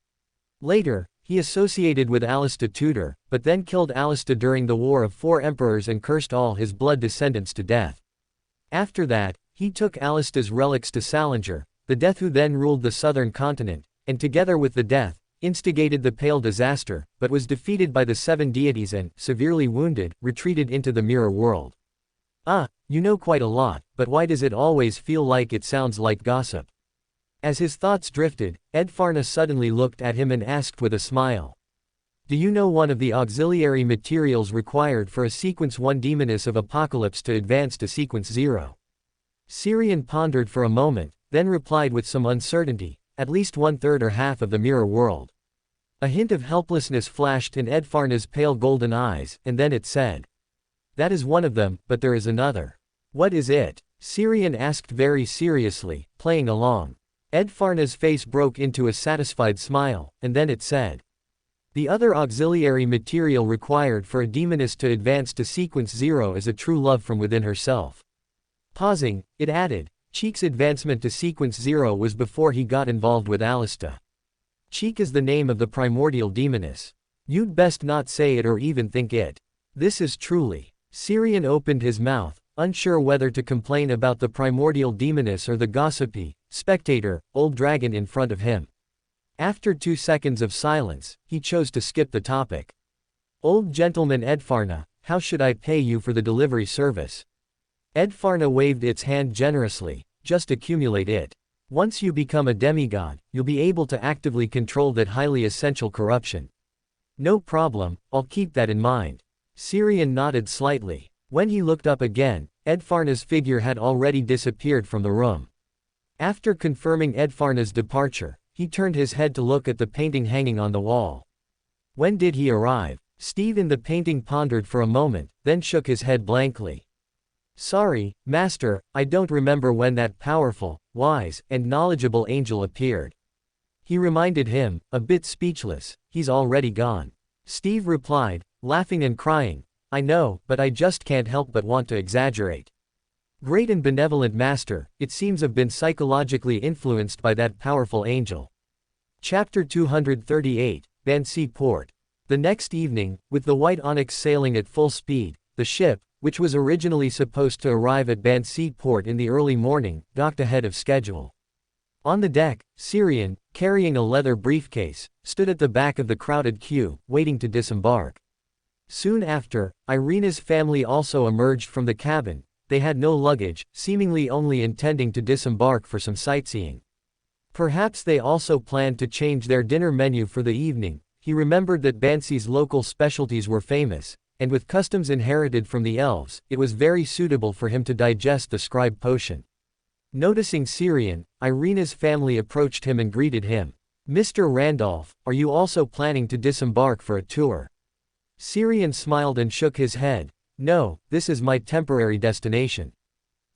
Later, he associated with Alista Tudor, but then killed Alista during the War of 4 Emperors and cursed all his blood descendants to death. After that, he took Alista's relics to Salinger, the Death who then ruled the southern continent, and together with the Death, instigated the Pale Disaster, but was defeated by the 7 deities and, severely wounded, retreated into the mirror world. Ah, you know quite a lot, but why does it always feel like it sounds like gossip? As his thoughts drifted, Edfarna suddenly looked at him and asked with a smile. Do you know one of the auxiliary materials required for a Sequence 1 Demoness of Apocalypse to advance to Sequence 0? Syrian pondered for a moment, then replied with some uncertainty, at least 1/3 or half of the mirror world. A hint of helplessness flashed in Edfarna's pale golden eyes, and then it said. That is one of them, but there is another. What is it? Syrian asked very seriously, playing along. Edfarna's face broke into a satisfied smile, and then it said. The other auxiliary material required for a demoness to advance to Sequence 0 is a true love from within herself. Pausing, it added, Cheek's advancement to Sequence 0 was before he got involved with Alista. Cheek is the name of the primordial demoness. You'd best not say it or even think it. This is truly. Syrian opened his mouth, unsure whether to complain about the primordial demoness or the gossipy, spectator, old dragon in front of him. After 2 seconds of silence, he chose to skip the topic. Old gentleman Edfarna, how should I pay you for the delivery service? Edfarna waved its hand generously, just accumulate it. Once you become a demigod, you'll be able to actively control that highly essential corruption. No problem, I'll keep that in mind. Syrian nodded slightly. When he looked up again, Edfarna's figure had already disappeared from the room. After confirming Edfarna's departure, he turned his head to look at the painting hanging on the wall. When did he arrive? Steve in the painting pondered for a moment, then shook his head blankly. Sorry, Master, I don't remember when that powerful, wise, and knowledgeable angel appeared. He reminded him, a bit speechless, he's already gone. Steve replied, laughing and crying, I know, but I just can't help but want to exaggerate. Great and benevolent Master, it seems have been psychologically influenced by that powerful angel. Chapter 238, Bansi Port. The next evening, with the White Onyx sailing at full speed, the ship, which was originally supposed to arrive at Bansi Port in the early morning, docked ahead of schedule. On the deck, Syrian, carrying a leather briefcase, stood at the back of the crowded queue, waiting to disembark. Soon after, Irina's family also emerged from the cabin. They had no luggage, seemingly only intending to disembark for some sightseeing. Perhaps they also planned to change their dinner menu for the evening. He remembered that Bansi's local specialties were famous, and with customs inherited from the elves, it was very suitable for him to digest the scribe potion. Noticing Syrian, Irina's family approached him and greeted him. Mr. Randolph, are you also planning to disembark for a tour? Syrian smiled and shook his head. No, this is my temporary destination.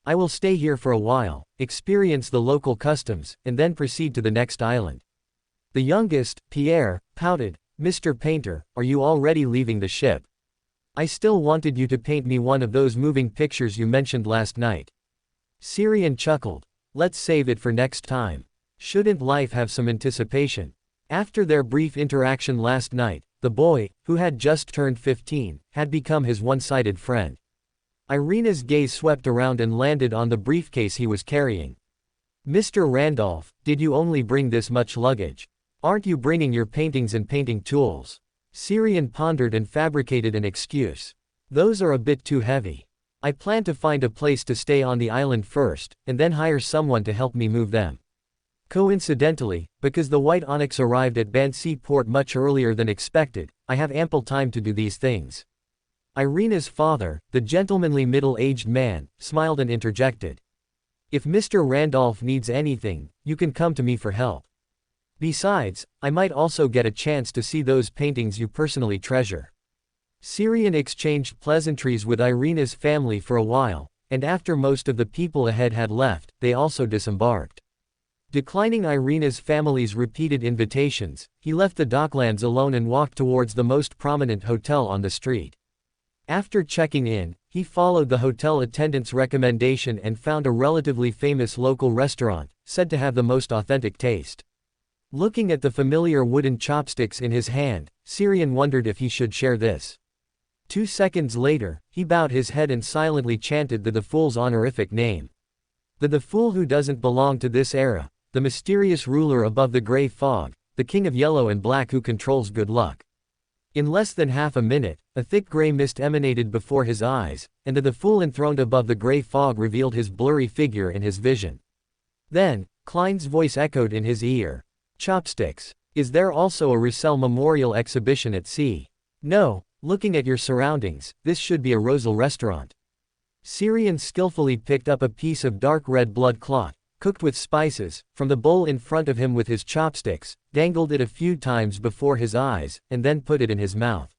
I will stay here for a while, experience the local customs, and then proceed to the next island. The youngest, Pierre, pouted. Mr. Painter, are you already leaving the ship? I still wanted you to paint me one of those moving pictures you mentioned last night. Syrian chuckled. Let's save it for next time. Shouldn't life have some anticipation? After their brief interaction last night, the boy, who had just turned 15, had become his one-sided friend. Irina's gaze swept around and landed on the briefcase he was carrying. Mr. Randolph, did you only bring this much luggage? Aren't you bringing your paintings and painting tools? Syrian pondered and fabricated an excuse. Those are a bit too heavy. I plan to find a place to stay on the island first, and then hire someone to help me move them. Coincidentally, because the white onyx arrived at Bansi port much earlier than expected, I have ample time to do these things. Irina's father, the gentlemanly middle-aged man, smiled and interjected. If Mr. Randolph needs anything, you can come to me for help. Besides, I might also get a chance to see those paintings you personally treasure. Syrian exchanged pleasantries with Irina's family for a while, and after most of the people ahead had left, they also disembarked. Declining Irina's family's repeated invitations, he left the docklands alone and walked towards the most prominent hotel on the street. After checking in, he followed the hotel attendant's recommendation and found a relatively famous local restaurant, said to have the most authentic taste. Looking at the familiar wooden chopsticks in his hand, Syrian wondered if he should share this. 2 seconds later, he bowed his head and silently chanted the fool's honorific name. The fool who doesn't belong to this era, the mysterious ruler above the gray fog, the king of yellow and black who controls good luck. In less than half a minute, a thick gray mist emanated before his eyes, and the fool enthroned above the gray fog revealed his blurry figure in his vision. Then, Klein's voice echoed in his ear. Chopsticks. Is there also a Roussel memorial exhibition at sea? No, looking at your surroundings, this should be a Rosal restaurant. Syrian skillfully picked up a piece of dark red blood clot, cooked with spices, from the bowl in front of him with his chopsticks, dangled it a few times before his eyes, and then put it in his mouth.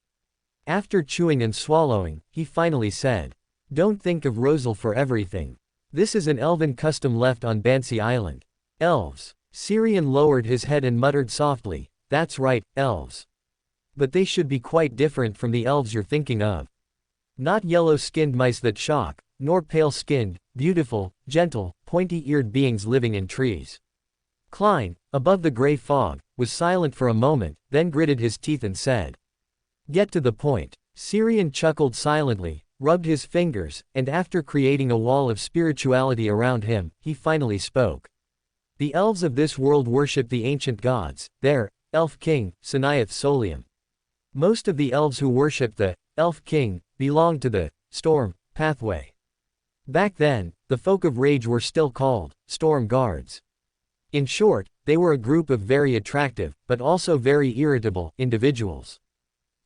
After chewing and swallowing, he finally said, "Don't think of Rosal for everything. This is an elven custom left on Bansi Island. Elves." Syrian lowered his head and muttered softly, "That's right, elves. But they should be quite different from the elves you're thinking of. Not yellow-skinned mice that shock, nor pale-skinned, beautiful, gentle, pointy-eared beings living in trees." Klein, above the gray fog, was silent for a moment, then gritted his teeth and said, "Get to the point." Syrian chuckled silently, rubbed his fingers, and after creating a wall of spirituality around him, he finally spoke. "The elves of this world worship the ancient gods, their elf king, Sanayath Solium. Most of the elves who worship the elf king belong to the storm pathway. Back then, the folk of rage were still called storm guards. In short, they were a group of very attractive, but also very irritable, individuals.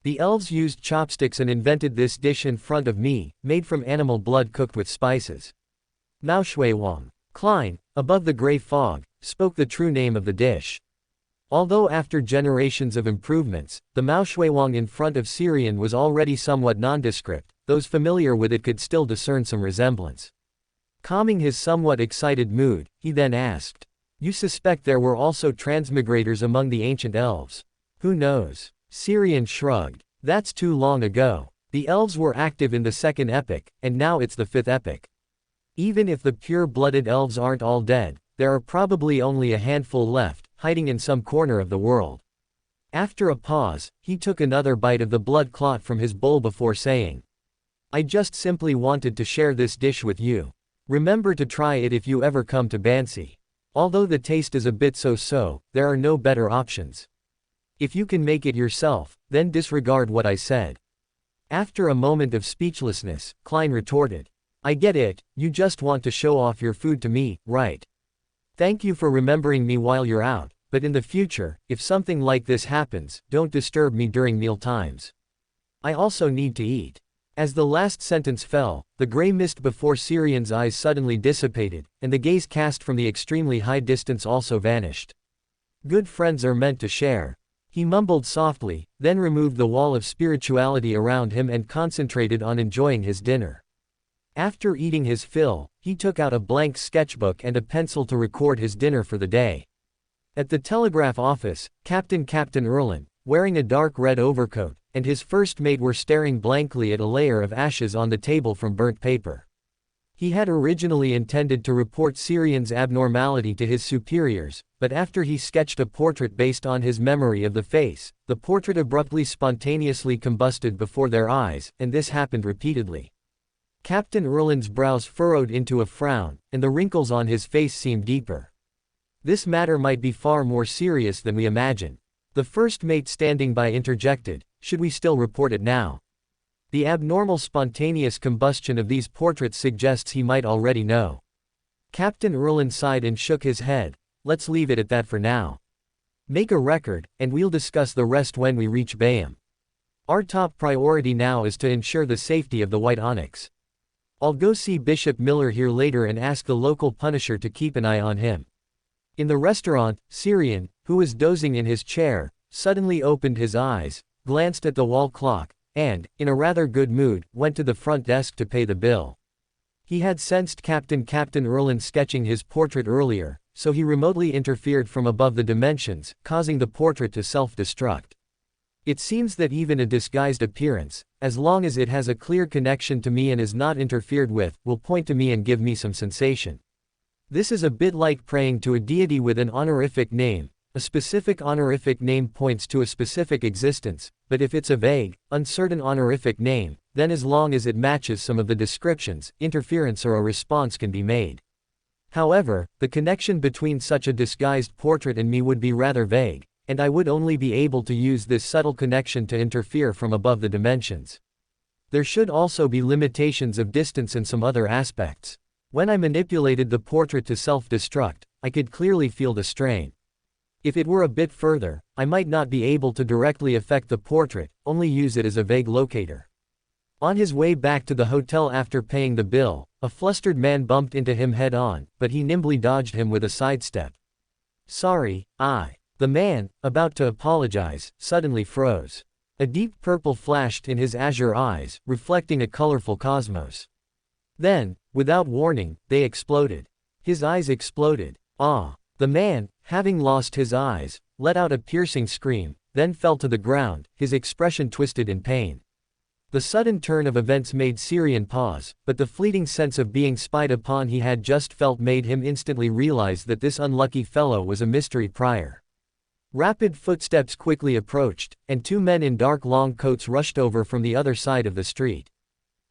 The elves used chopsticks and invented this dish in front of me, made from animal blood cooked with spices. Mao Shui Wang." Klein, above the gray fog, spoke the true name of the dish. Although after generations of improvements, the Mao Shui Wang in front of Syrian was already somewhat nondescript, those familiar with it could still discern some resemblance. Calming his somewhat excited mood, he then asked, "You suspect there were also transmigrators among the ancient elves? Who knows?" Syrian shrugged. "That's too long ago. The elves were active in the second epoch, and now it's the fifth epoch. Even if the pure-blooded elves aren't all dead, there are probably only a handful left, hiding in some corner of the world." After a pause, he took another bite of the blood clot from his bowl before saying, "I just simply wanted to share this dish with you. Remember to try it if you ever come to Bansi. Although the taste is a bit so-so, there are no better options. If you can make it yourself, then disregard what I said." After a moment of speechlessness, Klein retorted, "I get it, you just want to show off your food to me, right? Thank you for remembering me while you're out, but in the future, if something like this happens, don't disturb me during meal times. I also need to eat." As the last sentence fell, the gray mist before Syrian's eyes suddenly dissipated, and the gaze cast from the extremely high distance also vanished. "Good friends are meant to share." He mumbled softly, then removed the wall of spirituality around him and concentrated on enjoying his dinner. After eating his fill, he took out a blank sketchbook and a pencil to record his dinner for the day. At the telegraph office, Captain Erlin, wearing a dark red overcoat, and his first mate were staring blankly at a layer of ashes on the table from burnt paper. He had originally intended to report Syrian's abnormality to his superiors, but after he sketched a portrait based on his memory of the face, the portrait abruptly spontaneously combusted before their eyes, and this happened repeatedly. Captain Erlin's brows furrowed into a frown, and the wrinkles on his face seemed deeper. "This matter might be far more serious than we imagine." The first mate standing by interjected, "Should we still report it now?" The abnormal spontaneous combustion of these portraits suggests he might already know. Captain Erlin sighed and shook his head. Let's leave it at that for now. Make a record, and we'll discuss the rest when we reach Bayham. Our top priority now is to ensure the safety of the white onyx. I'll go see Bishop Miller here later and ask the local punisher to keep an eye on him. In the restaurant, Syrian, who was dozing in his chair, suddenly opened his eyes, glanced at the wall clock, and, in a rather good mood, went to the front desk to pay the bill. He had sensed Captain Erlin sketching his portrait earlier, so he remotely interfered from above the dimensions, causing the portrait to self-destruct. It seems that even a disguised appearance, as long as it has a clear connection to me and is not interfered with, will point to me and give me some sensation. This is a bit like praying to a deity with an honorific name. A specific honorific name points to a specific existence, but if it's a vague, uncertain honorific name, then as long as it matches some of the descriptions, interference or a response can be made. However, the connection between such a disguised portrait and me would be rather vague, and I would only be able to use this subtle connection to interfere from above the dimensions. There should also be limitations of distance and some other aspects. When I manipulated the portrait to self-destruct, I could clearly feel the strain. If it were a bit further, I might not be able to directly affect the portrait, only use it as a vague locator. On his way back to the hotel after paying the bill, a flustered man bumped into him head-on, but he nimbly dodged him with a sidestep. Sorry, The man, about to apologize, suddenly froze. A deep purple flashed in his azure eyes, reflecting a colorful cosmos. Then, without warning, they exploded. His eyes exploded. The man, having lost his eyes, let out a piercing scream, then fell to the ground, his expression twisted in pain. The sudden turn of events made Syrian pause, but the fleeting sense of being spied upon he had just felt made him instantly realize that this unlucky fellow was a mystery prior. Rapid footsteps quickly approached, and two men in dark long coats rushed over from the other side of the street.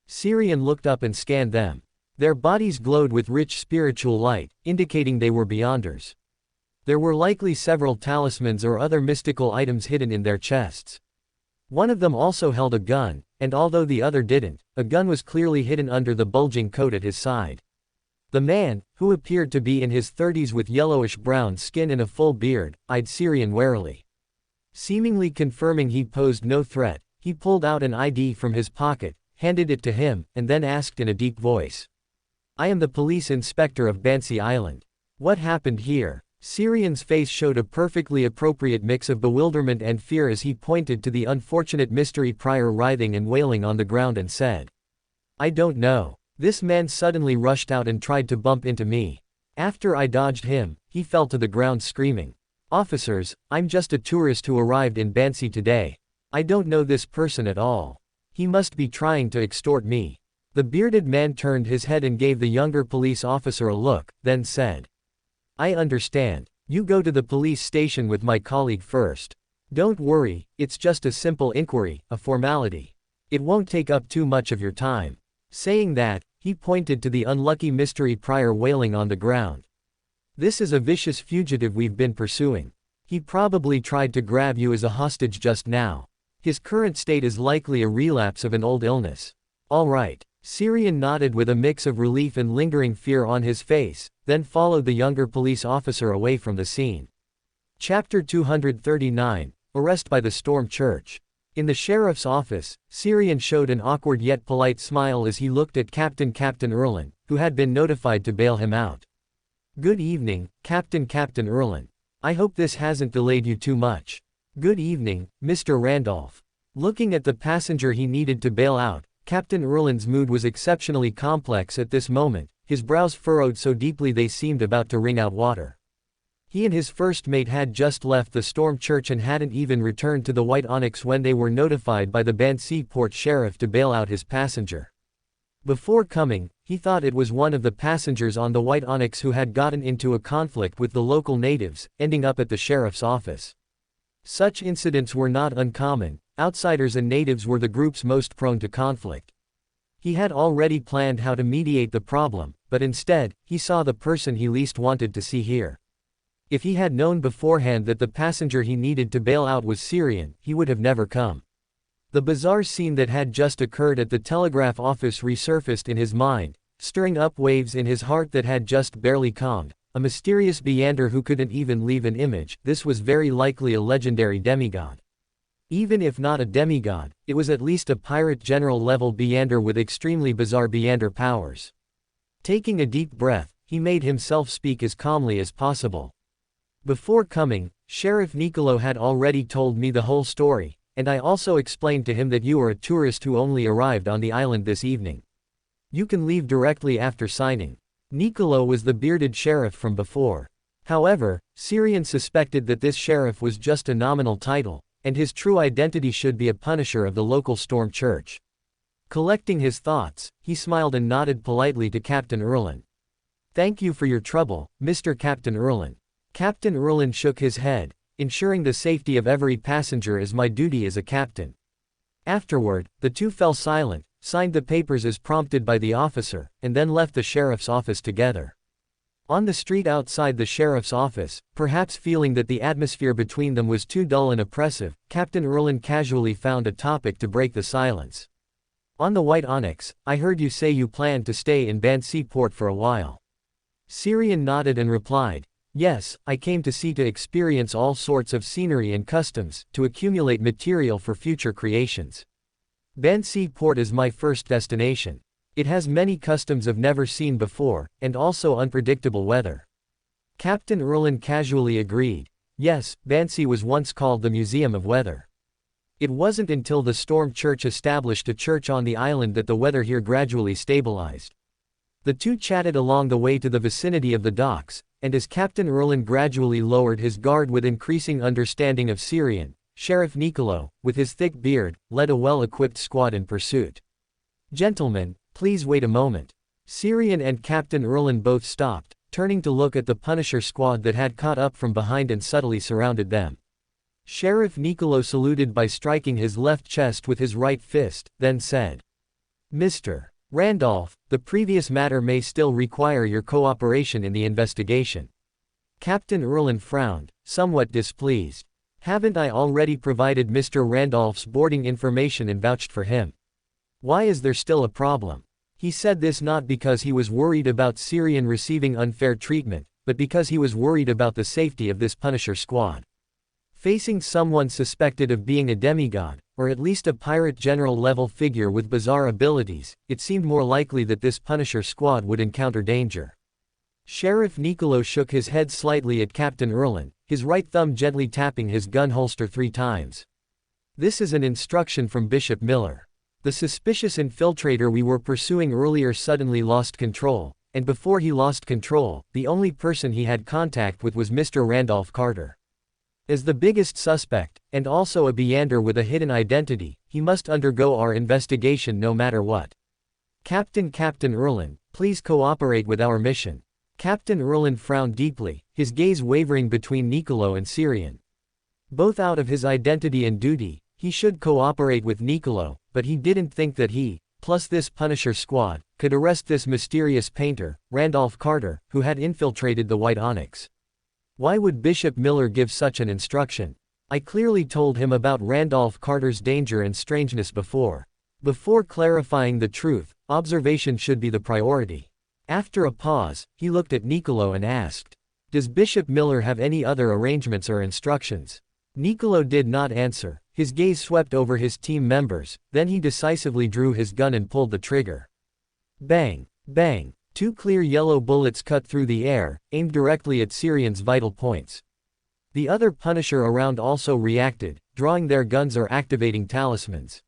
Syrian looked up and scanned them. Their bodies glowed with rich spiritual light, indicating they were beyonders. There were likely several talismans or other mystical items hidden in their chests. One of them also held a gun, and although the other didn't, a gun was clearly hidden under the bulging coat at his side. The man, who appeared to be in his 30s with yellowish-brown skin and a full beard, eyed Syrian warily. Seemingly confirming he posed no threat, he pulled out an ID from his pocket, handed it to him, and then asked in a deep voice. I am the police inspector of Bansi Island. What happened here? Syrian's face showed a perfectly appropriate mix of bewilderment and fear as he pointed to the unfortunate mystery prior writhing and wailing on the ground and said. I don't know. This man suddenly rushed out and tried to bump into me. After I dodged him, he fell to the ground screaming. Officers, I'm just a tourist who arrived in Bansi today. I don't know this person at all. He must be trying to extort me. The bearded man turned his head and gave the younger police officer a look, then said. I understand. You go to the police station with my colleague first. Don't worry, it's just a simple inquiry, a formality. It won't take up too much of your time. Saying that, he pointed to the unlucky mystery prior wailing on the ground. This is a vicious fugitive we've been pursuing. He probably tried to grab you as a hostage just now. His current state is likely a relapse of an old illness. All right. Syrian nodded with a mix of relief and lingering fear on his face, then followed the younger police officer away from the scene. Chapter 239, Arrest by the Storm Church. In the sheriff's office, Syrian showed an awkward yet polite smile as he looked at Captain Erlin, who had been notified to bail him out. Good evening, Captain Erlin. I hope this hasn't delayed you too much. Good evening, Mr. Randolph. Looking at the passenger he needed to bail out, Captain Erlin's mood was exceptionally complex at this moment, his brows furrowed so deeply they seemed about to wring out water. He and his first mate had just left the Storm Church and hadn't even returned to the White Onyx when they were notified by the Bansi Port Sheriff to bail out his passenger. Before coming, he thought it was one of the passengers on the White Onyx who had gotten into a conflict with the local natives, ending up at the sheriff's office. Such incidents were not uncommon. Outsiders and natives were the groups most prone to conflict. He had already planned how to mediate the problem, but instead, he saw the person he least wanted to see here. If he had known beforehand that the passenger he needed to bail out was Syrian, he would have never come. The bizarre scene that had just occurred at the telegraph office resurfaced in his mind, stirring up waves in his heart that had just barely calmed. A mysterious Beander who couldn't even leave an image. This was very likely a legendary demigod. Even if not a demigod, it was at least a pirate general level Beander with extremely bizarre Beander powers. Taking a deep breath, he made himself speak as calmly as possible. Before coming, Sheriff Niccolo had already told me the whole story, and I also explained to him that you are a tourist who only arrived on the island this evening. You can leave directly after signing. Niccolo was the bearded sheriff from before. However, Syrian suspected that this sheriff was just a nominal title, and his true identity should be a punisher of the local storm church. Collecting his thoughts, he smiled and nodded politely to Captain Erlin. Thank you for your trouble, Mr. Captain Erlin. Captain Erlin shook his head. Ensuring the safety of every passenger is my duty as a captain. Afterward, the two fell silent, signed the papers as prompted by the officer, and then left the sheriff's office together. On the street outside the sheriff's office, perhaps feeling that the atmosphere between them was too dull and oppressive, Captain Erlin casually found a topic to break the silence. On the White Onyx, I heard you say you planned to stay in Bansi port for a while. Syrian nodded and replied, yes, I came to experience all sorts of scenery and customs, to accumulate material for future creations. Bansi port is my first destination. It has many customs I've never seen before, and also unpredictable weather. Captain Erlin casually agreed. Yes, Bansi was once called the Museum of Weather. It wasn't until the Storm Church established a church on the island that the weather here gradually stabilized. The two chatted along the way to the vicinity of the docks, and as Captain Erlin gradually lowered his guard with increasing understanding of Syrian, Sheriff Niccolo, with his thick beard, led a well-equipped squad in pursuit. Gentlemen, please wait a moment. Syrian and Captain Erlin both stopped, turning to look at the Punisher squad that had caught up from behind and subtly surrounded them. Sheriff Niccolo saluted by striking his left chest with his right fist, then said, Mr. Randolph, the previous matter may still require your cooperation in the investigation. Captain Erlin frowned, somewhat displeased. Haven't I already provided Mr. Randolph's boarding information and vouched for him? Why is there still a problem? He said this not because he was worried about Syrian receiving unfair treatment, but because he was worried about the safety of this Punisher squad. Facing someone suspected of being a demigod, or at least a pirate general-level figure with bizarre abilities, it seemed more likely that this Punisher squad would encounter danger. Sheriff Niccolo shook his head slightly at Captain Erlin, his right thumb gently tapping his gun holster 3 times. This is an instruction from Bishop Miller. The suspicious infiltrator we were pursuing earlier suddenly lost control, and before he lost control, the only person he had contact with was Mr. Randolph Carter. As the biggest suspect, and also a Beander with a hidden identity, he must undergo our investigation no matter what. Captain Erlin, please cooperate with our mission. Captain Erlin frowned deeply, his gaze wavering between Niccolo and Syrian. Both out of his identity and duty, he should cooperate with Niccolo, but he didn't think that he, plus this Punisher squad, could arrest this mysterious painter, Randolph Carter, who had infiltrated the White Onyx. Why would Bishop Miller give such an instruction? I clearly told him about Randolph Carter's danger and strangeness before. Before clarifying the truth, observation should be the priority. After a pause, he looked at Niccolo and asked, does Bishop Miller have any other arrangements or instructions? Niccolo did not answer, his gaze swept over his team members, then he decisively drew his gun and pulled the trigger. Bang! Bang! 2 clear yellow bullets cut through the air, aimed directly at Syrian's vital points. The other Punisher around also reacted, drawing their guns or activating talismans.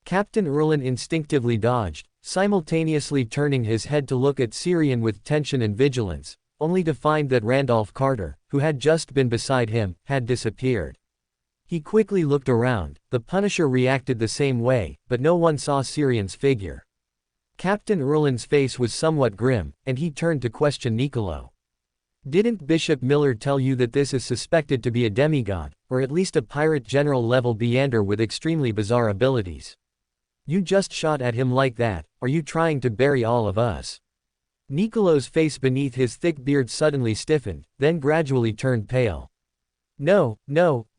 Captain Erlin instinctively dodged, simultaneously turning his head to look at Syrian with tension and vigilance, only to find that Randolph Carter, who had just been beside him, had disappeared. He quickly looked around, the Punisher reacted the same way, but no one saw Syrian's figure. Captain Erlin's face was somewhat grim, and he turned to question Niccolo. Didn't Bishop Miller tell you that this is suspected to be a demigod, or at least a pirate general-level Beander with extremely bizarre abilities? You just shot at him like that, are you trying to bury all of us? Niccolo's face beneath his thick beard suddenly stiffened, then gradually turned pale. No,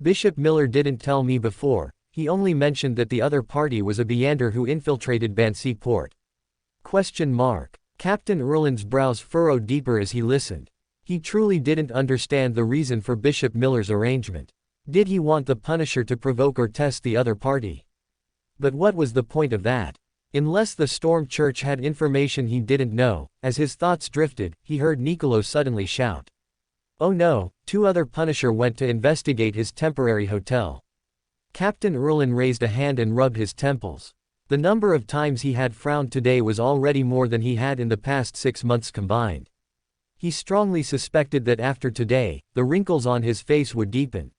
Bishop Miller didn't tell me before, he only mentioned that the other party was a Beander who infiltrated Bansi port. Question mark. Captain Erlin's brows furrowed deeper as he listened. He truly didn't understand the reason for Bishop Miller's arrangement. Did he want the Punisher to provoke or test the other party? But what was the point of that? Unless the Storm Church had information he didn't know, as his thoughts drifted, he heard Niccolo suddenly shout. Oh no, two other Punisher went to investigate his temporary hotel. Captain Erlin raised a hand and rubbed his temples. The number of times he had frowned today was already more than he had in the past 6 months combined. He strongly suspected that after today, the wrinkles on his face would deepen.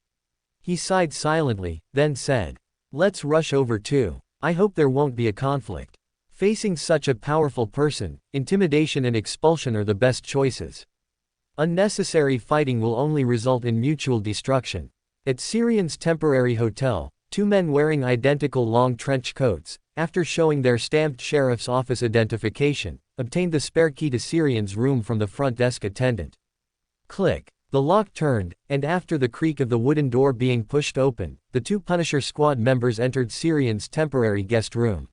He sighed silently, then said, "Let's rush over too. I hope there won't be a conflict." Facing such a powerful person, intimidation and expulsion are the best choices. Unnecessary fighting will only result in mutual destruction. At Syrian's temporary hotel, two men wearing identical long trench coats, after showing their stamped sheriff's office identification, obtained the spare key to Syrian's room from the front desk attendant. Click. The lock turned, and after the creak of the wooden door being pushed open, the two Punisher squad members entered Syrian's temporary guest room.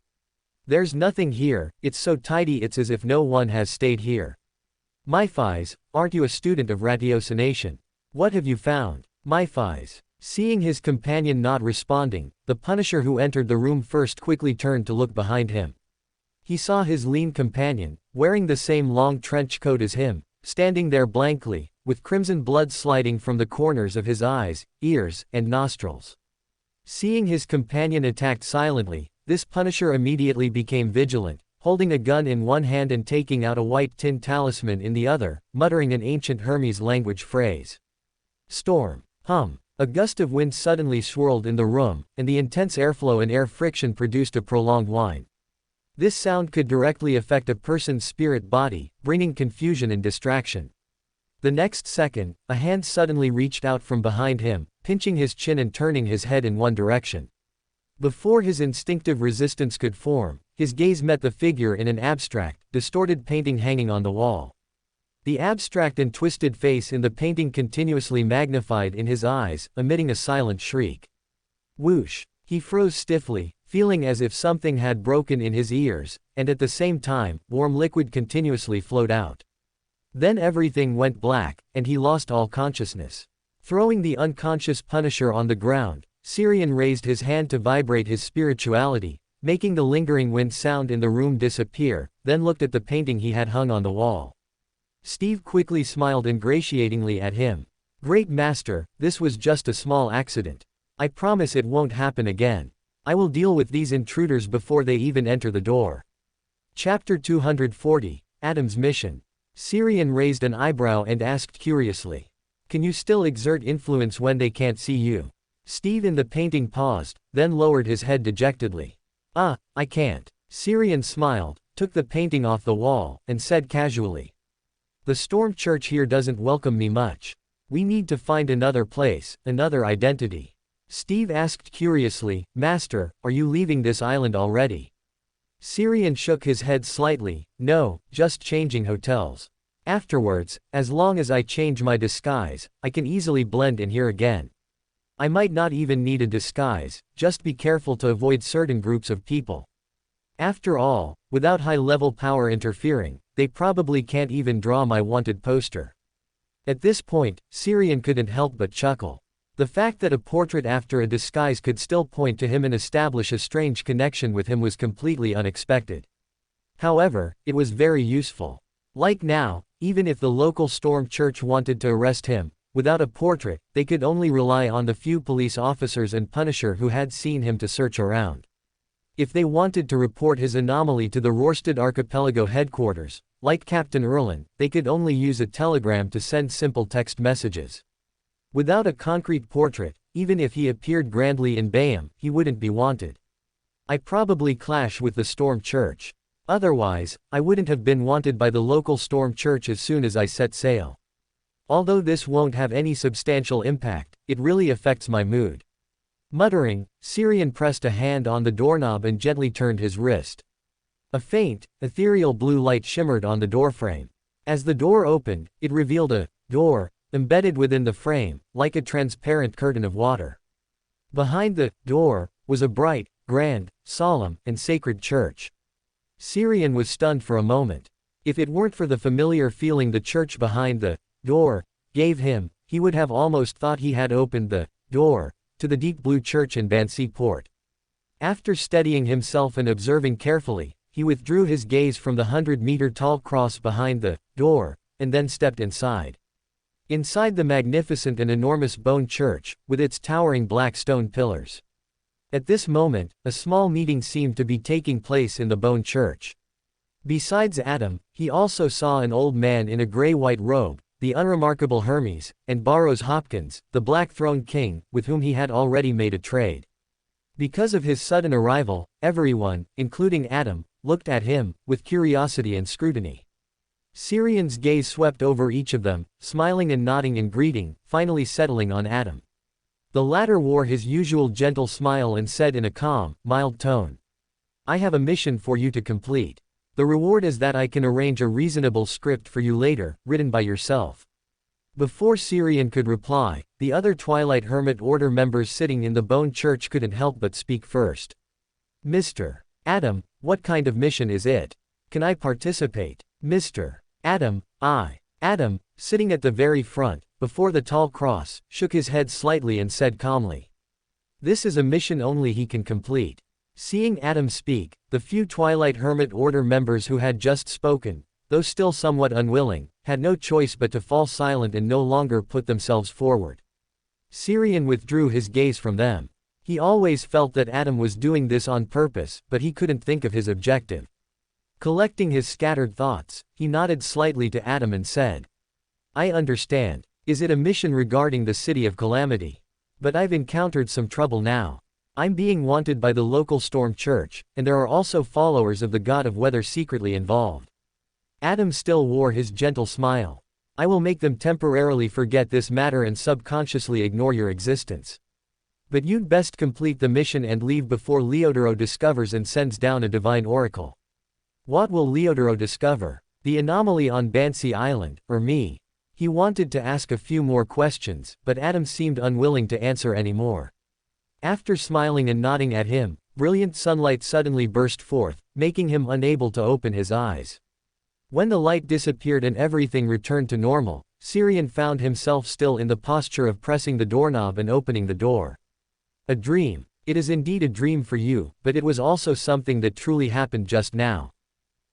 There's nothing here, it's so tidy it's as if no one has stayed here. My thighs, aren't you a student of ratiocination? What have you found? My thighs. Seeing his companion not responding, the Punisher who entered the room first quickly turned to look behind him. He saw his lean companion, wearing the same long trench coat as him, standing there blankly, with crimson blood sliding from the corners of his eyes, ears, and nostrils. Seeing his companion attacked silently, this Punisher immediately became vigilant, holding a gun in one hand and taking out a white tin talisman in the other, muttering an ancient Hermes language phrase. Storm. Hum. A gust of wind suddenly swirled in the room, and the intense airflow and air friction produced a prolonged whine. This sound could directly affect a person's spirit body, bringing confusion and distraction. The next second, a hand suddenly reached out from behind him, pinching his chin and turning his head in one direction. Before his instinctive resistance could form, his gaze met the figure in an abstract, distorted painting hanging on the wall. The abstract and twisted face in the painting continuously magnified in his eyes, emitting a silent shriek. Whoosh! He froze stiffly, feeling as if something had broken in his ears, and at the same time, warm liquid continuously flowed out. Then everything went black, and he lost all consciousness. Throwing the unconscious Punisher on the ground, Syrian raised his hand to vibrate his spirituality, making the lingering wind sound in the room disappear, then looked at the painting he had hung on the wall. Steve quickly smiled ingratiatingly at him. Great Master, this was just a small accident. I promise it won't happen again. I will deal with these intruders before they even enter the door. Chapter 240, Adam's Mission. Syrian raised an eyebrow and asked curiously. Can you still exert influence when they can't see you? Steve in the painting paused, then lowered his head dejectedly. I can't. Syrian smiled, took the painting off the wall, and said casually. The Storm Church here doesn't welcome me much. We need to find another place, another identity. Steve asked curiously, Master, are you leaving this island already? Syrian shook his head slightly, no, just changing hotels. Afterwards, as long as I change my disguise, I can easily blend in here again. I might not even need a disguise, just be careful to avoid certain groups of people. After all, without high-level power interfering, they probably can't even draw my wanted poster. At this point, Syrian couldn't help but chuckle. The fact that a portrait after a disguise could still point to him and establish a strange connection with him was completely unexpected. However, it was very useful. Like now, even if the local Storm Church wanted to arrest him, without a portrait, they could only rely on the few police officers and Punisher who had seen him to search around. If they wanted to report his anomaly to the Rorstad Archipelago headquarters, like Captain Erlin, they could only use a telegram to send simple text messages. Without a concrete portrait, even if he appeared grandly in Bayam, he wouldn't be wanted. I probably clash with the Storm Church. Otherwise, I wouldn't have been wanted by the local Storm Church as soon as I set sail. Although this won't have any substantial impact, it really affects my mood. Muttering, Syrian pressed a hand on the doorknob and gently turned his wrist. A faint, ethereal blue light shimmered on the doorframe. As the door opened, it revealed a door, embedded within the frame, like a transparent curtain of water. Behind the door, was a bright, grand, solemn, and sacred church. Syrian was stunned for a moment. If it weren't for the familiar feeling the church behind the door gave him, he would have almost thought he had opened the door to the deep blue church in Bansi Port. After steadying himself and observing carefully, he withdrew his gaze from the 100-meter-tall cross behind the door, and then stepped inside. Inside the magnificent and enormous bone church, with its towering black stone pillars. At this moment, a small meeting seemed to be taking place in the bone church. Besides Adam, he also saw an old man in a gray-white robe, the unremarkable Hermes, and Barrows Hopkins, the Black Throne King, with whom he had already made a trade. Because of his sudden arrival, everyone, including Adam, looked at him, with curiosity and scrutiny. Syrian's gaze swept over each of them, smiling and nodding in greeting, finally settling on Adam. The latter wore his usual gentle smile and said in a calm, mild tone, "I have a mission for you to complete. The reward is that I can arrange a reasonable script for you later, written by yourself." Before Syrian could reply, the other Twilight Hermit Order members sitting in the Bone Church couldn't help but speak first. "Mr. Adam, what kind of mission is it? Can I participate?" Mr. Adam, Adam, sitting at the very front, before the tall cross, shook his head slightly and said calmly, "This is a mission only he can complete." Seeing Adam speak, the few Twilight Hermit Order members who had just spoken, though still somewhat unwilling, had no choice but to fall silent and no longer put themselves forward. Syrian withdrew his gaze from them. He always felt that Adam was doing this on purpose, but he couldn't think of his objective. Collecting his scattered thoughts, he nodded slightly to Adam and said, "I understand. Is it a mission regarding the City of Calamity? But I've encountered some trouble now. I'm being wanted by the local Storm Church, and there are also followers of the God of Weather secretly involved." Adam still wore his gentle smile. "I will make them temporarily forget this matter and subconsciously ignore your existence. But you'd best complete the mission and leave before Leodoro discovers and sends down a divine oracle." "What will Leodoro discover? The anomaly on Bansi Island, or me?" He wanted to ask a few more questions, but Adam seemed unwilling to answer any more. After smiling and nodding at him, brilliant sunlight suddenly burst forth, making him unable to open his eyes. When the light disappeared and everything returned to normal, Syrian found himself still in the posture of pressing the doorknob and opening the door. A dream. It is indeed a dream for you, but it was also something that truly happened just now.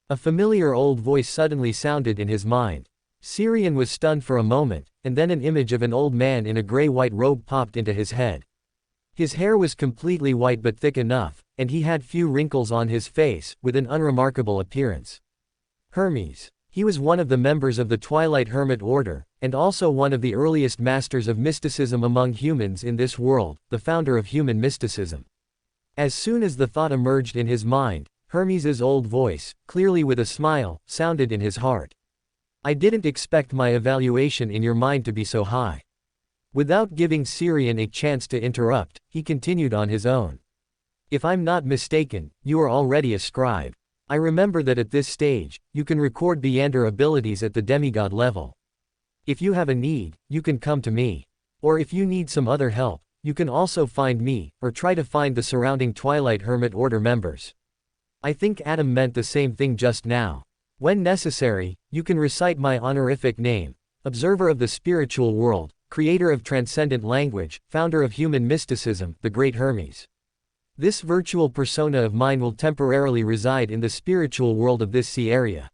A familiar old voice suddenly sounded in his mind. Syrian was stunned for a moment, and then an image of an old man in a gray-white robe popped into his head. His hair was completely white but thick enough, and he had few wrinkles on his face, with an unremarkable appearance. Hermes. He was one of the members of the Twilight Hermit Order, and also one of the earliest masters of mysticism among humans in this world, the founder of human mysticism. As soon as the thought emerged in his mind, Hermes's old voice, clearly with a smile, sounded in his heart. "I didn't expect my evaluation in your mind to be so high." Without giving Syrian a chance to interrupt, he continued on his own. "If I'm not mistaken, you are already a scribe. I remember that at this stage, you can record Beyonder abilities at the demigod level. If you have a need, you can come to me. Or if you need some other help, you can also find me, or try to find the surrounding Twilight Hermit Order members." I think Adam meant the same thing just now. "When necessary, you can recite my honorific name, observer of the spiritual world, creator of transcendent language, founder of human mysticism, the great Hermes. This virtual persona of mine will temporarily reside in the spiritual world of this sea area.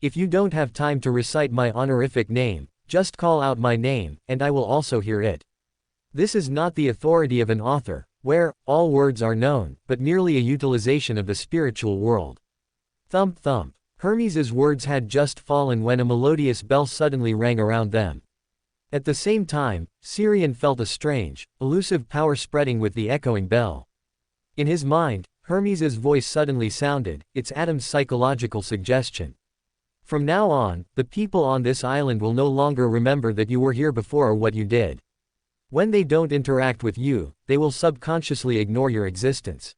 If you don't have time to recite my honorific name, just call out my name, and I will also hear it. This is not the authority of an author, where all words are known, but merely a utilization of the spiritual world." Thump thump. Hermes's words had just fallen when a melodious bell suddenly rang around them. At the same time, Syrian felt a strange, elusive power spreading with the echoing bell. In his mind, Hermes's voice suddenly sounded. It's Adam's psychological suggestion. "From now on, the people on this island will no longer remember that you were here before or what you did. When they don't interact with you, they will subconsciously ignore your existence."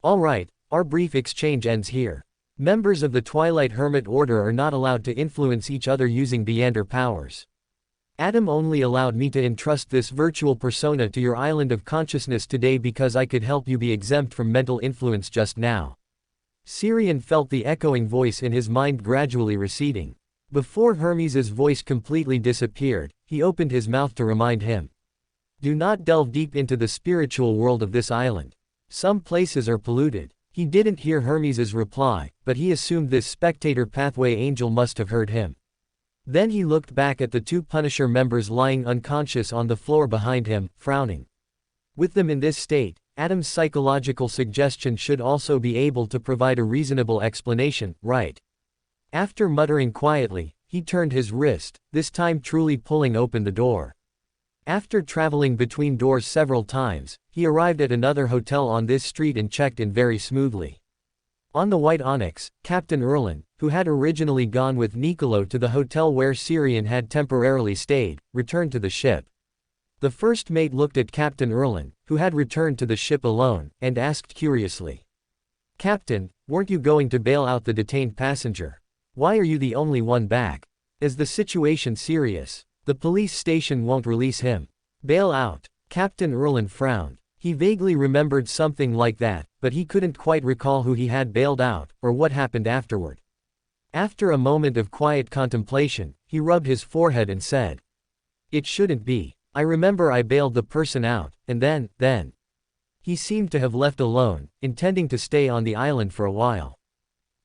"All right, our brief exchange ends here. Members of the Twilight Hermit Order are not allowed to influence each other using Beyonder powers. Adam only allowed me to entrust this virtual persona to your island of consciousness today because I could help you be exempt from mental influence just now. Sirian felt the echoing voice in his mind gradually receding. Before Hermes's voice completely disappeared, he opened his mouth to remind him. Do not delve deep into the spiritual world of this island. Some places are polluted. He didn't hear Hermes's reply, but he assumed this spectator pathway angel must have heard him. Then he looked back at the two Punisher members lying unconscious on the floor behind him, frowning. With them in this state, Adam's psychological suggestion should also be able to provide a reasonable explanation, right? After muttering quietly, he turned his wrist, this time truly pulling open the door. After traveling between doors several times, he arrived at another hotel on this street and checked in very smoothly. On the White Onyx, Captain Erlin, who had originally gone with Nicolo to the hotel where Sirian had temporarily stayed, returned to the ship. The first mate looked at Captain Erlin, who had returned to the ship alone, and asked curiously. Captain, weren't you going to bail out the detained passenger? Why are you the only one back? Is the situation serious? The police station won't release him. Bail out. Captain Erlin frowned. He vaguely remembered something like that, but he couldn't quite recall who he had bailed out, or what happened afterward. After a moment of quiet contemplation, he rubbed his forehead and said. It shouldn't be. I remember I bailed the person out, and then. He seemed to have left alone, intending to stay on the island for a while.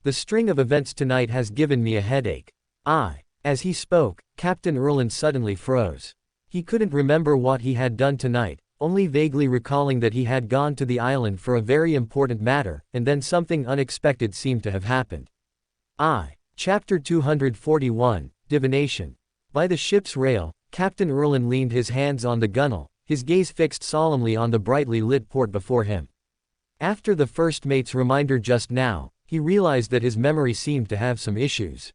The string of events tonight has given me a headache. As he spoke, Captain Erlin suddenly froze. He couldn't remember what he had done tonight, only vaguely recalling that he had gone to the island for a very important matter, and then something unexpected seemed to have happened. Chapter 241, Divination. By the ship's rail, Captain Erlin leaned his hands on the gunwale, his gaze fixed solemnly on the brightly lit port before him. After the first mate's reminder just now, he realized that his memory seemed to have some issues.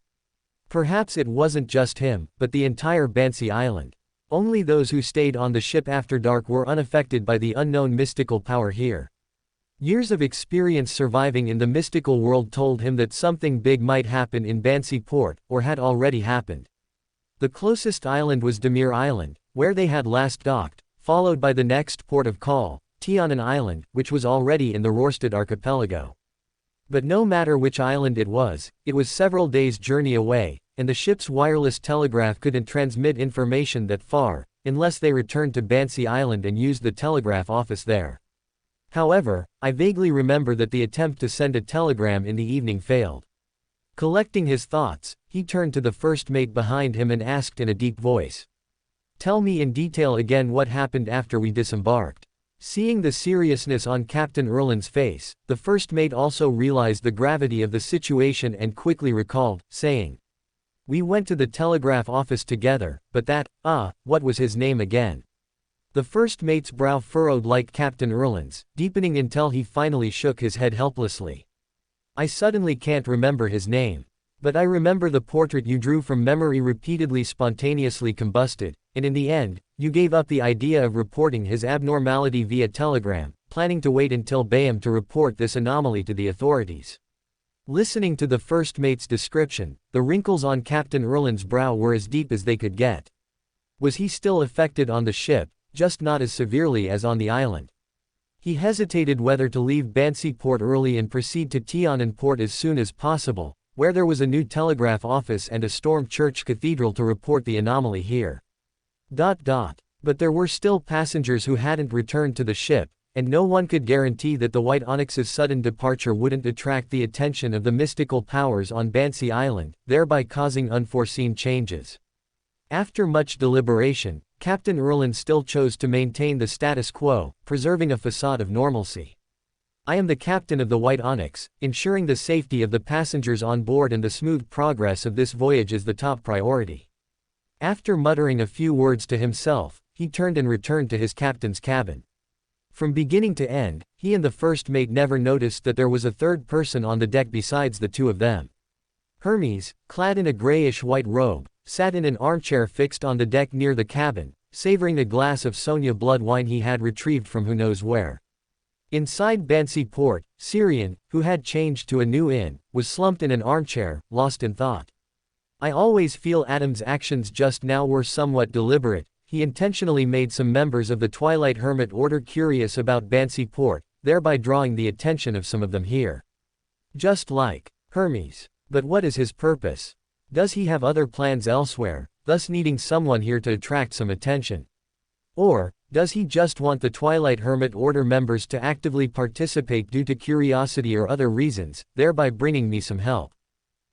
Perhaps it wasn't just him, but the entire Bansi Island. Only those who stayed on the ship after dark were unaffected by the unknown mystical power here. Years of experience surviving in the mystical world told him that something big might happen in Bansi Port, or had already happened. The closest island was Demir Island, where they had last docked, followed by the next port of call, Tianan Island, which was already in the Rorstad archipelago. But no matter which island it was several days' journey away, and the ship's wireless telegraph couldn't transmit information that far, unless they returned to Bansi Island and used the telegraph office there. However, I vaguely remember that the attempt to send a telegram in the evening failed. Collecting his thoughts, he turned to the first mate behind him and asked in a deep voice. Tell me in detail again what happened after we disembarked. Seeing the seriousness on Captain Erlin's face, the first mate also realized the gravity of the situation and quickly recalled, saying, We went to the telegraph office together, but what was his name again? The first mate's brow furrowed like Captain Erlin's, deepening until he finally shook his head helplessly. I suddenly can't remember his name. But I remember the portrait you drew from memory repeatedly spontaneously combusted, and in the end, you gave up the idea of reporting his abnormality via telegram, planning to wait until Bayam to report this anomaly to the authorities. Listening to the first mate's description, the wrinkles on Captain Erlin's brow were as deep as they could get. Was he still affected on the ship, just not as severely as on the island? He hesitated whether to leave Bansi Port early and proceed to Tianan Port as soon as possible, where there was a new telegraph office and a stormed church cathedral to report the anomaly here. But there were still passengers who hadn't returned to the ship, and no one could guarantee that the White Onyx's sudden departure wouldn't attract the attention of the mystical powers on Bansi Island, thereby causing unforeseen changes. After much deliberation, Captain Erlin still chose to maintain the status quo, preserving a facade of normalcy. I am the captain of the White Onyx, ensuring the safety of the passengers on board and the smooth progress of this voyage is the top priority. After muttering a few words to himself, he turned and returned to his captain's cabin. From beginning to end, he and the first mate never noticed that there was a third person on the deck besides the two of them. Hermes, clad in a grayish-white robe, sat in an armchair fixed on the deck near the cabin, savoring a glass of Sonia blood wine he had retrieved from who knows where. Inside Bansi Port, Sirian, who had changed to a new inn, was slumped in an armchair, lost in thought. I always feel Adam's actions just now were somewhat deliberate. He intentionally made some members of the Twilight Hermit Order curious about Bansi Port, thereby drawing the attention of some of them here. Just like Hermes. But what is his purpose? Does he have other plans elsewhere, thus needing someone here to attract some attention? Or, does he just want the Twilight Hermit Order members to actively participate due to curiosity or other reasons, thereby bringing me some help?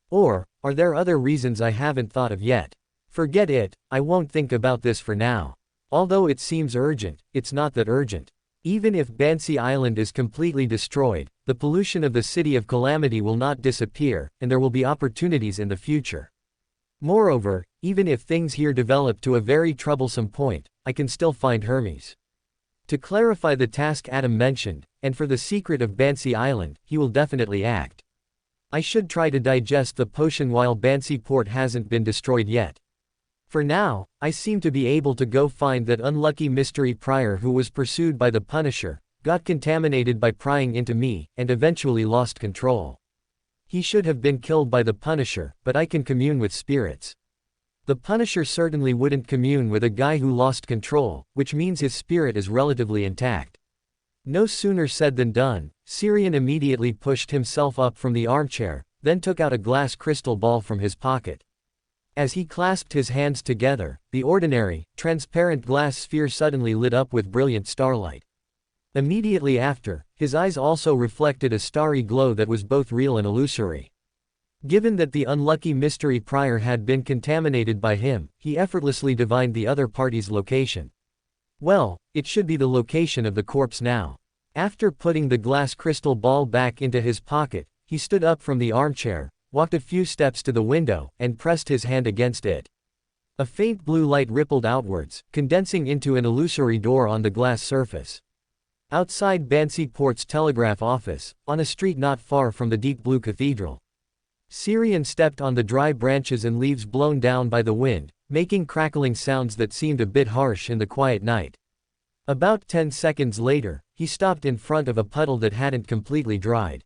Or, are there other reasons I haven't thought of yet? Forget it, I won't think about this for now. Although it seems urgent, it's not that urgent. Even if Bansi Island is completely destroyed, the pollution of the City of Calamity will not disappear, and there will be opportunities in the future. Moreover, even if things here develop to a very troublesome point, I can still find Hermes. To clarify the task Adam mentioned, and for the secret of Bansi Island, he will definitely act. I should try to digest the potion while Bansi Port hasn't been destroyed yet. For now, I seem to be able to go find that unlucky mystery prior who was pursued by the Punisher, got contaminated by prying into me, and eventually lost control. He should have been killed by the Punisher, but I can commune with spirits. The Punisher certainly wouldn't commune with a guy who lost control, which means his spirit is relatively intact. No sooner said than done. Syrian immediately pushed himself up from the armchair, then took out a glass crystal ball from his pocket. As he clasped his hands together, the ordinary, transparent glass sphere suddenly lit up with brilliant starlight. Immediately after, his eyes also reflected a starry glow that was both real and illusory. Given that the unlucky mystery prior had been contaminated by him, he effortlessly divined the other party's location. Well, it should be the location of the corpse now. After putting the glass crystal ball back into his pocket, he stood up from the armchair, walked a few steps to the window, and pressed his hand against it. A faint blue light rippled outwards, condensing into an illusory door on the glass surface. Outside Bansi Port's telegraph office, on a street not far from the deep blue cathedral. Syrian stepped on the dry branches and leaves blown down by the wind, making crackling sounds that seemed a bit harsh in the quiet night. About 10 seconds later, he stopped in front of a puddle that hadn't completely dried.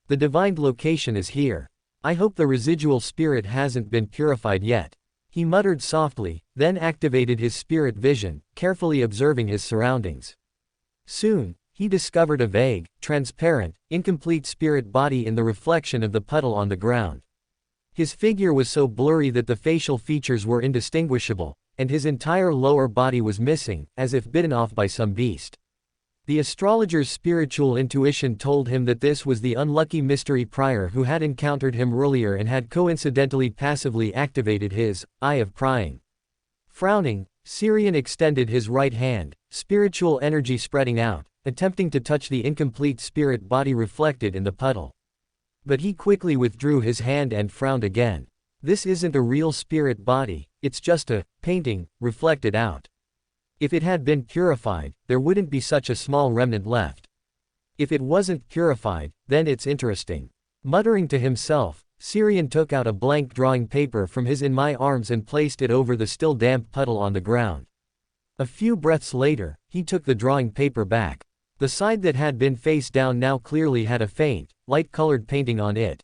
The divined location is here. I hope the residual spirit hasn't been purified yet. He muttered softly, then activated his spirit vision, carefully observing his surroundings. Soon, he discovered a vague, transparent, incomplete spirit body in the reflection of the puddle on the ground. His figure was so blurry that the facial features were indistinguishable, and his entire lower body was missing, as if bitten off by some beast. The astrologer's spiritual intuition told him that this was the unlucky mystery prior who had encountered him earlier and had coincidentally passively activated his eye of prying. Frowning, Syrian extended his right hand, spiritual energy spreading out, attempting to touch the incomplete spirit body reflected in the puddle. But he quickly withdrew his hand and frowned again. This isn't a real spirit body, it's just a painting, reflected out. If it had been purified, there wouldn't be such a small remnant left. If it wasn't purified, then it's interesting. Muttering to himself, Syrian took out a blank drawing paper from his in my arms and placed it over the still damp puddle on the ground. A few breaths later, he took the drawing paper back. The side that had been face down now clearly had a faint, light-colored painting on it.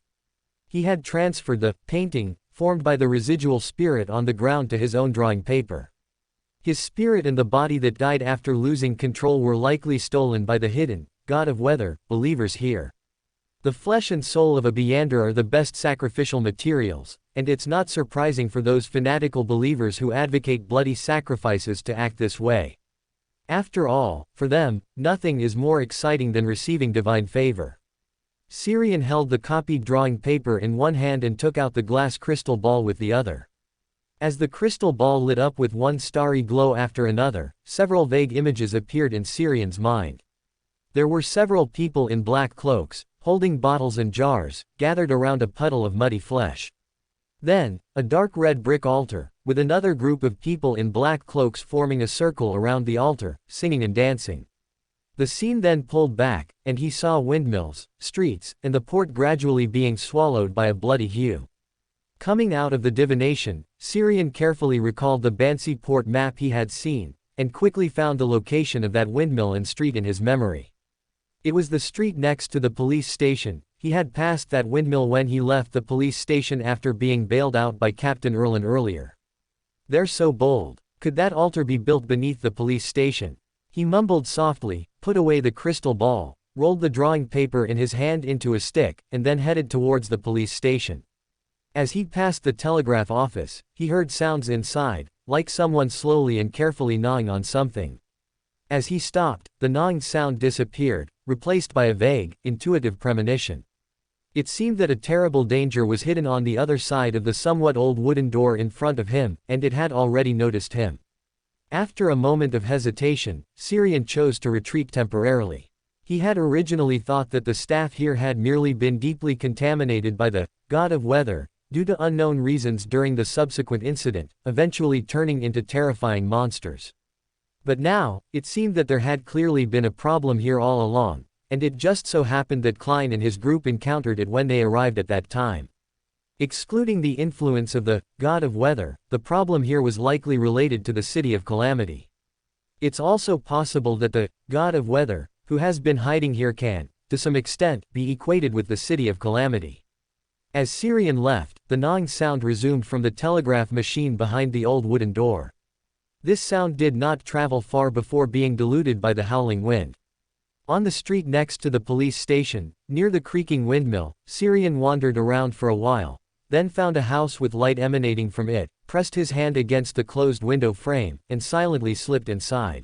He had transferred the painting, formed by the residual spirit on the ground to his own drawing paper. His spirit and the body that died after losing control were likely stolen by the hidden god of weather believers here. The flesh and soul of a Beyonder are the best sacrificial materials, and it's not surprising for those fanatical believers who advocate bloody sacrifices to act this way. After all, for them, nothing is more exciting than receiving divine favor. Syrian held the copied drawing paper in one hand and took out the glass crystal ball with the other. As the crystal ball lit up with one starry glow after another, several vague images appeared in Syrian's mind. There were several people in black cloaks, holding bottles and jars, gathered around a puddle of muddy flesh. Then, a dark red brick altar, with another group of people in black cloaks forming a circle around the altar, singing and dancing. The scene then pulled back, and he saw windmills, streets, and the port gradually being swallowed by a bloody hue. Coming out of the divination, Syrian carefully recalled the Bansi port map he had seen, and quickly found the location of that windmill and street in his memory. It was the street next to the police station. He had passed that windmill when he left the police station after being bailed out by Captain Erlin earlier. They're so bold. Could that altar be built beneath the police station? He mumbled softly, put away the crystal ball, rolled the drawing paper in his hand into a stick, and then headed towards the police station. As he passed the telegraph office, he heard sounds inside, like someone slowly and carefully gnawing on something. As he stopped, the gnawing sound disappeared, replaced by a vague, intuitive premonition. It seemed that a terrible danger was hidden on the other side of the somewhat old wooden door in front of him, and it had already noticed him. After a moment of hesitation, Syrian chose to retreat temporarily. He had originally thought that the staff here had merely been deeply contaminated by the god of weather, due to unknown reasons during the subsequent incident, eventually turning into terrifying monsters. But now, it seemed that there had clearly been a problem here all along, and it just so happened that Klein and his group encountered it when they arrived at that time. Excluding the influence of the god of weather, the problem here was likely related to the city of calamity. It's also possible that the god of weather, who has been hiding here can, to some extent, be equated with the city of calamity. As Syrian left, the gnawing sound resumed from the telegraph machine behind the old wooden door. This sound did not travel far before being diluted by the howling wind. On the street next to the police station, near the creaking windmill, Syrian wandered around for a while, then found a house with light emanating from it, pressed his hand against the closed window frame, and silently slipped inside.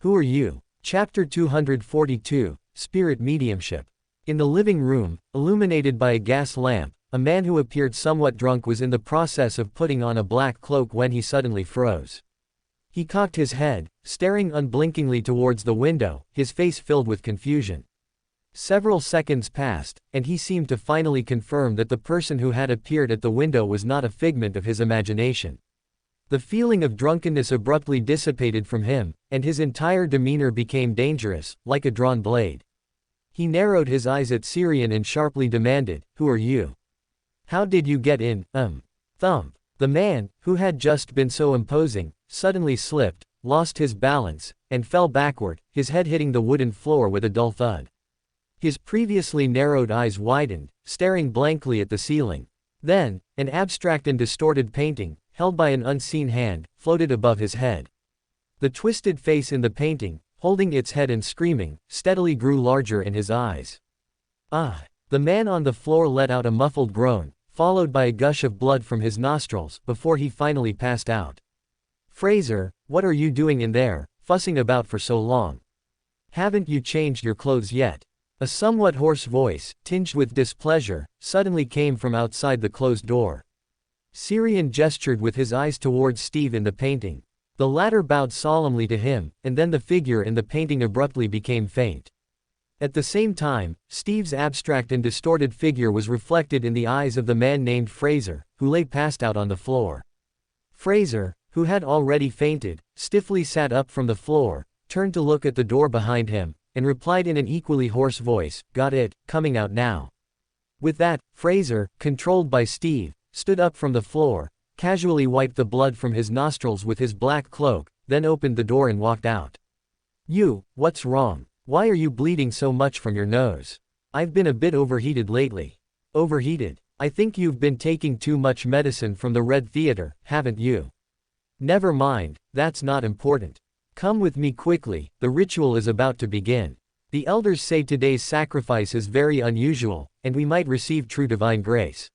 Who are you? Chapter 242, Spirit Mediumship. In the living room, illuminated by a gas lamp, a man who appeared somewhat drunk was in the process of putting on a black cloak when he suddenly froze. He cocked his head, staring unblinkingly towards the window, his face filled with confusion. Several seconds passed, and he seemed to finally confirm that the person who had appeared at the window was not a figment of his imagination. The feeling of drunkenness abruptly dissipated from him, and his entire demeanor became dangerous, like a drawn blade. He narrowed his eyes at Syrian and sharply demanded, "Who are you? How did you get in?" Thump. The man, who had just been so imposing, suddenly slipped, lost his balance, and fell backward, his head hitting the wooden floor with a dull thud. His previously narrowed eyes widened, staring blankly at the ceiling. Then, an abstract and distorted painting, held by an unseen hand, floated above his head. The twisted face in the painting, holding its head and screaming, steadily grew larger in his eyes. Ah! The man on the floor let out a muffled groan, followed by a gush of blood from his nostrils, before he finally passed out. "Fraser, what are you doing in there, fussing about for so long? Haven't you changed your clothes yet?" A somewhat hoarse voice, tinged with displeasure, suddenly came from outside the closed door. Syrian gestured with his eyes towards Steve in the painting. The latter bowed solemnly to him, and then the figure in the painting abruptly became faint. At the same time, Steve's abstract and distorted figure was reflected in the eyes of the man named Fraser, who lay passed out on the floor. Fraser, who had already fainted, stiffly sat up from the floor, turned to look at the door behind him, and replied in an equally hoarse voice, "Got it, coming out now." With that, Fraser, controlled by Steve, stood up from the floor, casually wiped the blood from his nostrils with his black cloak, then opened the door and walked out. "You, what's wrong? Why are you bleeding so much from your nose?" "I've been a bit overheated lately." "Overheated? I think you've been taking too much medicine from the Red Theater, haven't you?" "Never mind, that's not important. Come with me quickly, the ritual is about to begin. The elders say today's sacrifice is very unusual, and we might receive true divine grace.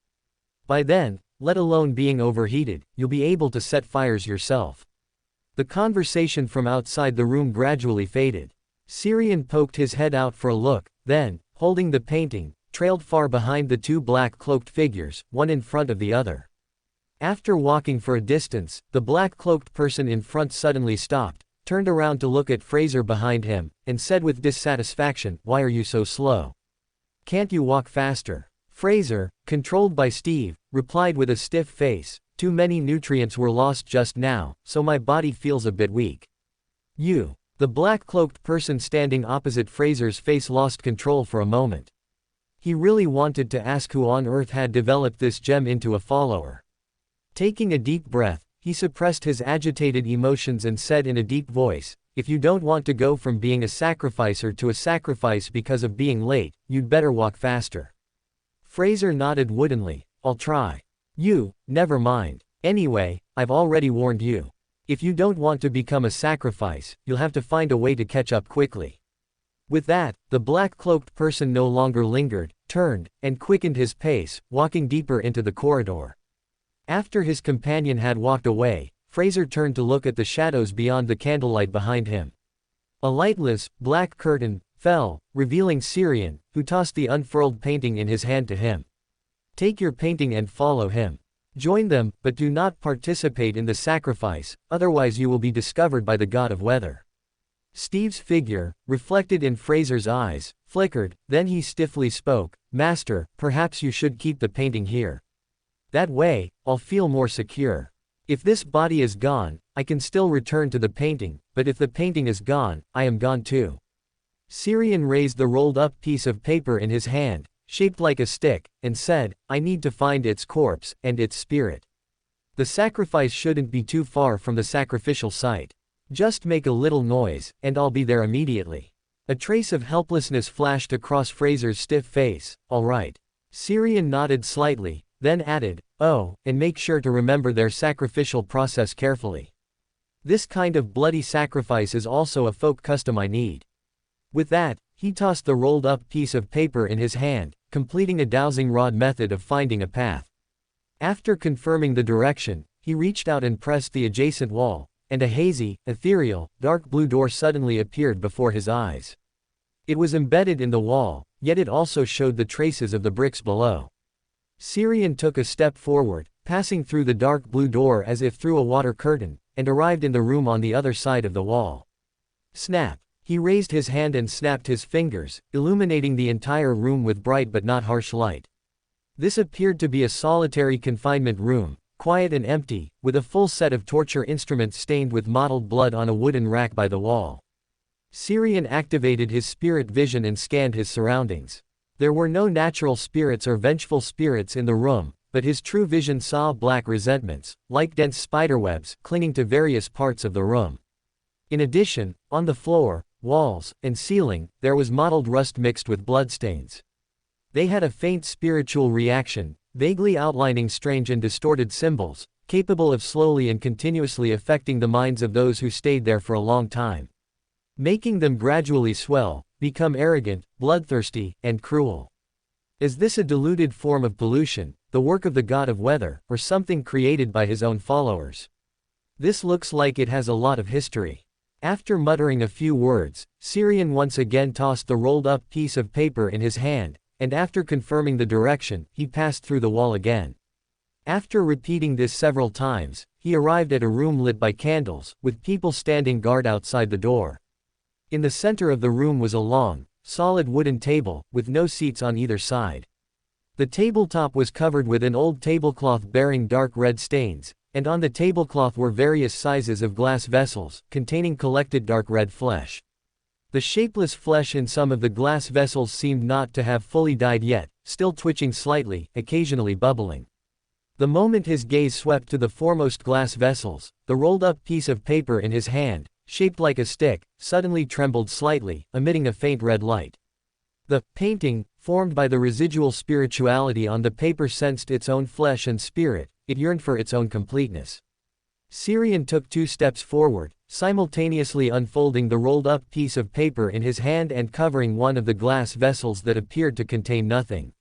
By then, let alone being overheated, you'll be able to set fires yourself." The conversation from outside the room gradually faded. Syrian poked his head out for a look, then, holding the painting, trailed far behind the two black-cloaked figures, one in front of the other. After walking for a distance, the black-cloaked person in front suddenly stopped, turned around to look at Fraser behind him, and said with dissatisfaction, "Why are you so slow? Can't you walk faster?" Fraser, controlled by Steve, replied with a stiff face, "Too many nutrients were lost just now, so my body feels a bit weak." "You." The black-cloaked person standing opposite Fraser's face lost control for a moment. He really wanted to ask who on earth had developed this gem into a follower. Taking a deep breath, he suppressed his agitated emotions and said in a deep voice, "If you don't want to go from being a sacrificer to a sacrifice because of being late, you'd better walk faster." Fraser nodded woodenly. I'll try. Never mind. Anyway, I've already warned you. If you don't want to become a sacrifice, you'll have to find a way to catch up quickly. With that, the black-cloaked person no longer lingered, turned, and quickened his pace, walking deeper into the corridor. After his companion had walked away, Fraser turned to look at the shadows beyond the candlelight behind him. A lightless, black curtain fell, revealing Syrian, who tossed the unfurled painting in his hand to him. Take your painting and follow him. Join them, but do not participate in the sacrifice, otherwise you will be discovered by the god of weather. Steve's figure, reflected in Fraser's eyes, flickered, then he stiffly spoke, Master, perhaps you should keep the painting here. That way, I'll feel more secure. If this body is gone, I can still return to the painting, but if the painting is gone, I am gone too. Syrian raised the rolled-up piece of paper in his hand, shaped like a stick, and said, I need to find its corpse, and its spirit. The sacrifice shouldn't be too far from the sacrificial site. Just make a little noise, and I'll be there immediately. A trace of helplessness flashed across Fraser's stiff face. All right. Syrian nodded slightly, then added, oh, and make sure to remember their sacrificial process carefully. This kind of bloody sacrifice is also a folk custom I need. With that, he tossed the rolled-up piece of paper in his hand, completing a dowsing rod method of finding a path. After confirming the direction, he reached out and pressed the adjacent wall, and a hazy, ethereal, dark blue door suddenly appeared before his eyes. It was embedded in the wall, yet it also showed the traces of the bricks below. Syrian took a step forward, passing through the dark blue door as if through a water curtain, and arrived in the room on the other side of the wall. Snap! He raised his hand and snapped his fingers, illuminating the entire room with bright but not harsh light. This appeared to be a solitary confinement room, quiet and empty, with a full set of torture instruments stained with mottled blood on a wooden rack by the wall. Syrian activated his spirit vision and scanned his surroundings. There were no natural spirits or vengeful spirits in the room, but his true vision saw black resentments, like dense spiderwebs, clinging to various parts of the room. In addition, on the floor, walls, and ceiling, there was mottled rust mixed with bloodstains. They had a faint spiritual reaction, vaguely outlining strange and distorted symbols, capable of slowly and continuously affecting the minds of those who stayed there for a long time, making them gradually swell, become arrogant, bloodthirsty, and cruel. Is this a diluted form of pollution, the work of the god of weather, or something created by his own followers? This looks like it has a lot of history. After muttering a few words, Syrian once again tossed the rolled-up piece of paper in his hand, and after confirming the direction, he passed through the wall again. After repeating this several times, he arrived at a room lit by candles, with people standing guard outside the door. In the center of the room was a long, solid wooden table, with no seats on either side. The tabletop was covered with an old tablecloth bearing dark red stains, and on the tablecloth were various sizes of glass vessels, containing collected dark red flesh. The shapeless flesh in some of the glass vessels seemed not to have fully died yet, still twitching slightly, occasionally bubbling. The moment his gaze swept to the foremost glass vessels, the rolled-up piece of paper in his hand, shaped like a stick, suddenly trembled slightly, emitting a faint red light. The painting, formed by the residual spirituality on the paper, sensed its own flesh and spirit. It yearned for its own completeness. Syrian took 2 steps forward, simultaneously unfolding the rolled-up piece of paper in his hand and covering one of the glass vessels that appeared to contain nothing.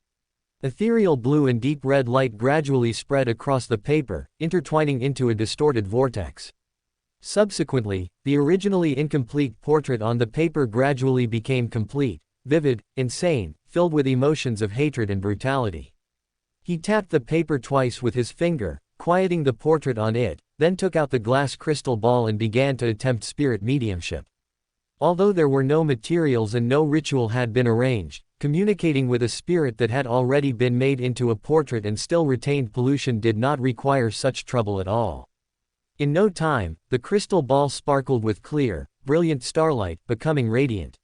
Ethereal blue and deep red light gradually spread across the paper, intertwining into a distorted vortex. Subsequently, the originally incomplete portrait on the paper gradually became complete, vivid, insane, filled with emotions of hatred and brutality. He tapped the paper twice with his finger, quieting the portrait on it, then took out the glass crystal ball and began to attempt spirit mediumship. Although there were no materials and no ritual had been arranged, communicating with a spirit that had already been made into a portrait and still retained pollution did not require such trouble at all. In no time, the crystal ball sparkled with clear, brilliant starlight, becoming radiant.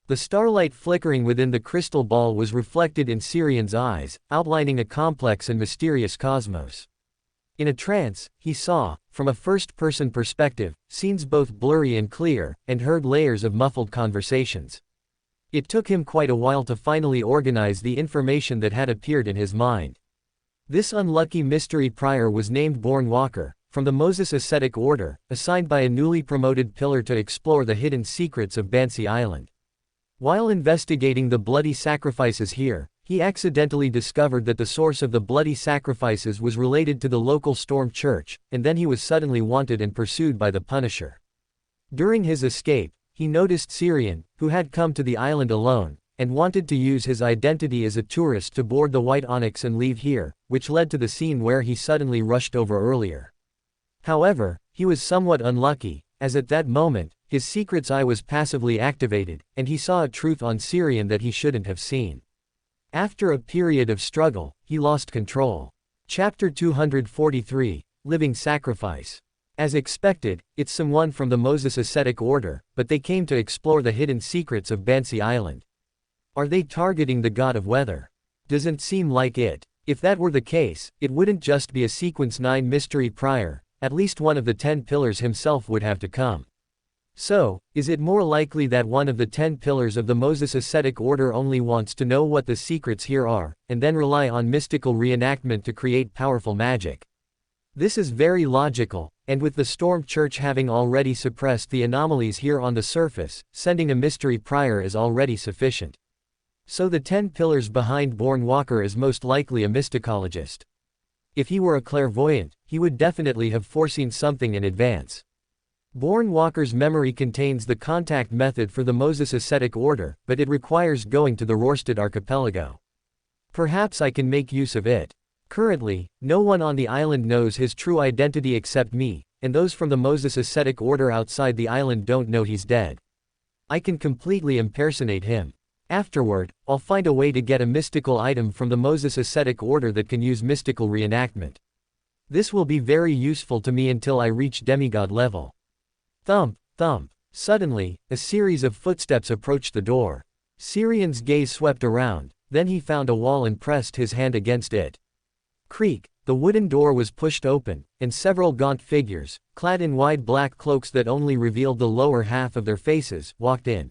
The starlight flickering within the crystal ball was reflected in Syrian's eyes, outlining a complex and mysterious cosmos. In a trance, he saw, from a first-person perspective, scenes both blurry and clear, and heard layers of muffled conversations. It took him quite a while to finally organize the information that had appeared in his mind. This unlucky mystery prior was named Born Walker, from the Moses ascetic order, assigned by a newly promoted pillar to explore the hidden secrets of Bansi Island. While investigating the bloody sacrifices here, he accidentally discovered that the source of the bloody sacrifices was related to the local Storm Church, and then he was suddenly wanted and pursued by the Punisher. During his escape, he noticed Syrian, who had come to the island alone, and wanted to use his identity as a tourist to board the White Onyx and leave here, which led to the scene where he suddenly rushed over earlier. However, he was somewhat unlucky, as at that moment, his secret's eye was passively activated, and he saw a truth on Syrian that he shouldn't have seen. After a period of struggle, he lost control. Chapter 243, Living Sacrifice. As expected, it's someone from the Moses ascetic order, but they came to explore the hidden secrets of Bansi Island. Are they targeting the god of weather? Doesn't seem like it. If that were the case, it wouldn't just be a Sequence 9 mystery prior, at least one of the 10 pillars himself would have to come. So, is it more likely that one of the 10 pillars of the Moses ascetic order only wants to know what the secrets here are, and then rely on mystical reenactment to create powerful magic? This is very logical, and with the Storm Church having already suppressed the anomalies here on the surface, sending a mystery prior is already sufficient. So the 10 pillars behind Born Walker is most likely a mysticologist. If he were a clairvoyant, he would definitely have foreseen something in advance. Born Walker's memory contains the contact method for the Moses ascetic order, but it requires going to the Rorstad archipelago. Perhaps I can make use of it. Currently, no one on the island knows his true identity except me, and those from the Moses ascetic order outside the island don't know he's dead. I can completely impersonate him. Afterward, I'll find a way to get a mystical item from the Moses ascetic order that can use mystical reenactment. This will be very useful to me until I reach demigod level. Thump, thump. Suddenly, a series of footsteps approached the door. Syrian's gaze swept around, then he found a wall and pressed his hand against it. Creak, the wooden door was pushed open, and several gaunt figures, clad in wide black cloaks that only revealed the lower half of their faces, walked in.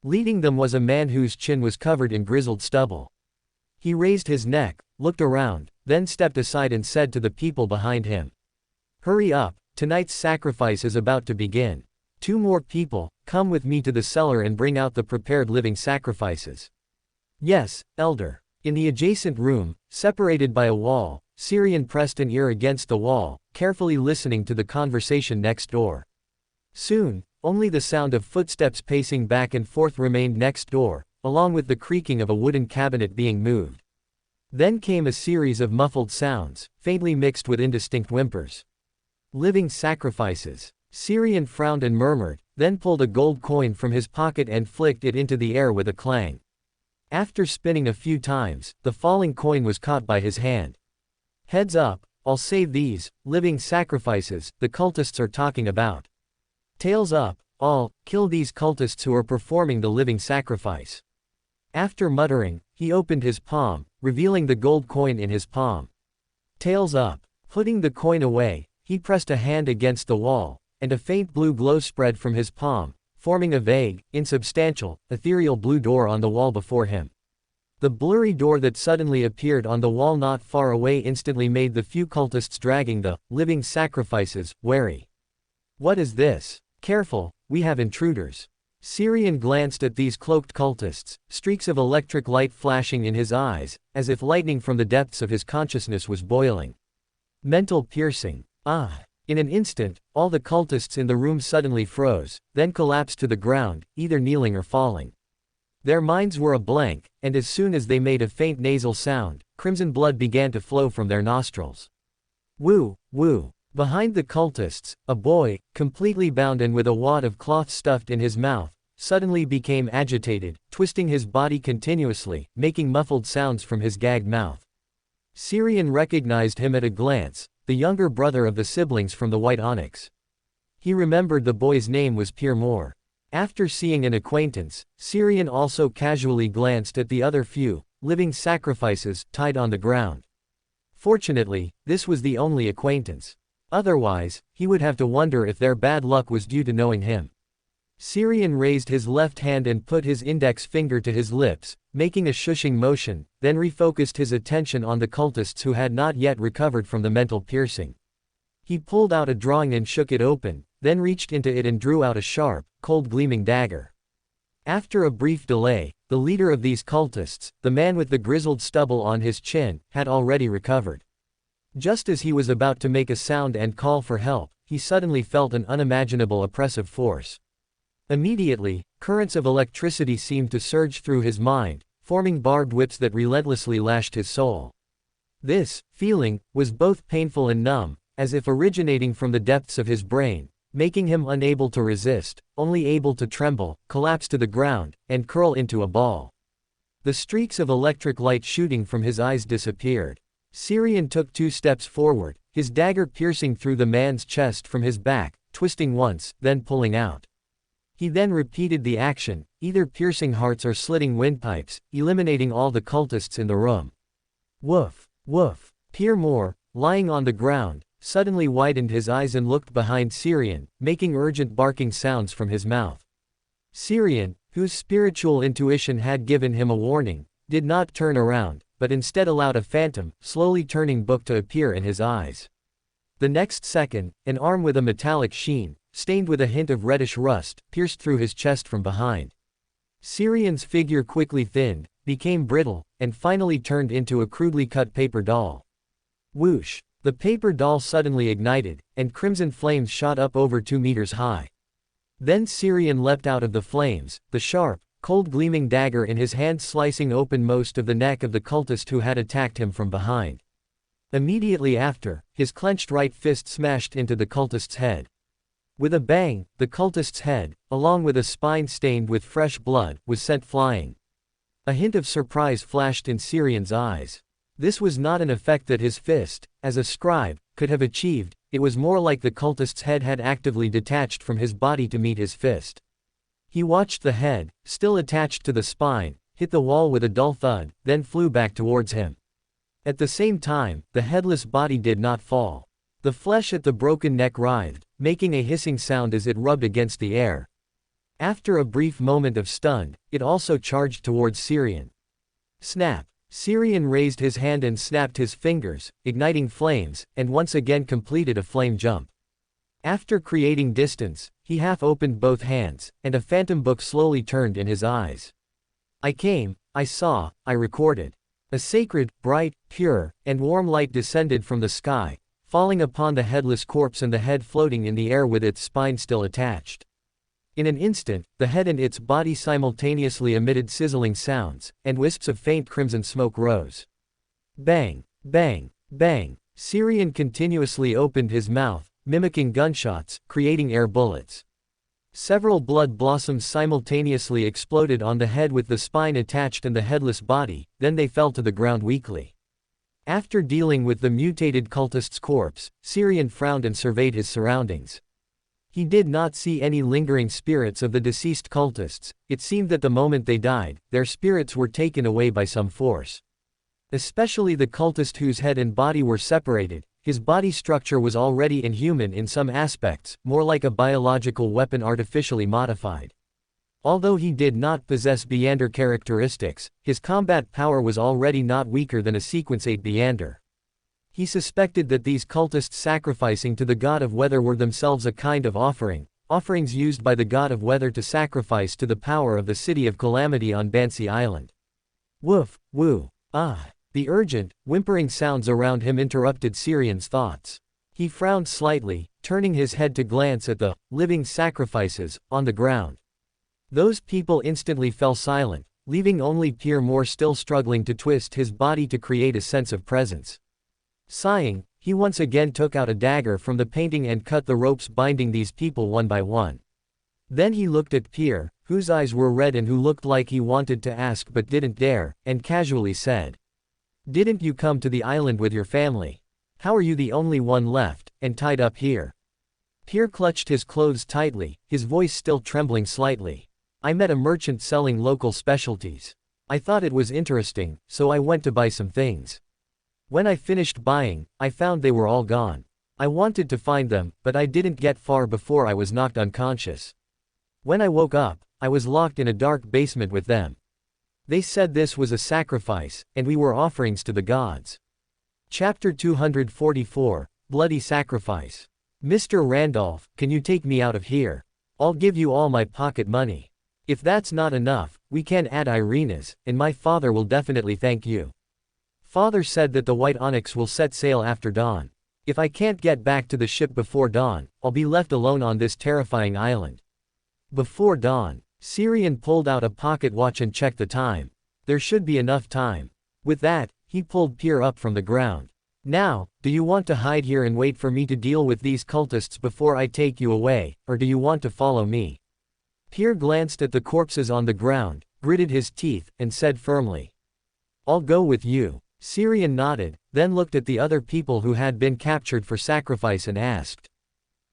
Leading them was a man whose chin was covered in grizzled stubble. He raised his neck, looked around, then stepped aside and said to the people behind him, "Hurry up, tonight's sacrifice is about to begin. 2 more people, come with me to the cellar and bring out the prepared living sacrifices." "Yes, Elder." In the adjacent room, separated by a wall, Syrian pressed an ear against the wall, carefully listening to the conversation next door. Soon, only the sound of footsteps pacing back and forth remained next door, along with the creaking of a wooden cabinet being moved. Then came a series of muffled sounds, faintly mixed with indistinct whimpers. Living sacrifices. Syrian frowned and murmured, then pulled a gold coin from his pocket and flicked it into the air with a clang. After spinning a few times, the falling coin was caught by his hand. "Heads up, I'll save these living sacrifices the cultists are talking about. Tails up, I'll kill these cultists who are performing the living sacrifice." After muttering, he opened his palm, revealing the gold coin in his palm. Tails up. Putting the coin away, he pressed a hand against the wall, and a faint blue glow spread from his palm, forming a vague, insubstantial, ethereal blue door on the wall before him. The blurry door that suddenly appeared on the wall not far away instantly made the few cultists dragging the living sacrifices wary. "What is this? Careful, we have intruders." Syrian glanced at these cloaked cultists, streaks of electric light flashing in his eyes, as if lightning from the depths of his consciousness was boiling. Mental piercing. In an instant, all the cultists in the room suddenly froze, then collapsed to the ground, either kneeling or falling. Their minds were a blank, and as soon as they made a faint nasal sound, crimson blood began to flow from their nostrils. Woo, woo. Behind the cultists, a boy, completely bound and with a wad of cloth stuffed in his mouth, suddenly became agitated, twisting his body continuously, making muffled sounds from his gagged mouth. Syrian recognized him at a glance, the younger brother of the siblings from the White Onyx. He remembered the boy's name was Pierre Moore. After seeing an acquaintance, Syrian also casually glanced at the other few living sacrifices tied on the ground. Fortunately, this was the only acquaintance. Otherwise, he would have to wonder if their bad luck was due to knowing him. Syrian raised his left hand and put his index finger to his lips, making a shushing motion, then refocused his attention on the cultists who had not yet recovered from the mental piercing. He pulled out a drawing and shook it open, then reached into it and drew out a sharp, cold gleaming dagger. After a brief delay, the leader of these cultists, the man with the grizzled stubble on his chin, had already recovered. Just as he was about to make a sound and call for help, he suddenly felt an unimaginable oppressive force. Immediately, currents of electricity seemed to surge through his mind, forming barbed whips that relentlessly lashed his soul. This feeling was both painful and numb, as if originating from the depths of his brain, making him unable to resist, only able to tremble, collapse to the ground, and curl into a ball. The streaks of electric light shooting from his eyes disappeared. Syrian took 2 steps forward, his dagger piercing through the man's chest from his back, twisting once, then pulling out. He then repeated the action, either piercing hearts or slitting windpipes, eliminating all the cultists in the room. Woof, woof. Pierre Moore, lying on the ground, suddenly widened his eyes and looked behind Syrian, making urgent barking sounds from his mouth. Syrian, whose spiritual intuition had given him a warning, did not turn around, but instead allowed a phantom, slowly turning book to appear in his eyes. The next second, an arm with a metallic sheen, stained with a hint of reddish rust, pierced through his chest from behind. Syrian's figure quickly thinned, became brittle, and finally turned into a crudely cut paper doll. Whoosh! The paper doll suddenly ignited, and crimson flames shot up over 2 meters high. Then Syrian leapt out of the flames, the sharp, cold gleaming dagger in his hand slicing open most of the neck of the cultist who had attacked him from behind. Immediately after, his clenched right fist smashed into the cultist's head. With a bang, the cultist's head, along with a spine stained with fresh blood, was sent flying. A hint of surprise flashed in Syrian's eyes. This was not an effect that his fist, as a scribe, could have achieved, it was more like the cultist's head had actively detached from his body to meet his fist. He watched the head, still attached to the spine, hit the wall with a dull thud, then flew back towards him. At the same time, the headless body did not fall. The flesh at the broken neck writhed, making a hissing sound as it rubbed against the air. After a brief moment of stun, it also charged towards Syrian. Snap! Syrian raised his hand and snapped his fingers, igniting flames, and once again completed a flame jump. After creating distance, he half opened both hands, and a phantom book slowly turned in his eyes. I came, I saw, I recorded. A sacred, bright, pure, and warm light descended from the sky, falling upon the headless corpse and the head floating in the air with its spine still attached. In an instant, the head and its body simultaneously emitted sizzling sounds, and wisps of faint crimson smoke rose. Bang, bang, bang. Syrian continuously opened his mouth, mimicking gunshots, creating air bullets. Several blood blossoms simultaneously exploded on the head with the spine attached and the headless body, then they fell to the ground weakly. After dealing with the mutated cultist's corpse, Syrian frowned and surveyed his surroundings. He did not see any lingering spirits of the deceased cultists. It seemed that the moment they died, their spirits were taken away by some force. Especially the cultist whose head and body were separated, his body structure was already inhuman in some aspects, more like a biological weapon artificially modified. Although he did not possess Beander characteristics, his combat power was already not weaker than a Sequence 8 Beander. He suspected that these cultists sacrificing to the god of weather were themselves a kind of offerings used by the god of weather to sacrifice to the power of the city of Calamity on Bansi Island. Woof, woo, ah. The urgent, whimpering sounds around him interrupted Syrian's thoughts. He frowned slightly, turning his head to glance at the living sacrifices on the ground. Those people instantly fell silent, leaving only Pierre Moore still struggling to twist his body to create a sense of presence. Sighing, he once again took out a dagger from the painting and cut the ropes binding these people one by one. Then he looked at Pierre, whose eyes were red and who looked like he wanted to ask but didn't dare, and casually said, "Didn't you come to the island with your family? How are you the only one left, and tied up here?" Pierre clutched his clothes tightly, his voice still trembling slightly. "I met a merchant selling local specialties. I thought it was interesting, so I went to buy some things. When I finished buying, I found they were all gone. I wanted to find them, but I didn't get far before I was knocked unconscious." When I woke up, I was locked in a dark basement with them. They said this was a sacrifice, and we were offerings to the gods. Chapter 244, Bloody Sacrifice. Mr. Randolph, can you take me out of here? I'll give you all my pocket money. If that's not enough, we can add Irina's, and my father will definitely thank you. Father said that the White Onyx will set sail after dawn. If I can't get back to the ship before dawn, I'll be left alone on this terrifying island. Before dawn, Syrian pulled out a pocket watch and checked the time. There should be enough time. With that, he pulled Pierre up from the ground. Now, do you want to hide here and wait for me to deal with these cultists before I take you away, or do you want to follow me? Pierre glanced at the corpses on the ground, gritted his teeth, and said firmly, I'll go with you. Syrian nodded, then looked at the other people who had been captured for sacrifice and asked,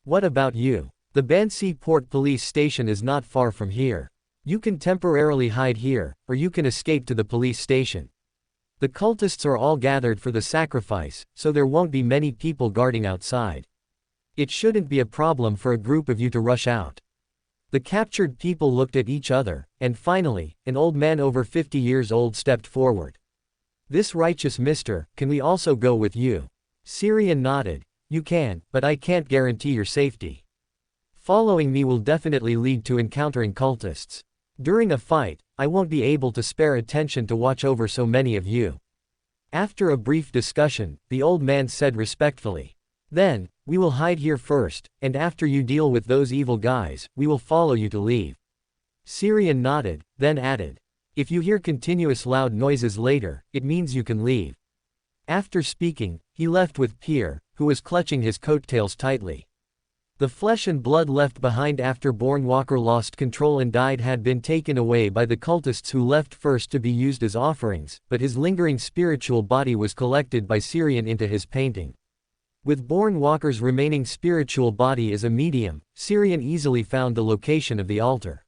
What about you? The Bansi Port police station is not far from here. You can temporarily hide here, or you can escape to the police station. The cultists are all gathered for the sacrifice, so there won't be many people guarding outside. It shouldn't be a problem for a group of you to rush out. The captured people looked at each other, and finally, an old man over 50 years old stepped forward. This righteous mister, can we also go with you? Syrian nodded. You can, but I can't guarantee your safety. Following me will definitely lead to encountering cultists. During a fight, I won't be able to spare attention to watch over so many of you. After a brief discussion, the old man said respectfully, Then, we will hide here first, and after you deal with those evil guys, we will follow you to leave. Syrian nodded, then added, If you hear continuous loud noises later, it means you can leave. After speaking, he left with Pierre, who was clutching his coattails tightly. The flesh and blood left behind after Born Walker lost control and died had been taken away by the cultists who left first to be used as offerings, but his lingering spiritual body was collected by Syrian into his painting. With Born Walker's remaining spiritual body as a medium, Syrian easily found the location of the altar.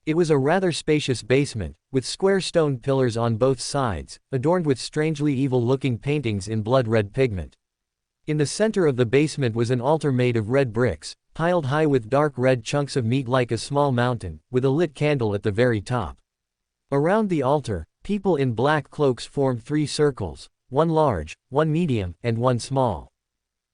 It was a rather spacious basement, with square stone pillars on both sides, adorned with strangely evil-looking paintings in blood-red pigment. In the center of the basement was an altar made of red bricks, piled high with dark red chunks of meat like a small mountain, with a lit candle at the very top. Around the altar, people in black cloaks formed 3 circles, one large, one medium, and one small.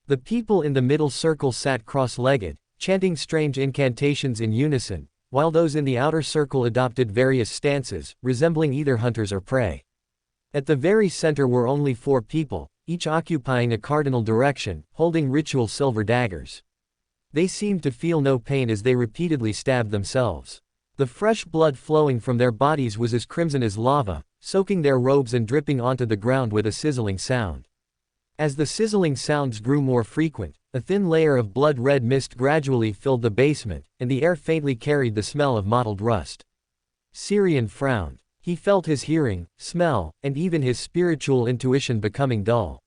The people in the middle circle sat cross-legged, chanting strange incantations in unison, while those in the outer circle adopted various stances, resembling either hunters or prey. At the very center were only 4 people, each occupying a cardinal direction, holding ritual silver daggers. They seemed to feel no pain as they repeatedly stabbed themselves. The fresh blood flowing from their bodies was as crimson as lava, soaking their robes and dripping onto the ground with a sizzling sound. As the sizzling sounds grew more frequent, a thin layer of blood-red mist gradually filled the basement, and the air faintly carried the smell of mottled rust. Syrian frowned. He felt his hearing, smell, and even his spiritual intuition becoming dull.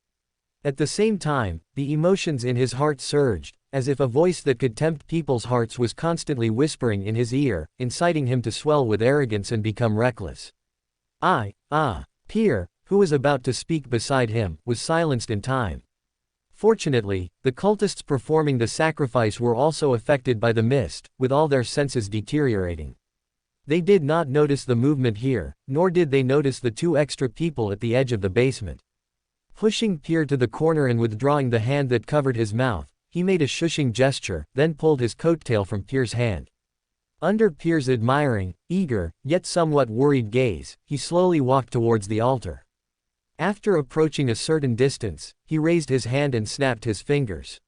At the same time, the emotions in his heart surged, as if a voice that could tempt people's hearts was constantly whispering in his ear, inciting him to swell with arrogance and become reckless. Pierre, who was about to speak beside him, was silenced in time. Fortunately, the cultists performing the sacrifice were also affected by the mist, with all their senses deteriorating. They did not notice the movement here, nor did they notice the 2 extra people at the edge of the basement. Pushing Pierre to the corner and withdrawing the hand that covered his mouth, he made a shushing gesture, then pulled his coattail from Pierre's hand. Under Pierre's admiring, eager, yet somewhat worried gaze, he slowly walked towards the altar. After approaching a certain distance, he raised his hand and snapped his fingers.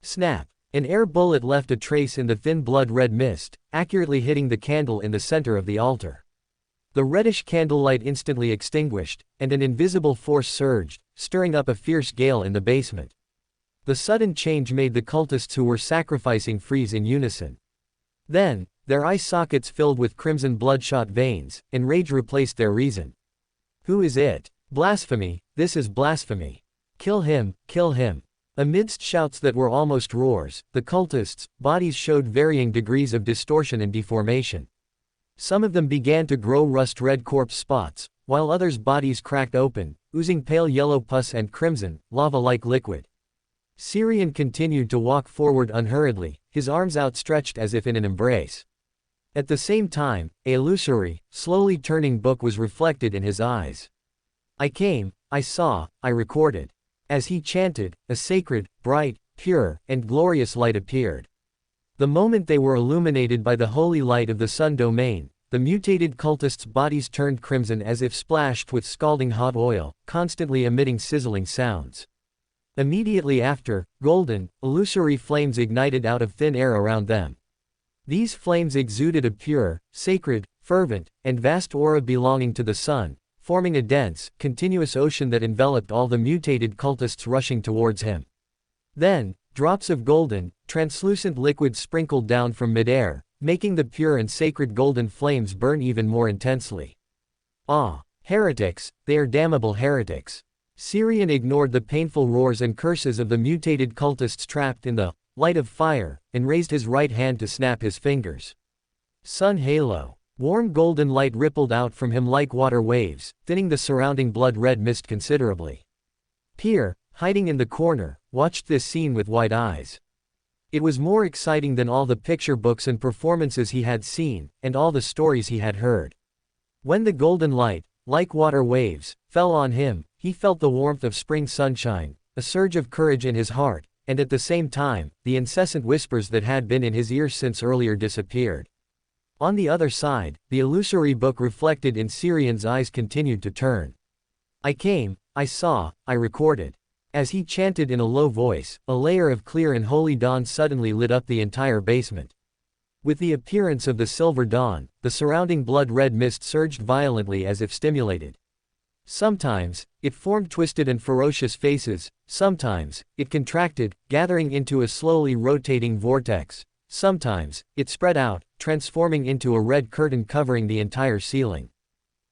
Snap! An air bullet left a trace in the thin blood-red mist, accurately hitting the candle in the center of the altar. The reddish candlelight instantly extinguished, and an invisible force surged, stirring up a fierce gale in the basement. The sudden change made the cultists who were sacrificing freeze in unison. Then, their eye sockets filled with crimson bloodshot veins, and rage replaced their reason. Who is it? Blasphemy, this is blasphemy. Kill him, kill him. Amidst shouts that were almost roars, the cultists' bodies showed varying degrees of distortion and deformation. Some of them began to grow rust-red corpse spots, while others' bodies cracked open, oozing pale yellow pus and crimson, lava-like liquid. Syrian continued to walk forward unhurriedly, his arms outstretched as if in an embrace. At the same time, a illusory, slowly turning book was reflected in his eyes. I came, I saw, I recorded. As he chanted, a sacred, bright, pure, and glorious light appeared. The moment they were illuminated by the holy light of the sun domain, the mutated cultists' bodies turned crimson as if splashed with scalding hot oil, constantly emitting sizzling sounds. Immediately after, golden, illusory flames ignited out of thin air around them. These flames exuded a pure, sacred, fervent, and vast aura belonging to the sun, forming a dense, continuous ocean that enveloped all the mutated cultists rushing towards him. Then, drops of golden, translucent liquid sprinkled down from midair, making the pure and sacred golden flames burn even more intensely. Ah! Heretics, they are damnable heretics. Syrian ignored the painful roars and curses of the mutated cultists trapped in the light of fire, and raised his right hand to snap his fingers. Sun halo. Warm golden light rippled out from him like water waves, thinning the surrounding blood-red mist considerably. Pierre, hiding in the corner, watched this scene with wide eyes. It was more exciting than all the picture books and performances he had seen, and all the stories he had heard. When the golden light, like water waves, fell on him, he felt the warmth of spring sunshine, a surge of courage in his heart, and at the same time, the incessant whispers that had been in his ears since earlier disappeared. On the other side, the illusory book reflected in Syrian's eyes continued to turn. I came, I saw, I recorded. As he chanted in a low voice, a layer of clear and holy dawn suddenly lit up the entire basement. With the appearance of the silver dawn, the surrounding blood-red mist surged violently as if stimulated. Sometimes, it formed twisted and ferocious faces, sometimes, it contracted, gathering into a slowly rotating vortex. Sometimes, it spread out, transforming into a red curtain covering the entire ceiling.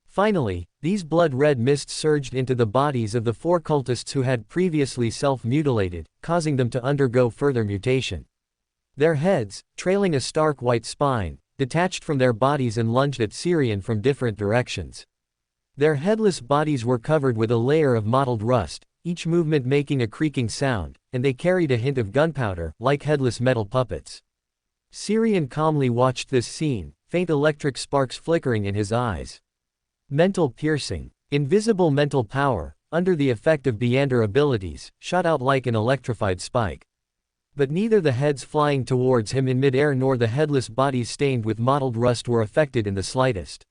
Finally, these blood-red mists surged into the bodies of the 4 cultists who had previously self-mutilated, causing them to undergo further mutation. Their heads, trailing a stark white spine, detached from their bodies and lunged at Syrian from different directions. Their headless bodies were covered with a layer of mottled rust, each movement making a creaking sound, and they carried a hint of gunpowder, like headless metal puppets. Syrian calmly watched this scene, faint electric sparks flickering in his eyes. Mental piercing. Invisible mental power, under the effect of Beander abilities, shot out like an electrified spike. But neither the heads flying towards him in midair nor the headless bodies stained with mottled rust were affected in the slightest.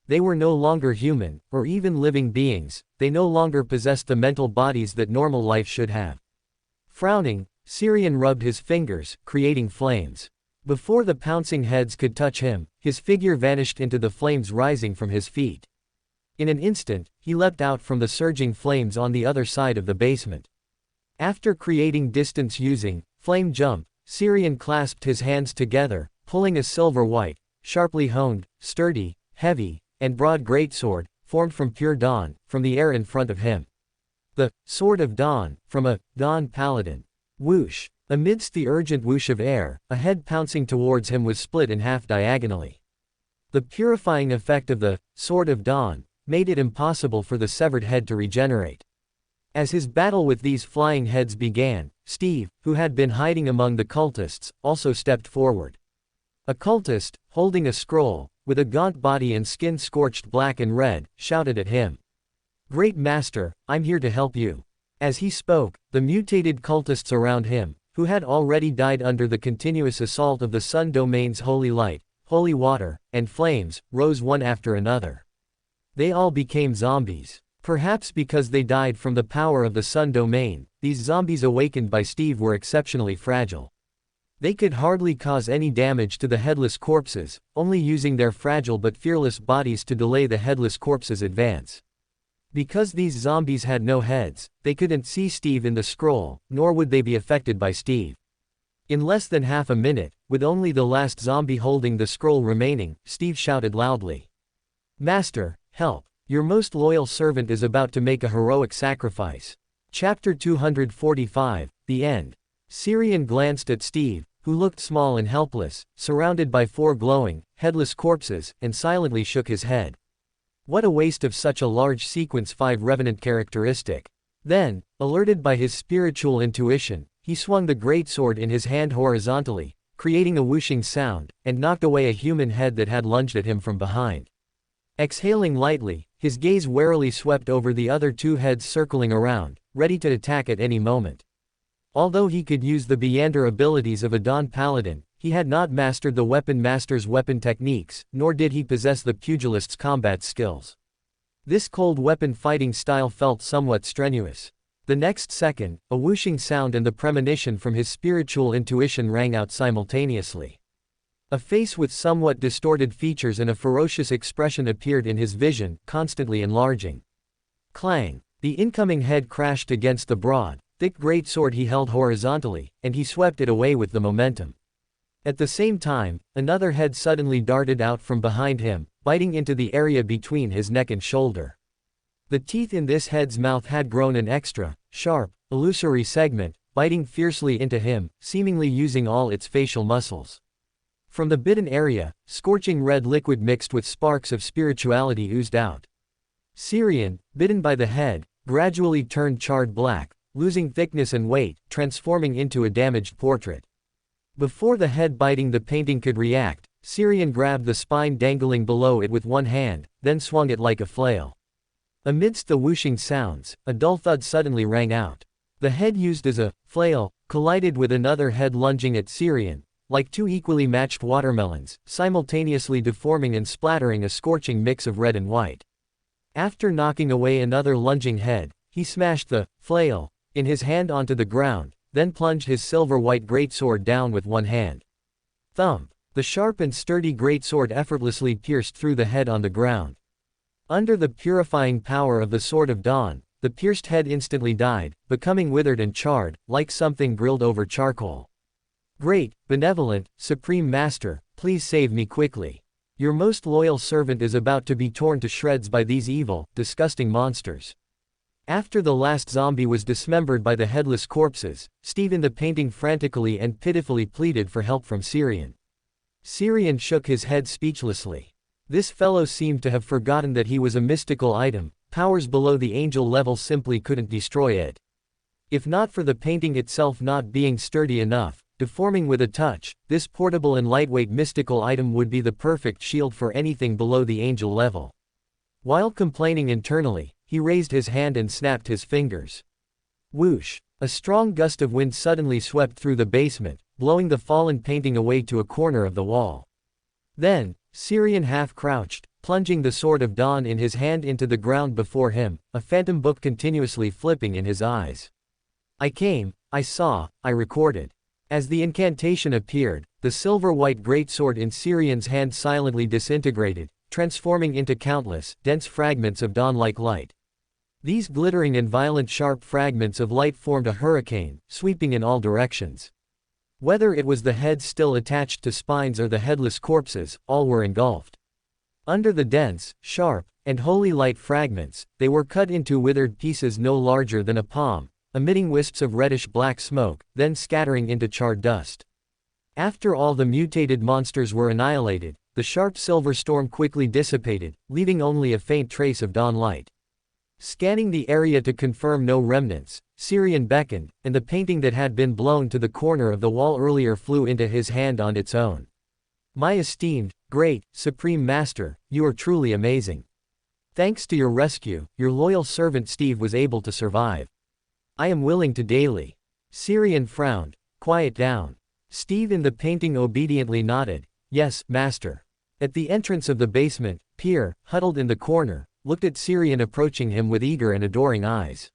They were no longer human, or even living beings, they no longer possessed the mental bodies that normal life should have. Frowning, Syrian rubbed his fingers, creating flames. Before the pouncing heads could touch him, his figure vanished into the flames rising from his feet. In an instant, he leapt out from the surging flames on the other side of the basement. After creating distance using flame jump, Syrian clasped his hands together, pulling a silver-white, sharply honed, sturdy, heavy, and broad greatsword, formed from pure dawn, from the air in front of him. The Sword of Dawn, from a Dawn Paladin. Whoosh! Amidst the urgent whoosh of air, a head pouncing towards him was split in half diagonally. The purifying effect of the Sword of Dawn made it impossible for the severed head to regenerate. As his battle with these flying heads began, Steve, who had been hiding among the cultists, also stepped forward. A cultist, holding a scroll, with a gaunt body and skin scorched black and red, shouted at him. "Great Master, I'm here to help you." As he spoke, the mutated cultists around him, who had already died under the continuous assault of the sun domain's holy light, holy water, and flames, rose one after another. They all became zombies. Perhaps because they died from the power of the sun domain, these zombies awakened by Steve were exceptionally fragile. They could hardly cause any damage to the headless corpses, only using their fragile but fearless bodies to delay the headless corpses' advance. Because these zombies had no heads, they couldn't see Steve in the scroll, nor would they be affected by Steve. In less than half a minute, with only the last zombie holding the scroll remaining, Steve shouted loudly. "Master, help! Your most loyal servant is about to make a heroic sacrifice." Chapter 245, The End. Syrian glanced at Steve, who looked small and helpless, surrounded by 4 glowing, headless corpses, and silently shook his head. What a waste of such a large sequence 5 revenant characteristic. Then, alerted by his spiritual intuition, he swung the greatsword in his hand horizontally, creating a whooshing sound, and knocked away a human head that had lunged at him from behind. Exhaling lightly, his gaze warily swept over the other two heads circling around, ready to attack at any moment. Although he could use the Beyonder abilities of a Dawn Paladin, he had not mastered the Weapon Master's weapon techniques, nor did he possess the pugilist's combat skills. This cold weapon fighting style felt somewhat strenuous. The next second, a whooshing sound and the premonition from his spiritual intuition rang out simultaneously. A face with somewhat distorted features and a ferocious expression appeared in his vision, constantly enlarging. Clang! The incoming head crashed against the broad, thick greatsword he held horizontally, and he swept it away with the momentum. At the same time, another head suddenly darted out from behind him, biting into the area between his neck and shoulder. The teeth in this head's mouth had grown an extra, sharp, illusory segment, biting fiercely into him, seemingly using all its facial muscles. From the bitten area, scorching red liquid mixed with sparks of spirituality oozed out. Syrian, bitten by the head, gradually turned charred black, losing thickness and weight, transforming into a damaged portrait. Before the head biting the painting could react, Syrian grabbed the spine dangling below it with one hand, then swung it like a flail. Amidst the whooshing sounds, a dull thud suddenly rang out. The head used as a flail collided with another head lunging at Syrian, like two equally matched watermelons, simultaneously deforming and splattering a scorching mix of red and white. After knocking away another lunging head, he smashed the flail in his hand onto the ground, then plunged his silver-white greatsword down with one hand. Thump! The sharp and sturdy greatsword effortlessly pierced through the head on the ground. Under the purifying power of the Sword of Dawn, the pierced head instantly died, becoming withered and charred, like something grilled over charcoal. Great, benevolent, supreme master, please save me quickly. Your most loyal servant is about to be torn to shreds by these evil, disgusting monsters. After the last zombie was dismembered by the headless corpses, Steve in the painting frantically and pitifully pleaded for help from Syrian. Syrian shook his head speechlessly. This fellow seemed to have forgotten that he was a mystical item. Powers below the angel level simply couldn't destroy it. If not for the painting itself not being sturdy enough, deforming with a touch, this portable and lightweight mystical item would be the perfect shield for anything below the angel level. While complaining internally, he raised his hand and snapped his fingers. Whoosh! A strong gust of wind suddenly swept through the basement, blowing the fallen painting away to a corner of the wall. Then, Syrian half-crouched, plunging the Sword of Dawn in his hand into the ground before him, a phantom book continuously flipping in his eyes. I came, I saw, I recorded. As the incantation appeared, the silver-white greatsword in Syrian's hand silently disintegrated, transforming into countless, dense fragments of dawn-like light. These glittering and violent sharp fragments of light formed a hurricane, sweeping in all directions. Whether it was the heads still attached to spines or the headless corpses, all were engulfed. Under the dense, sharp, and holy light fragments, they were cut into withered pieces no larger than a palm, emitting wisps of reddish-black smoke, then scattering into charred dust. After all the mutated monsters were annihilated, the sharp silver storm quickly dissipated, leaving only a faint trace of dawn light. Scanning the area to confirm no remnants, Syrian beckoned, and the painting that had been blown to the corner of the wall earlier flew into his hand on its own. My esteemed, great, supreme master, you are truly amazing. Thanks to your rescue, your loyal servant Steve was able to survive. I am willing to daily. Syrian frowned. Quiet down. Steve in the painting obediently nodded. Yes, master. At the entrance of the basement, Pierre, huddled in the corner, looked at Syrian approaching him with eager and adoring eyes.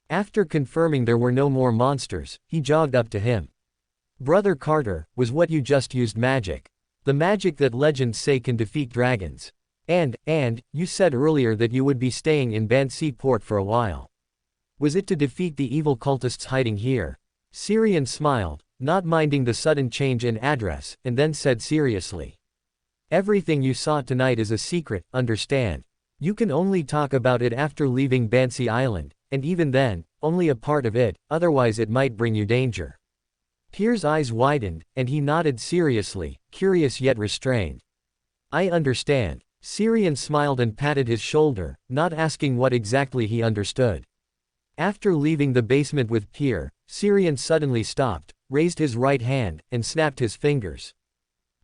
After confirming there were no more monsters, he jogged up to him. Brother Carter, was what you just used magic? The magic that legends say can defeat dragons. And, you said earlier that you would be staying in Bansi Port for a while. Was it to defeat the evil cultists hiding here? Syrian smiled, not minding the sudden change in address, and then said seriously. Everything you saw tonight is a secret, understand? You can only talk about it after leaving Bansi Island, and even then, only a part of it, otherwise it might bring you danger. Pierre's eyes widened, and he nodded seriously, curious yet restrained. I understand. Syrian smiled and patted his shoulder, not asking what exactly he understood. After leaving the basement with Pierre, Syrian suddenly stopped, raised his right hand, and snapped his fingers.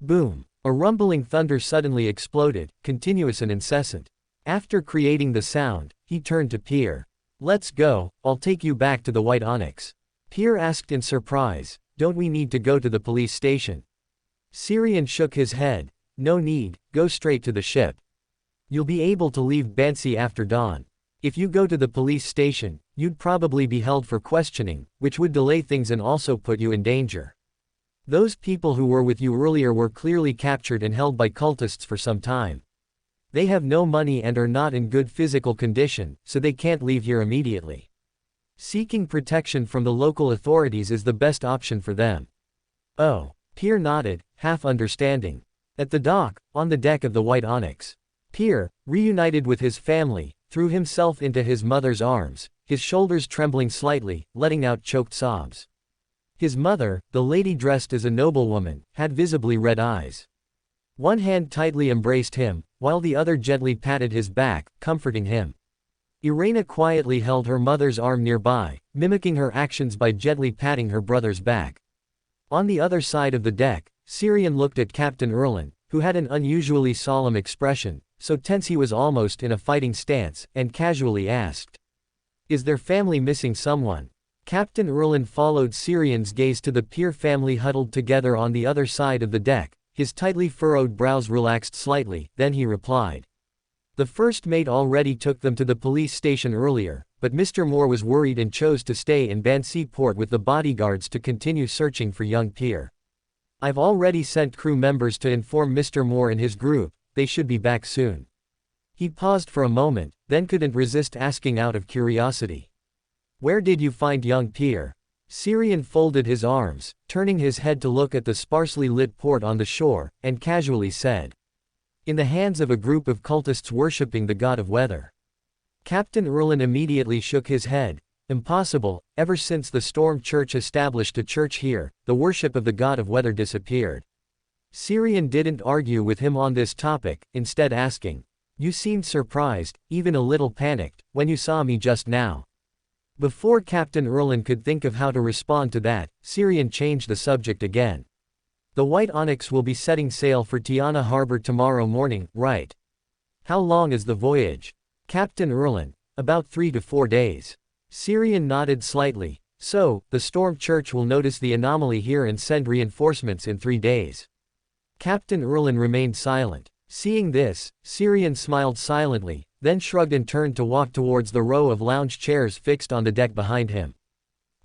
Boom! A rumbling thunder suddenly exploded, continuous and incessant. After creating the sound, he turned to Pierre. "Let's go, I'll take you back to the white onyx." Pierre asked in surprise, "Don't we need to go to the police station?" Syrian shook his head. "No need, go straight to the ship. You'll be able to leave Bansi after dawn. If you go to the police station, you'd probably be held for questioning, which would delay things and also put you in danger. Those people who were with you earlier were clearly captured and held by cultists for some time. They have no money and are not in good physical condition, so they can't leave here immediately. Seeking protection from the local authorities is the best option for them." "Oh." Pierre nodded, half understanding. At the dock, on the deck of the white onyx, Pierre, reunited with his family, threw himself into his mother's arms, his shoulders trembling slightly, letting out choked sobs. His mother, the lady dressed as a noblewoman, had visibly red eyes. One hand tightly embraced him, while the other gently patted his back, comforting him. Irena quietly held her mother's arm nearby, mimicking her actions by gently patting her brother's back. On the other side of the deck, Syrian looked at Captain Erlin, who had an unusually solemn expression, so tense he was almost in a fighting stance, and casually asked, "Is their family missing someone?" Captain Erlin followed Syrian's gaze to the Pierre family huddled together on the other side of the deck, his tightly furrowed brows relaxed slightly, then he replied. "The first mate already took them to the police station earlier, but Mr. Moore was worried and chose to stay in Bansi port with the bodyguards to continue searching for young Pierre. I've already sent crew members to inform Mr. Moore and his group, they should be back soon." He paused for a moment, then couldn't resist asking out of curiosity. "Where did you find young Pierre?" Syrian folded his arms, turning his head to look at the sparsely lit port on the shore, and casually said, "In the hands of a group of cultists worshipping the god of weather." Captain Erlin immediately shook his head. "Impossible, ever since the Storm Church established a church here, the worship of the god of weather disappeared." Syrian didn't argue with him on this topic, instead asking, "You seemed surprised, even a little panicked, when you saw me just now." Before Captain Erlin could think of how to respond to that, Syrian changed the subject again. "The White Onyx will be setting sail for Tiana Harbor tomorrow morning, right? How long is the voyage?" Captain Erlin, "About 3 to 4 days." Syrian nodded slightly. "So, the Storm Church will notice the anomaly here and send reinforcements in 3 days." Captain Erlin remained silent. Seeing this, Syrian smiled silently, then shrugged and turned to walk towards the row of lounge chairs fixed on the deck behind him.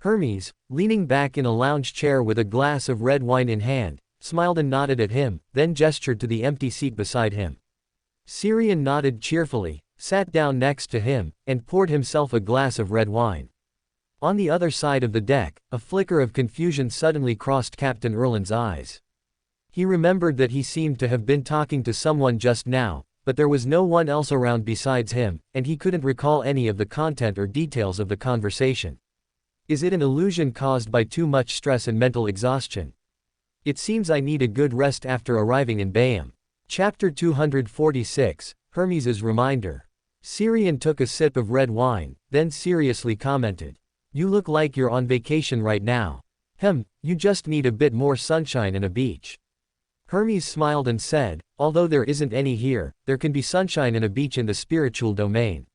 Hermes, leaning back in a lounge chair with a glass of red wine in hand, smiled and nodded at him, then gestured to the empty seat beside him. Syrian nodded cheerfully, sat down next to him, and poured himself a glass of red wine. On the other side of the deck, a flicker of confusion suddenly crossed Captain Erlin's eyes. He remembered that he seemed to have been talking to someone just now, but there was no one else around besides him, and he couldn't recall any of the content or details of the conversation. Is it an illusion caused by too much stress and mental exhaustion? It seems I need a good rest after arriving in Bayam. Chapter 246, Hermes' Reminder. Syrian took a sip of red wine, then seriously commented. "You look like you're on vacation right now. You just need a bit more sunshine and a beach." Hermes smiled and said, "Although there isn't any here, there can be sunshine and a beach in the spiritual domain."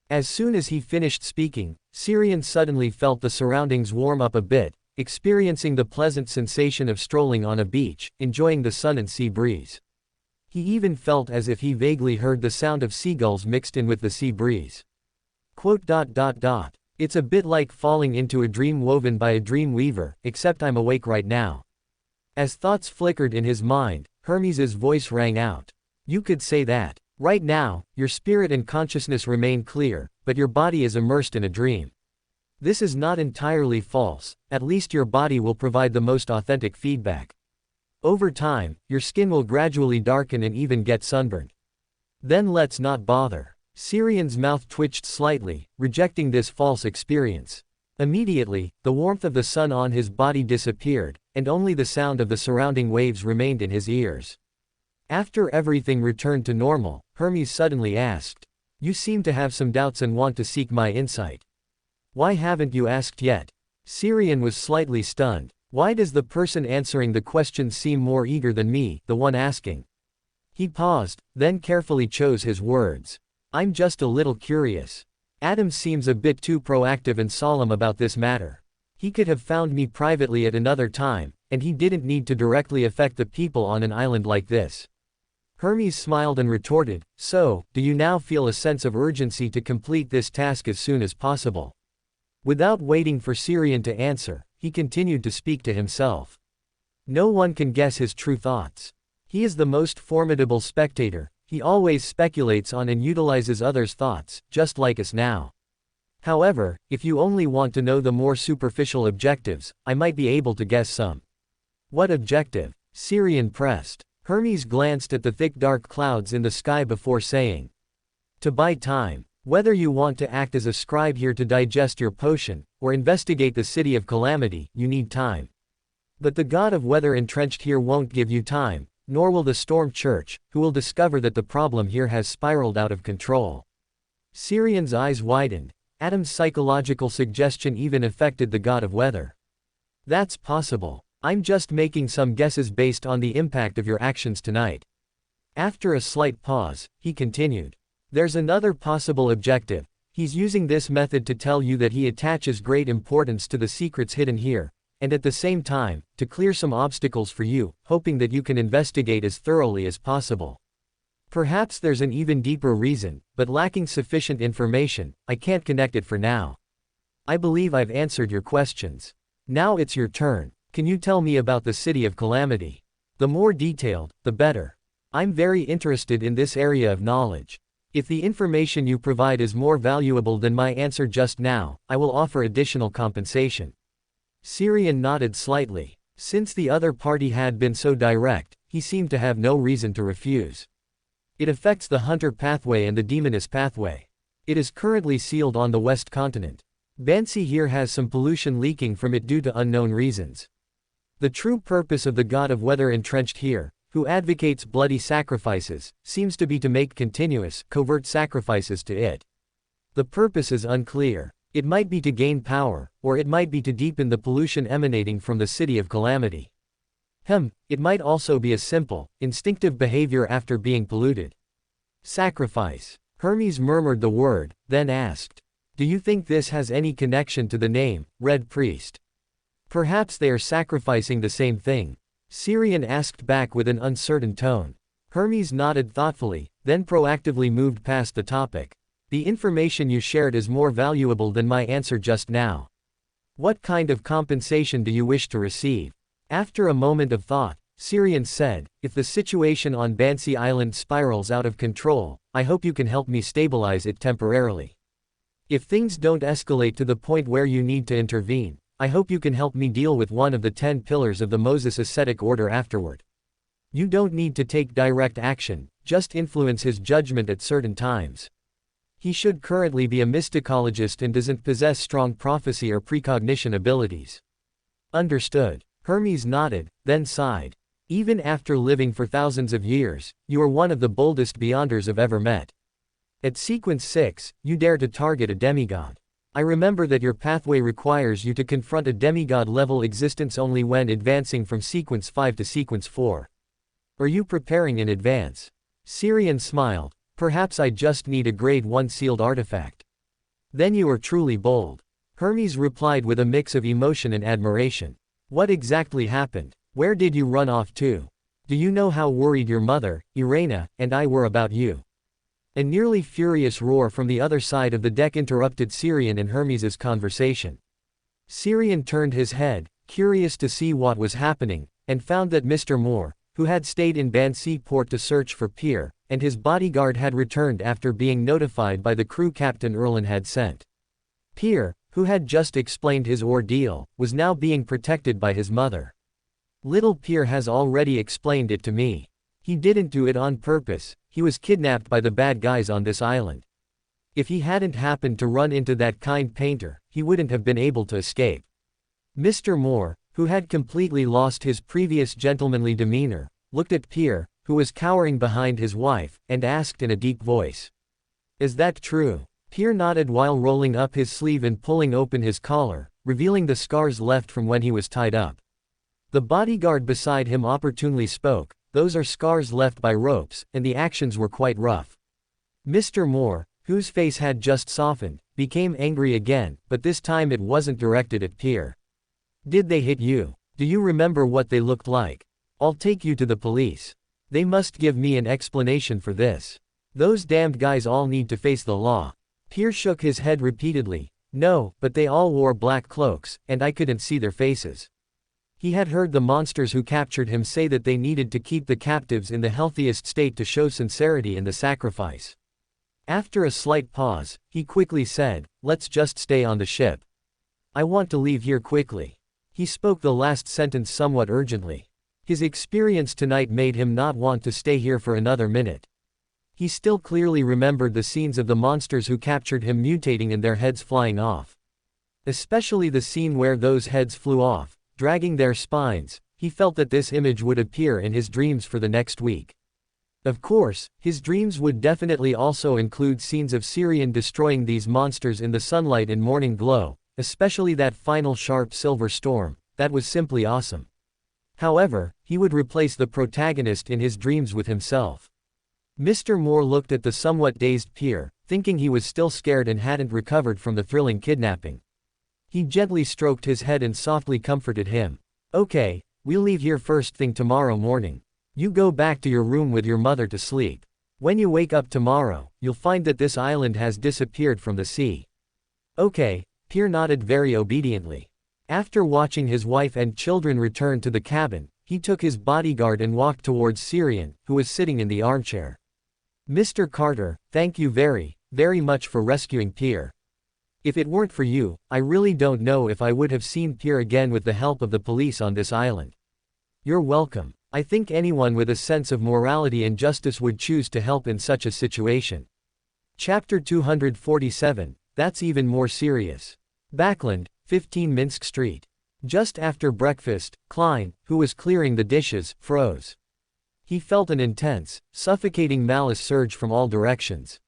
As soon as he finished speaking, Syrian suddenly felt the surroundings warm up a bit, experiencing the pleasant sensation of strolling on a beach, enjoying the sun and sea breeze. He even felt as if he vaguely heard the sound of seagulls mixed in with the sea breeze. "It's a bit like falling into a dream woven by a dream weaver, except I'm awake right now." As thoughts flickered in his mind, Hermes' voice rang out. "You could say that. Right now, your spirit and consciousness remain clear, but your body is immersed in a dream. This is not entirely false, at least your body will provide the most authentic feedback. Over time, your skin will gradually darken and even get sunburned. Then let's not bother." Syrian's mouth twitched slightly, rejecting this false experience. Immediately, the warmth of the sun on his body disappeared, and only the sound of the surrounding waves remained in his ears. After everything returned to normal, Hermes suddenly asked, "You seem to have some doubts and want to seek my insight. Why haven't you asked yet?" Syrian was slightly stunned. Why does the person answering the question seem more eager than me, the one asking? He paused, then carefully chose his words. I'm just a little curious. Adam seems a bit too proactive and solemn about this matter. He could have found me privately at another time, and he didn't need to directly affect the people on an island like this. Hermes smiled and retorted, so, do you now feel a sense of urgency to complete this task as soon as possible? Without waiting for Syrian to answer, he continued to speak to himself. No one can guess his true thoughts. He is the most formidable spectator, he always speculates on and utilizes others' thoughts, just like us now. However, if you only want to know the more superficial objectives, I might be able to guess some. What objective? Syrian pressed. Hermes glanced at the thick dark clouds in the sky before saying. To buy time. Whether you want to act as a scribe here to digest your potion, or investigate the city of calamity, you need time. But the god of weather entrenched here won't give you time, nor will the storm church, who will discover that the problem here has spiraled out of control. Syrian's eyes widened. Adam's psychological suggestion even affected the god of weather. That's possible. I'm just making some guesses based on the impact of your actions tonight. After a slight pause, he continued. There's another possible objective. He's using this method to tell you that he attaches great importance to the secrets hidden here, and at the same time, to clear some obstacles for you, hoping that you can investigate as thoroughly as possible. Perhaps there's an even deeper reason, but lacking sufficient information, I can't connect it for now. I believe I've answered your questions. Now it's your turn. Can you tell me about the city of calamity? The more detailed, the better. I'm very interested in this area of knowledge. If the information you provide is more valuable than my answer just now, I will offer additional compensation. Syrian nodded slightly. Since the other party had been so direct, he seemed to have no reason to refuse. It affects the Hunter pathway and the Demoness pathway. It is currently sealed on the West continent. Bansi here has some pollution leaking from it due to unknown reasons. The true purpose of the god of weather entrenched here, who advocates bloody sacrifices, seems to be to make continuous, covert sacrifices to it. The purpose is unclear. It might be to gain power, or it might be to deepen the pollution emanating from the city of calamity. It might also be a simple, instinctive behavior after being polluted. Sacrifice. Hermes murmured the word, then asked. Do you think this has any connection to the name, Red Priest? Perhaps they are sacrificing the same thing. Syrian asked back with an uncertain tone. Hermes nodded thoughtfully, then proactively moved past the topic. The information you shared is more valuable than my answer just now. What kind of compensation do you wish to receive? After a moment of thought, Syrian said, if the situation on Bansi Island spirals out of control, I hope you can help me stabilize it temporarily. If things don't escalate to the point where you need to intervene, I hope you can help me deal with one of the 10 pillars of the Moses ascetic order afterward. You don't need to take direct action, just influence his judgment at certain times. He should currently be a mysticologist and doesn't possess strong prophecy or precognition abilities. Understood. Hermes nodded, then sighed. Even after living for thousands of years, you are one of the boldest beyonders I've ever met. At sequence 6, you dare to target a demigod. I remember that your pathway requires you to confront a demigod-level existence only when advancing from sequence 5 to sequence 4. Are you preparing in advance? Syrian smiled. Perhaps I just need a grade 1 sealed artifact. Then you are truly bold. Hermes replied with a mix of emotion and admiration. What exactly happened? Where did you run off to? Do you know how worried your mother, Irena, and I were about you? A nearly furious roar from the other side of the deck interrupted Syrian and Hermes's conversation. Syrian turned his head, curious to see what was happening, and found that Mr. Moore, who had stayed in Bansi port to search for Pier, and his bodyguard had returned after being notified by the crew captain Erlin had sent. Pier, who had just explained his ordeal, was now being protected by his mother. Little Pier has already explained it to me. He didn't do it on purpose, he was kidnapped by the bad guys on this island. If he hadn't happened to run into that kind painter, he wouldn't have been able to escape. Mr. Moore, who had completely lost his previous gentlemanly demeanor, looked at Pier, who was cowering behind his wife, and asked in a deep voice. Is that true? Pier nodded while rolling up his sleeve and pulling open his collar, revealing the scars left from when he was tied up. The bodyguard beside him opportunely spoke, those are scars left by ropes, and the actions were quite rough. Mr. Moore, whose face had just softened, became angry again, but this time it wasn't directed at Pierre. Did they hit you? Do you remember what they looked like? I'll take you to the police. They must give me an explanation for this. Those damned guys all need to face the law. Pierre shook his head repeatedly. No, but they all wore black cloaks, and I couldn't see their faces. He had heard the monsters who captured him say that they needed to keep the captives in the healthiest state to show sincerity in the sacrifice. After a slight pause, he quickly said, let's just stay on the ship. I want to leave here quickly. He spoke the last sentence somewhat urgently. His experience tonight made him not want to stay here for another minute. He still clearly remembered the scenes of the monsters who captured him mutating and their heads flying off. Especially the scene where those heads flew off, dragging their spines. He felt that this image would appear in his dreams for the next week. Of course, his dreams would definitely also include scenes of Syrian destroying these monsters in the sunlight and morning glow, especially that final sharp silver storm. That was simply awesome. However, he would replace the protagonist in his dreams with himself. Mr. Moore looked at the somewhat dazed Pierre, thinking he was still scared and hadn't recovered from the thrilling kidnapping. He gently stroked his head and softly comforted him. Okay, we'll leave here first thing tomorrow morning. You go back to your room with your mother to sleep. When you wake up tomorrow, you'll find that this island has disappeared from the sea. Okay, Pierre nodded very obediently. After watching his wife and children return to the cabin, he took his bodyguard and walked towards Syrian, who was sitting in the armchair. Mr. Carter, thank you very, very much for rescuing Pierre. If it weren't for you, I really don't know if I would have seen Pierre again with the help of the police on this island. You're welcome. I think anyone with a sense of morality and justice would choose to help in such a situation. Chapter 247, That's Even More Serious. Backland, 15 Minsk Street. Just after breakfast, Klein, who was clearing the dishes, froze. He felt an intense, suffocating malice surge from all directions.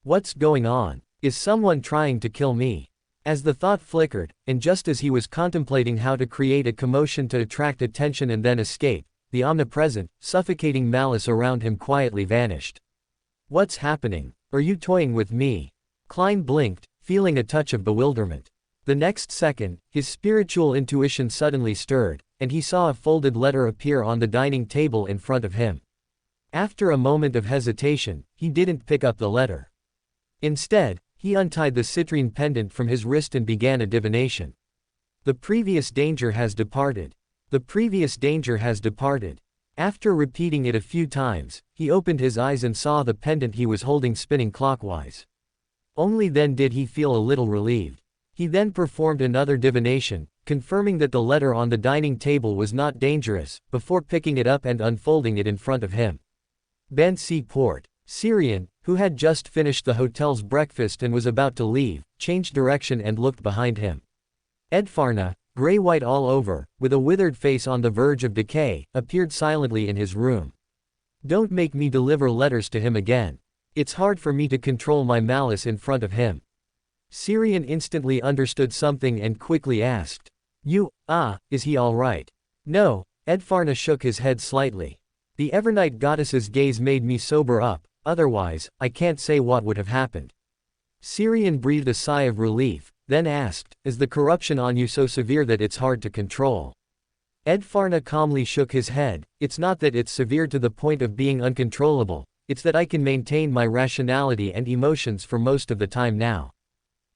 What's going on? Is someone trying to kill me? As the thought flickered, and just as he was contemplating how to create a commotion to attract attention and then escape, the omnipresent, suffocating malice around him quietly vanished. What's happening? Are you toying with me? Klein blinked, feeling a touch of bewilderment. The next second, his spiritual intuition suddenly stirred, and he saw a folded letter appear on the dining table in front of him. After a moment of hesitation, he didn't pick up the letter. Instead, he untied the citrine pendant from his wrist and began a divination. The previous danger has departed. The previous danger has departed. After repeating it a few times, he opened his eyes and saw the pendant he was holding spinning clockwise. Only then did he feel a little relieved. He then performed another divination, confirming that the letter on the dining table was not dangerous, before picking it up and unfolding it in front of him. Bansi Port. Syrian, who had just finished the hotel's breakfast and was about to leave, changed direction and looked behind him. Edfarna, gray-white all over, with a withered face on the verge of decay, appeared silently in his room. Don't make me deliver letters to him again. It's hard for me to control my malice in front of him. Syrian instantly understood something and quickly asked. Is he all right? No, Edfarna shook his head slightly. The Evernight goddess's gaze made me sober up, otherwise, I can't say what would have happened. Syrian breathed a sigh of relief, then asked, is the corruption on you so severe that it's hard to control? Edfarna calmly shook his head. It's not that it's severe to the point of being uncontrollable, it's that I can maintain my rationality and emotions for most of the time now.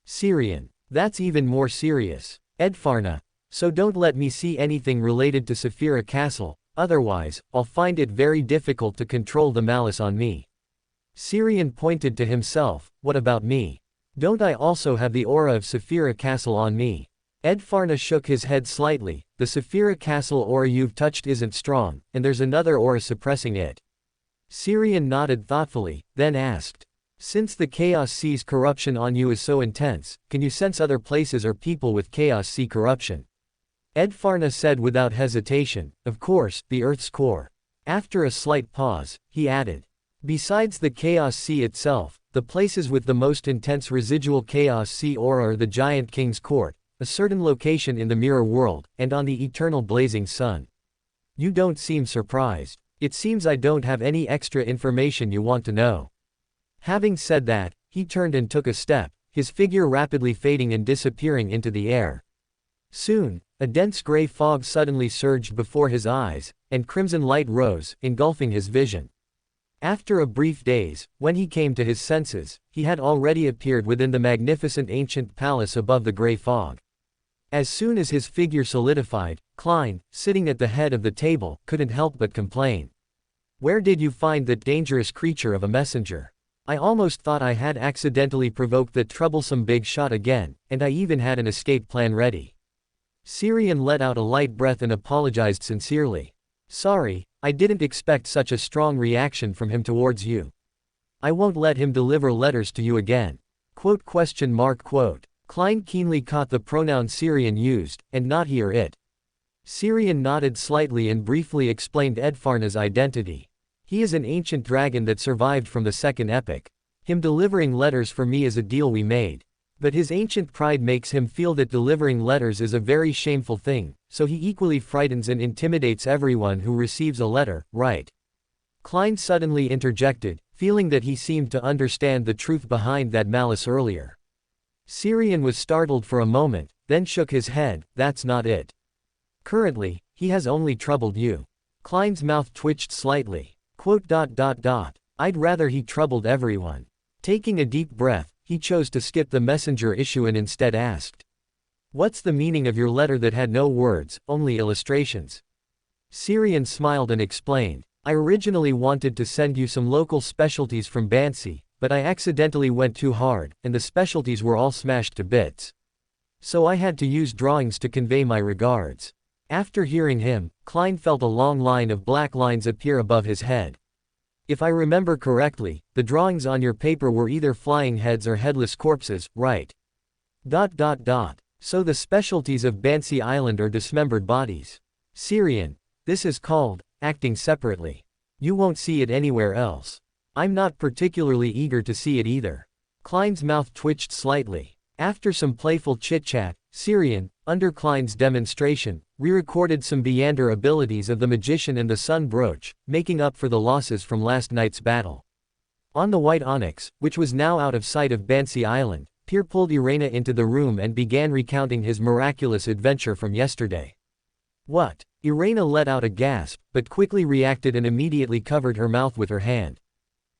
Syrian. That's even more serious. Edfarna. So don't let me see anything related to Saphira Castle, otherwise, I'll find it very difficult to control the malice on me. Syrian pointed to himself. What about me? Don't I also have the aura of Saphira Castle on me? Edfarna shook his head slightly. The Saphira Castle aura you've touched isn't strong, and there's another aura suppressing it. Syrian nodded thoughtfully, then asked. Since the Chaos Sea's corruption on you is so intense, can you sense other places or people with Chaos Sea corruption? Edfarna said without hesitation, of course, the Earth's core. After a slight pause, he added. Besides the Chaos Sea itself, the places with the most intense residual Chaos Sea aura are the Giant King's Court, a certain location in the mirror world, and on the eternal blazing sun. You don't seem surprised. It seems I don't have any extra information you want to know. Having said that, he turned and took a step, his figure rapidly fading and disappearing into the air. Soon, a dense gray fog suddenly surged before his eyes, and crimson light rose, engulfing his vision. After a brief daze, when he came to his senses, he had already appeared within the magnificent ancient palace above the gray fog. As soon as his figure solidified, Klein, sitting at the head of the table, couldn't help but complain. "Where did you find that dangerous creature of a messenger? I almost thought I had accidentally provoked that troublesome big shot again, and I even had an escape plan ready." Syrian let out a light breath and apologized sincerely. "Sorry, I didn't expect such a strong reaction from him towards you. I won't let him deliver letters to you again." Klein keenly caught the pronoun Syrian used, and not he or it. Syrian nodded slightly and briefly explained Edfarna's identity. "He is an ancient dragon that survived from the second epoch. Him delivering letters for me is a deal we made. But his ancient pride makes him feel that delivering letters is a very shameful thing, so he equally frightens and intimidates everyone who receives a letter, right?" Klein suddenly interjected, feeling that he seemed to understand the truth behind that malice earlier. Syrian was startled for a moment, then shook his head. "That's not it. Currently, he has only troubled you." Klein's mouth twitched slightly. "I'd rather he troubled everyone." Taking a deep breath, he chose to skip the messenger issue and instead asked, "What's the meaning of your letter that had no words, only illustrations?" Syrian smiled and explained, "I originally wanted to send you some local specialties from Bansi, but I accidentally went too hard, and the specialties were all smashed to bits. So I had to use drawings to convey my regards." After hearing him, Klein felt a long line of black lines appear above his head. "If I remember correctly, the drawings on your paper were either flying heads or headless corpses, right? So the specialties of Bansi Island are dismembered bodies." Syrian, "This is called acting separately. You won't see it anywhere else. I'm not particularly eager to see it either." Klein's mouth twitched slightly. After some playful chit-chat, Syrian, under Klein's demonstration, re-recorded some Beander abilities of the magician and the sun brooch, making up for the losses from last night's battle. On the white onyx, which was now out of sight of Bansi Island, Pierre pulled Irena into the room and began recounting his miraculous adventure from yesterday. "What?" Irena let out a gasp, but quickly reacted and immediately covered her mouth with her hand.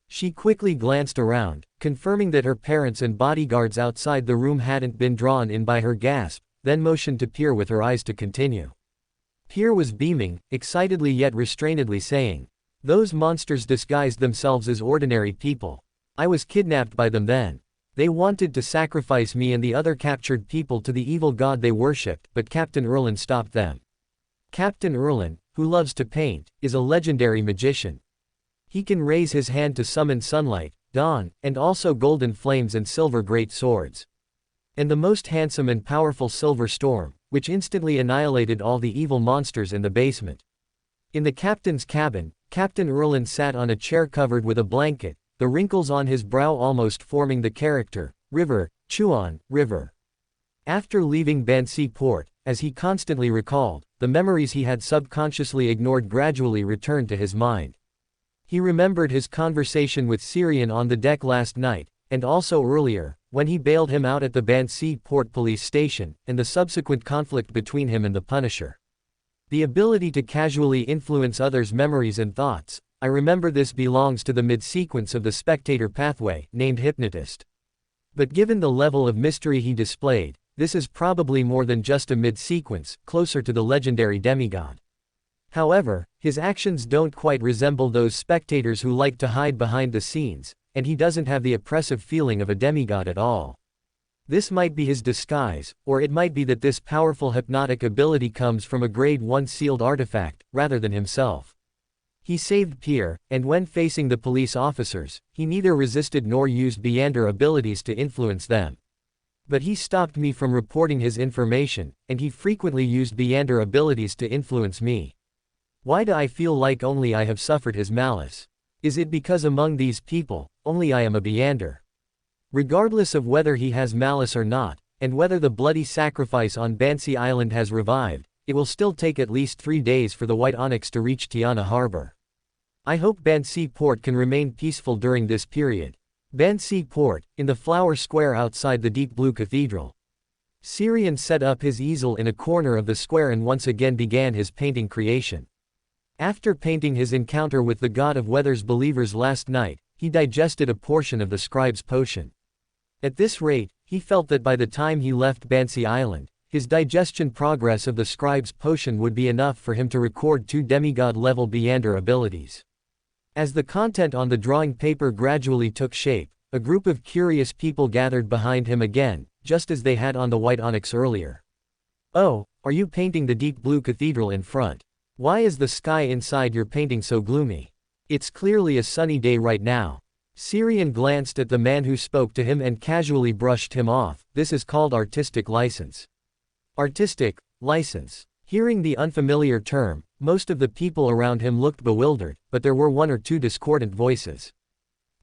She quickly glanced around, confirming that her parents and bodyguards outside the room hadn't been drawn in by her gasp, then motioned to Pierre with her eyes to continue. Pierre was beaming, excitedly yet restrainedly saying, "Those monsters disguised themselves as ordinary people. I was kidnapped by them then. They wanted to sacrifice me and the other captured people to the evil god they worshipped, but Captain Erlin stopped them. Captain Erlin, who loves to paint, is a legendary magician. He can raise his hand to summon sunlight, dawn, and also golden flames and silver great swords. And the most handsome and powerful silver storm, which instantly annihilated all the evil monsters in the basement. In the captain's cabin, Captain Erlin sat on a chair covered with a blanket, the wrinkles on his brow almost forming the character, River, Chuan, River." After leaving Bansi port, as he constantly recalled, the memories he had subconsciously ignored gradually returned to his mind. He remembered his conversation with Syrian on the deck last night, and also earlier, when he bailed him out at the Bansi port police station, and the subsequent conflict between him and the Punisher. The ability to casually influence others' memories and thoughts, I remember this belongs to the mid-sequence of the spectator pathway, named Hypnotist. But given the level of mystery he displayed, this is probably more than just a mid-sequence, closer to the legendary demigod. However, his actions don't quite resemble those spectators who like to hide behind the scenes, and he doesn't have the oppressive feeling of a demigod at all. This might be his disguise, or it might be that this powerful hypnotic ability comes from a grade 1 sealed artifact, rather than himself. He saved Pierre, and when facing the police officers, he neither resisted nor used Beander abilities to influence them. But he stopped me from reporting his information, and he frequently used Beander abilities to influence me. Why do I feel like only I have suffered his malice? Is it because among these people, only I am a Beander? Regardless of whether he has malice or not, and whether the bloody sacrifice on Bansi Island has revived, it will still take at least 3 days for the white onyx to reach Tiana Harbor. I hope Bansi Port can remain peaceful during this period. Bansi Port, in the flower square outside the deep blue cathedral. Syrian set up his easel in a corner of the square and once again began his painting creation. After painting his encounter with the god of weather's believers last night, he digested a portion of the scribe's potion. At this rate, he felt that by the time he left Bansi Island, his digestion progress of the scribe's potion would be enough for him to record 2 demigod-level Beander abilities. As the content on the drawing paper gradually took shape, a group of curious people gathered behind him again, just as they had on the white onyx earlier. "Oh, are you painting the deep blue cathedral in front? Why is the sky inside your painting so gloomy? It's clearly a sunny day right now." Syrian glanced at the man who spoke to him and casually brushed him off. "This is called artistic license." Artistic license. Hearing the unfamiliar term, most of the people around him looked bewildered, but there were 1 or 2 discordant voices.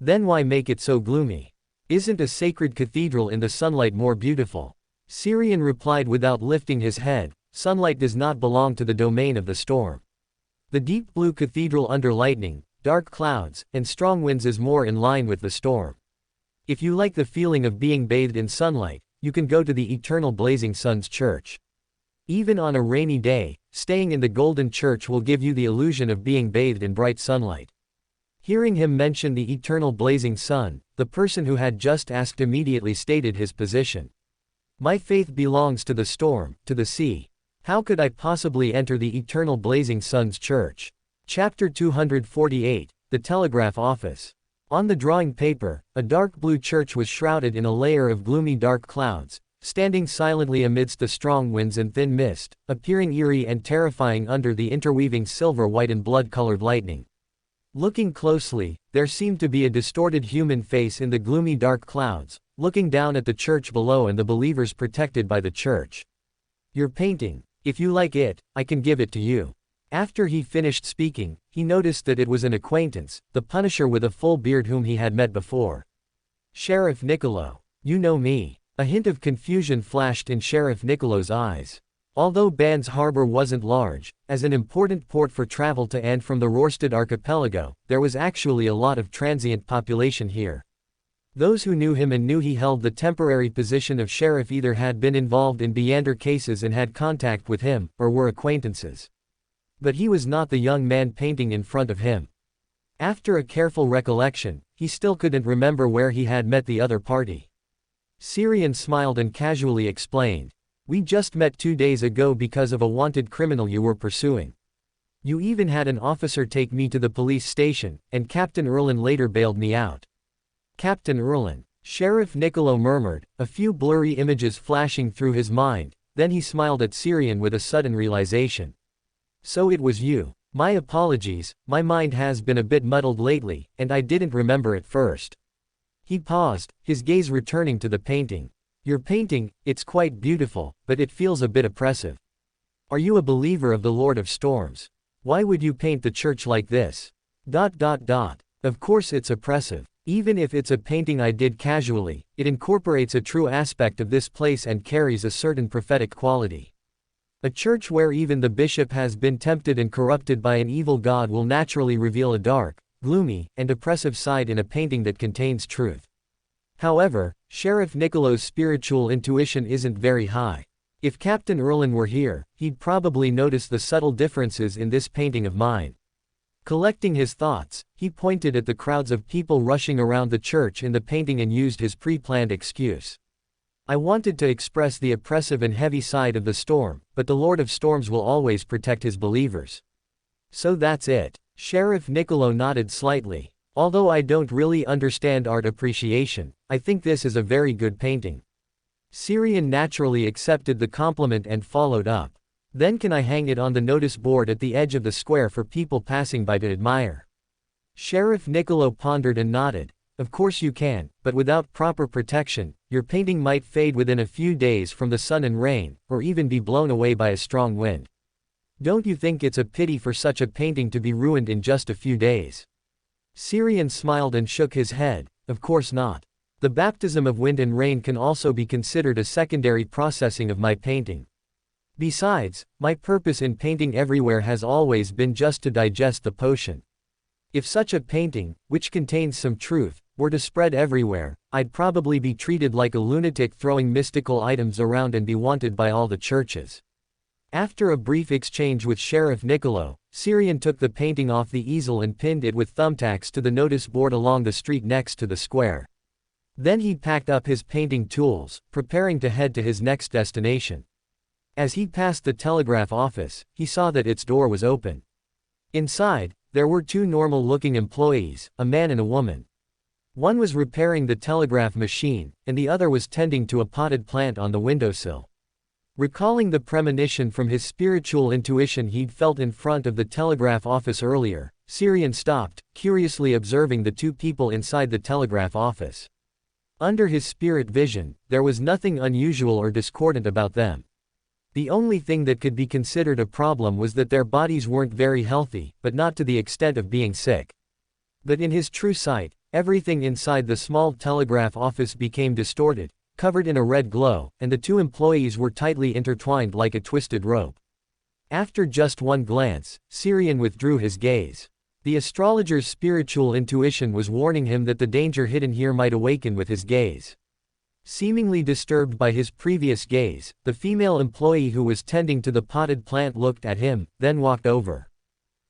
"Then why make it so gloomy? Isn't a sacred cathedral in the sunlight more beautiful?" Syrian replied without lifting his head, "Sunlight does not belong to the domain of the storm. The deep blue cathedral under lightning, dark clouds, and strong winds is more in line with the storm. If you like the feeling of being bathed in sunlight, you can go to the Eternal Blazing Sun's church. Even on a rainy day, staying in the Golden Church will give you the illusion of being bathed in bright sunlight." Hearing him mention the Eternal Blazing Sun, the person who had just asked immediately stated his position. "My faith belongs to the storm, to the sea. How could I possibly enter the Eternal Blazing Sun's church?" Chapter 248, The Telegraph Office. On the drawing paper, a dark blue church was shrouded in a layer of gloomy dark clouds, standing silently amidst the strong winds and thin mist, appearing eerie and terrifying under the interweaving silver white and blood-colored lightning. Looking closely, there seemed to be a distorted human face in the gloomy dark clouds, looking down at the church below and the believers protected by the church. "Your painting. If you like it, I can give it to you." After he finished speaking, he noticed that it was an acquaintance, the Punisher with a full beard whom he had met before. "Sheriff Niccolo. You know me." A hint of confusion flashed in Sheriff Niccolo's eyes. Although Ban's harbor wasn't large, as an important port for travel to and from the Rorstad archipelago, there was actually a lot of transient population here. Those who knew him and knew he held the temporary position of sheriff either had been involved in Beander cases and had contact with him, or were acquaintances. But he was not the young man painting in front of him. After a careful recollection, he still couldn't remember where he had met the other party. Syrian smiled and casually explained. "We just met 2 days ago because of a wanted criminal you were pursuing. You even had an officer take me to the police station, and Captain Erlin later bailed me out." Captain Erlin. Sheriff Niccolo murmured, a few blurry images flashing through his mind, then he smiled at Syrian with a sudden realization. "So it was you. My apologies, my mind has been a bit muddled lately, and I didn't remember at first." He paused, his gaze returning to the painting. "Your painting, it's quite beautiful, but it feels a bit oppressive. Are you a believer of the Lord of Storms? Why would you paint the church like this? Of course it's oppressive. Even if it's a painting I did casually, it incorporates a true aspect of this place and carries a certain prophetic quality. A church where even the bishop has been tempted and corrupted by an evil god will naturally reveal a dark, gloomy, and oppressive side in a painting that contains truth." However, Sheriff Niccolo's spiritual intuition isn't very high. If Captain Erlin were here, he'd probably notice the subtle differences in this painting of mine. Collecting his thoughts, he pointed at the crowds of people rushing around the church in the painting and used his pre-planned excuse. "I wanted to express the oppressive and heavy side of the storm, but the Lord of Storms will always protect his believers." "So that's it." Sheriff Niccolo nodded slightly. "Although I don't really understand art appreciation, I think this is a very good painting." Syrian naturally accepted the compliment and followed up. "Then can I hang it on the notice board at the edge of the square for people passing by to admire?" Sheriff Niccolo pondered and nodded. "Of course you can, but without proper protection, your painting might fade within a few days from the sun and rain, or even be blown away by a strong wind. Don't you think it's a pity for such a painting to be ruined in just a few days?" Syrian smiled and shook his head. "Of course not. The baptism of wind and rain can also be considered a secondary processing of my painting. Besides, my purpose in painting everywhere has always been just to digest the potion. If such a painting, which contains some truth, were to spread everywhere, I'd probably be treated like a lunatic throwing mystical items around and be wanted by all the churches. After a brief exchange with Sheriff Niccolo, Xiang took the painting off the easel and pinned it with thumbtacks to the notice board along the street next to the square. Then he packed up his painting tools, preparing to head to his next destination. As he passed the telegraph office, he saw that its door was open. Inside, there were two normal-looking employees, a man and a woman. One was repairing the telegraph machine, and the other was tending to a potted plant on the windowsill. Recalling the premonition from his spiritual intuition he'd felt in front of the telegraph office earlier, Xiang stopped, curiously observing the two people inside the telegraph office. Under his spirit vision, there was nothing unusual or discordant about them. The only thing that could be considered a problem was that their bodies weren't very healthy, but not to the extent of being sick. But in his true sight, everything inside the small telegraph office became distorted, covered in a red glow, and the two employees were tightly intertwined like a twisted rope. After just one glance, Xiang withdrew his gaze. The astrologer's spiritual intuition was warning him that the danger hidden here might awaken with his gaze. Seemingly disturbed by his previous gaze, the female employee who was tending to the potted plant looked at him, then walked over.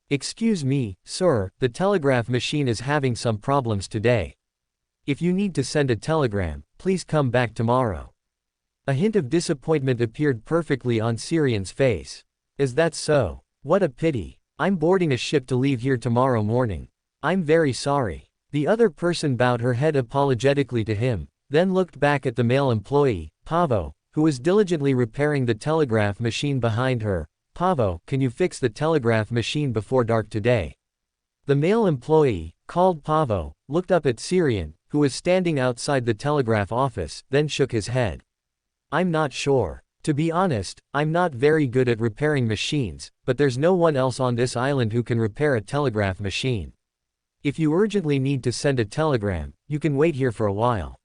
"Excuse me, sir, the telegraph machine is having some problems today. If you need to send a telegram, please come back tomorrow." A hint of disappointment appeared perfectly on Xiang's face. "Is that so? What a pity. I'm boarding a ship to leave here tomorrow morning. I'm very sorry." The other person bowed her head apologetically to him, then looked back at the male employee, Pavo, who was diligently repairing the telegraph machine behind her. "Pavo, can you fix the telegraph machine before dark today?" The male employee, called Pavo, looked up at Xiang, who was standing outside the telegraph office, then shook his head. "I'm not sure. To be honest, I'm not very good at repairing machines, but there's no one else on this island who can repair a telegraph machine. If you urgently need to send a telegram, you can wait here for a while.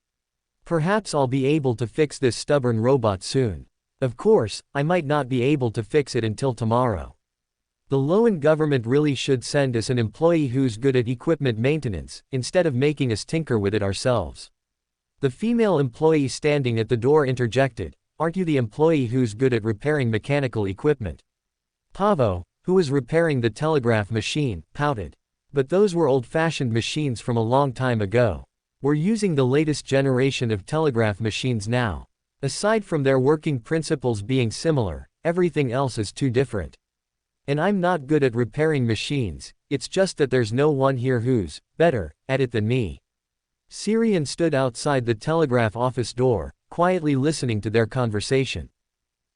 Perhaps I'll be able to fix this stubborn robot soon. Of course, I might not be able to fix it until tomorrow. The Loan government really should send us an employee who's good at equipment maintenance, instead of making us tinker with it ourselves." The female employee standing at the door interjected, "Aren't you the employee who's good at repairing mechanical equipment?" Pavo, who was repairing the telegraph machine, pouted. "But those were old-fashioned machines from a long time ago. We're using the latest generation of telegraph machines now. Aside from their working principles being similar, everything else is too different. And I'm not good at repairing machines, it's just that there's no one here who's better at it than me." Xiang stood outside the telegraph office door, quietly listening to their conversation.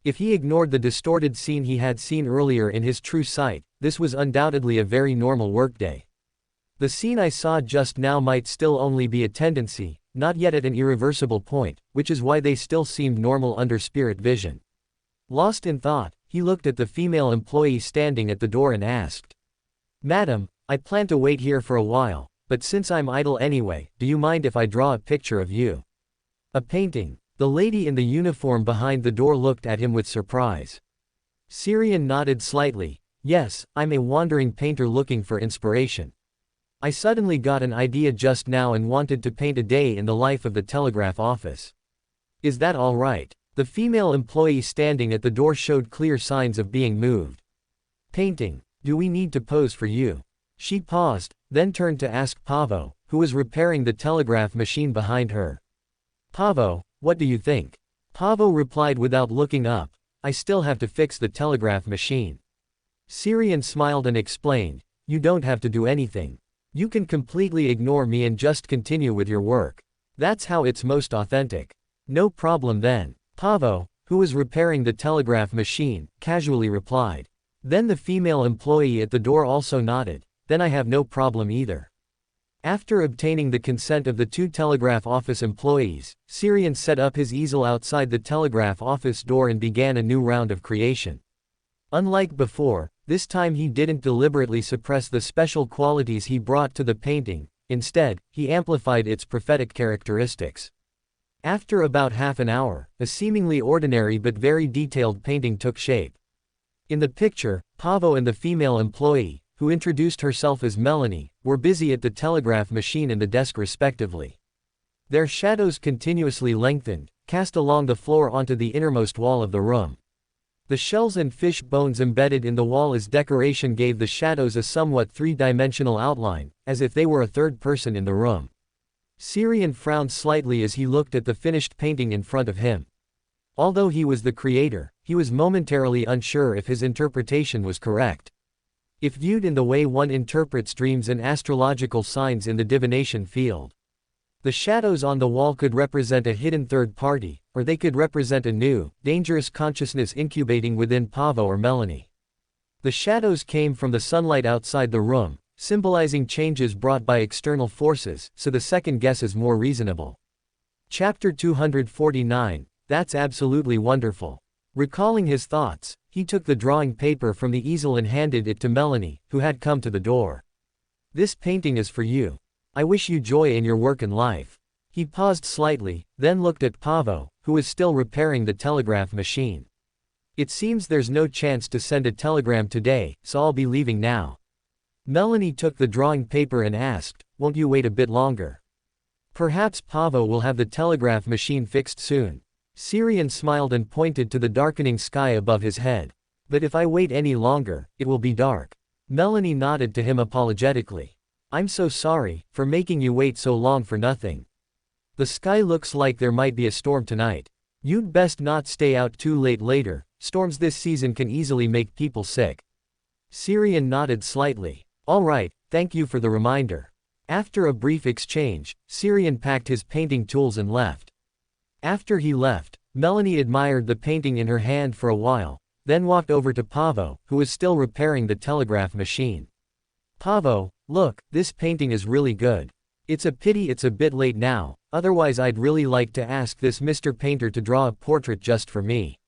If he ignored the distorted scene he had seen earlier in his true sight, this was undoubtedly a very normal workday. The scene I saw just now might still only be a tendency, not yet at an irreversible point, which is why they still seemed normal under spirit vision. Lost in thought, he looked at the female employee standing at the door and asked, "Madam, I plan to wait here for a while, but since I'm idle anyway, do you mind if I draw a picture of you?" "A painting?" The lady in the uniform behind the door looked at him with surprise. Xiang nodded slightly. "Yes, I'm a wandering painter looking for inspiration. I suddenly got an idea just now and wanted to paint a day in the life of the telegraph office. Is that all right?" The female employee standing at the door showed clear signs of being moved. "Painting? Do we need to pose for you?" She paused, then turned to ask Pavo, who was repairing the telegraph machine behind her. "Pavo, what do you think?" Pavo replied without looking up, "I still have to fix the telegraph machine." Xiang smiled and explained, "You don't have to do anything. You can completely ignore me and just continue with your work. That's how it's most authentic." "No problem then," Pavo, who was repairing the telegraph machine, casually replied. Then the female employee at the door also nodded, "Then I have no problem either." After obtaining the consent of the two telegraph office employees, Xiang set up his easel outside the telegraph office door and began a new round of creation. Unlike before, this time he didn't deliberately suppress the special qualities he brought to the painting. instead, he amplified its prophetic characteristics. After about half an hour, a seemingly ordinary but very detailed painting took shape. In the picture, Pavo and the female employee, who introduced herself as Melanie, were busy at the telegraph machine and the desk respectively. Their shadows continuously lengthened, cast along the floor onto the innermost wall of the room. The shells and fish bones embedded in the wall as decoration gave the shadows a somewhat three-dimensional outline, as if they were a third person in the room. Xiang frowned slightly as he looked at the finished painting in front of him. Although he was the creator, he was momentarily unsure if his interpretation was correct. If viewed in the way one interprets dreams and astrological signs in the divination field, the shadows on the wall could represent a hidden third party, or they could represent a new, dangerous consciousness incubating within Pavo or Melanie. The shadows came from the sunlight outside the room, symbolizing changes brought by external forces, so the second guess is more reasonable. Chapter 249, That's absolutely wonderful. Recalling his thoughts, he took the drawing paper from the easel and handed it to Melanie, who had come to the door. This painting is for you. I wish you joy in your work and life. He paused slightly, then looked at Pavo, who was still repairing the telegraph machine. It seems there's no chance to send a telegram today, so I'll be leaving now. Melanie took the drawing paper and asked, won't you wait a bit longer? Perhaps Pavo will have the telegraph machine fixed soon. Xiang smiled and pointed to the darkening sky above his head. But if I wait any longer, it will be dark. Melanie nodded to him apologetically. I'm so sorry, for making you wait so long for nothing. The sky looks like there might be a storm tonight. You'd best not stay out too late later, storms this season can easily make people sick. Xiang nodded slightly. All right, thank you for the reminder. After a brief exchange, Xiang packed his painting tools and left. After he left, Melanie admired the painting in her hand for a while, then walked over to Pavo, who was still repairing the telegraph machine. Pavo, look, this painting is really good. It's a pity it's a bit late now, otherwise I'd really like to ask this Mr. Painter to draw a portrait just for me.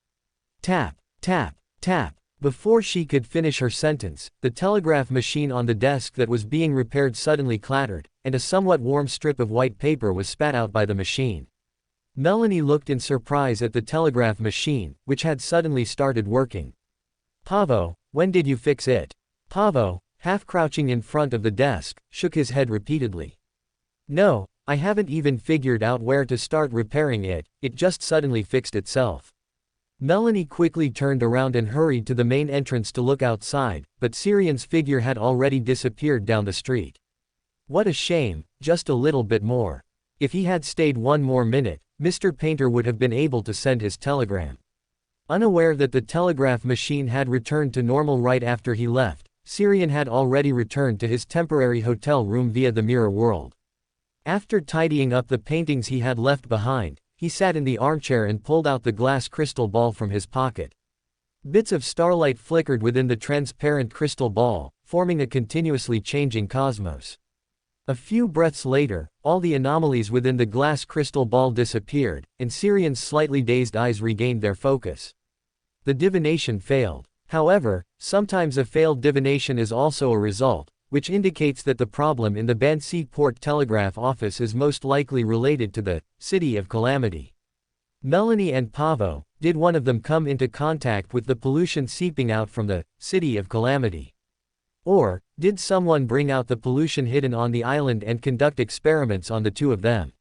Tap, tap, tap. Before she could finish her sentence, the telegraph machine on the desk that was being repaired suddenly clattered, and a somewhat warm strip of white paper was spat out by the machine. Melanie looked in surprise at the telegraph machine, which had suddenly started working. Pavo, when did you fix it? Pavo, half crouching in front of the desk, shook his head repeatedly. No, I haven't even figured out where to start repairing it, it just suddenly fixed itself. Melanie quickly turned around and hurried to the main entrance to look outside, but Xiang's figure had already disappeared down the street. What a shame, just a little bit more. If he had stayed one more minute, Mr. Painter would have been able to send his telegram. Unaware that the telegraph machine had returned to normal right after he left, Xiang had already returned to his temporary hotel room via the mirror world. After tidying up the paintings he had left behind, he sat in the armchair and pulled out the glass crystal ball from his pocket. Bits of starlight flickered within the transparent crystal ball, forming a continuously changing cosmos. A few breaths later, all the anomalies within the glass crystal ball disappeared, and Xiang's slightly dazed eyes regained their focus. The divination failed. However, sometimes a failed divination is also a result, which indicates that the problem in the Bansi Port Telegraph Office is most likely related to the City of Calamity. Melanie and Pavo, did one of them come into contact with the pollution seeping out from the City of Calamity? Or, did someone bring out the pollution hidden on the island and conduct experiments on the two of them?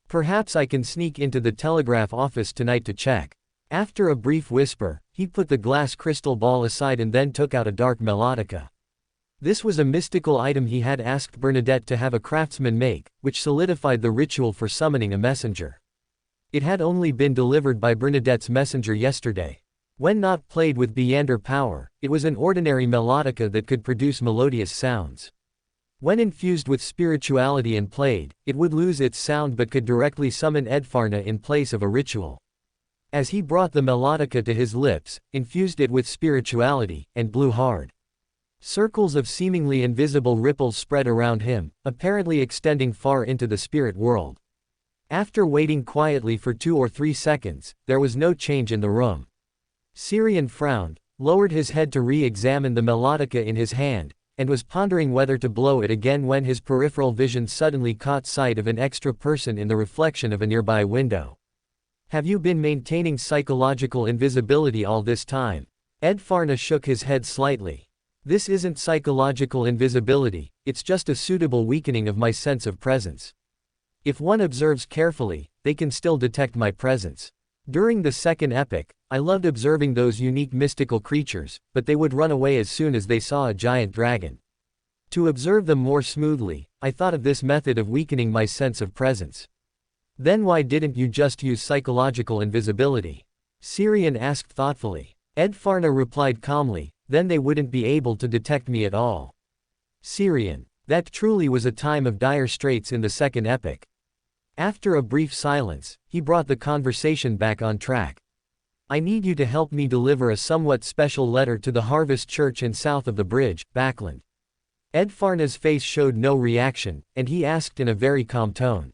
Perhaps I can sneak into the telegraph office tonight to check. After a brief whisper, he put the glass crystal ball aside and then took out a dark melodica. This was a mystical item he had asked Bernadette to have a craftsman make, which solidified the ritual for summoning a messenger. It had only been delivered by Bernadette's messenger yesterday. When not played with Beyonder power, it was an ordinary melodica that could produce melodious sounds. When infused with spirituality and played, it would lose its sound but could directly summon Edfarna in place of a ritual. As he brought the melodica to his lips, infused it with spirituality, and blew hard. Circles of seemingly invisible ripples spread around him, apparently extending far into the spirit world. After waiting quietly for 2 or 3 seconds, there was no change in the room. Xiang frowned, lowered his head to re-examine the melodica in his hand, and was pondering whether to blow it again when his peripheral vision suddenly caught sight of an extra person in the reflection of a nearby window. "Have you been maintaining psychological invisibility all this time?" Ed Farna shook his head slightly. "This isn't psychological invisibility, it's just a suitable weakening of my sense of presence. If one observes carefully, they can still detect my presence. During the second epoch, I loved observing those unique mystical creatures, but they would run away as soon as they saw a giant dragon. To observe them more smoothly, I thought of this method of weakening my sense of presence." "Then why didn't you just use psychological invisibility?" Syrian asked thoughtfully. Ed Farna replied calmly, "Then they wouldn't be able to detect me at all." Syrian. That truly was a time of dire straits in the second epoch. After a brief silence, he brought the conversation back on track. "I need you to help me deliver a somewhat special letter to the Harvest Church in south of the bridge, Backland." Ed Farna's face showed no reaction, and he asked in a very calm tone.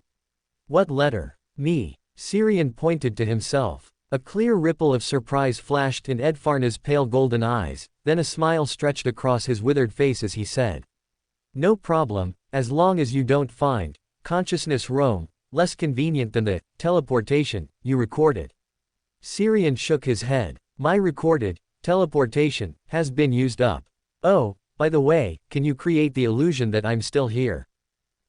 "What letter?" "Me." Syrian pointed to himself. A clear ripple of surprise flashed in Ed Farna's pale golden eyes, then a smile stretched across his withered face as he said, "No problem, as long as you don't find consciousness Rome less convenient than the teleportation you recorded." Syrian shook his head. "My recorded teleportation has been used up. Oh, by the way, can you create the illusion that I'm still here?"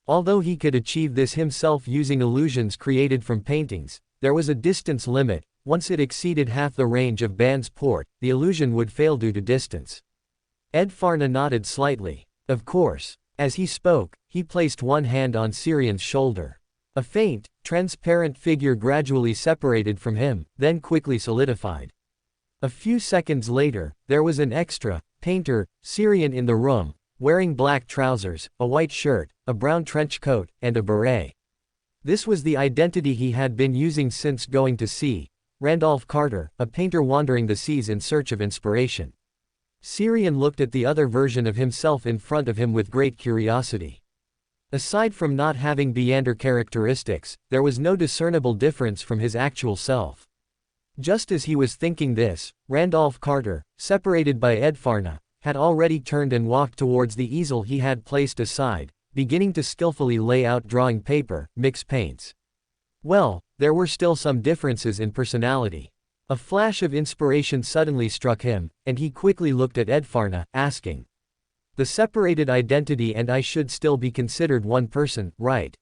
Although he could achieve this himself using illusions created from paintings, there was a distance limit. Once it exceeded half the range of Ban's port, the illusion would fail due to distance. Ed Farna nodded slightly. "Of course." As he spoke, he placed one hand on Syrian's shoulder. A faint, transparent figure gradually separated from him, then quickly solidified. A few seconds later, there was an extra painter, Syrian in the room, wearing black trousers, a white shirt, a brown trench coat, and a beret. This was the identity he had been using since going to sea. Randolph Carter, a painter wandering the seas in search of inspiration. Syrian looked at the other version of himself in front of him with great curiosity. Aside from not having Beander characteristics, there was no discernible difference from his actual self. Just as he was thinking this, Randolph Carter, separated by Ed Farna, had already turned and walked towards the easel he had placed aside, beginning to skillfully lay out drawing paper, mix paints. Well, there were still some differences in personality. A flash of inspiration suddenly struck him, and he quickly looked at Ed Farna, asking, "The separated identity and I should still be considered one person, right?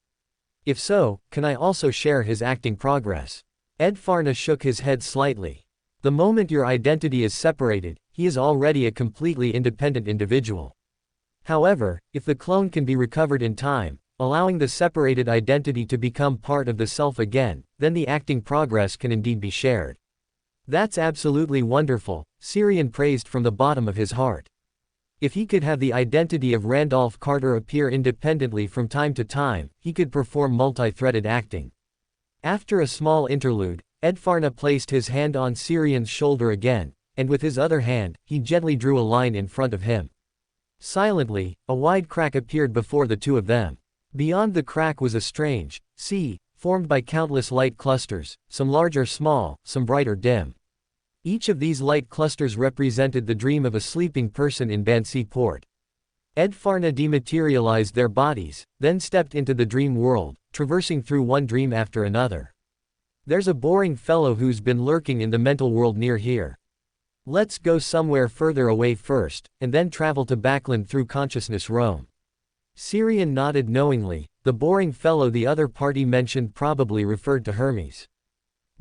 If so, can I also share his acting progress?" Ed Farna shook his head slightly. "The moment your identity is separated, he is already a completely independent individual. However, if the clone can be recovered in time, allowing the separated identity to become part of the self again, then the acting progress can indeed be shared." "That's absolutely wonderful," Syrian praised from the bottom of his heart. If he could have the identity of Randolph Carter appear independently from time to time, he could perform multi-threaded acting. After a small interlude, Ed Farna placed his hand on Syrian's shoulder again, and with his other hand, he gently drew a line in front of him. Silently, a wide crack appeared before the two of them. Beyond the crack was a strange sea, formed by countless light clusters, some large or small, some bright or dim. Each of these light clusters represented the dream of a sleeping person in Bansi port. Ed Farna dematerialized their bodies, then stepped into the dream world, traversing through one dream after another. "There's a boring fellow who's been lurking in the mental world near here. Let's go somewhere further away first, and then travel to Backland through consciousness Rome." Syrian nodded knowingly. The boring fellow the other party mentioned probably referred to Hermes.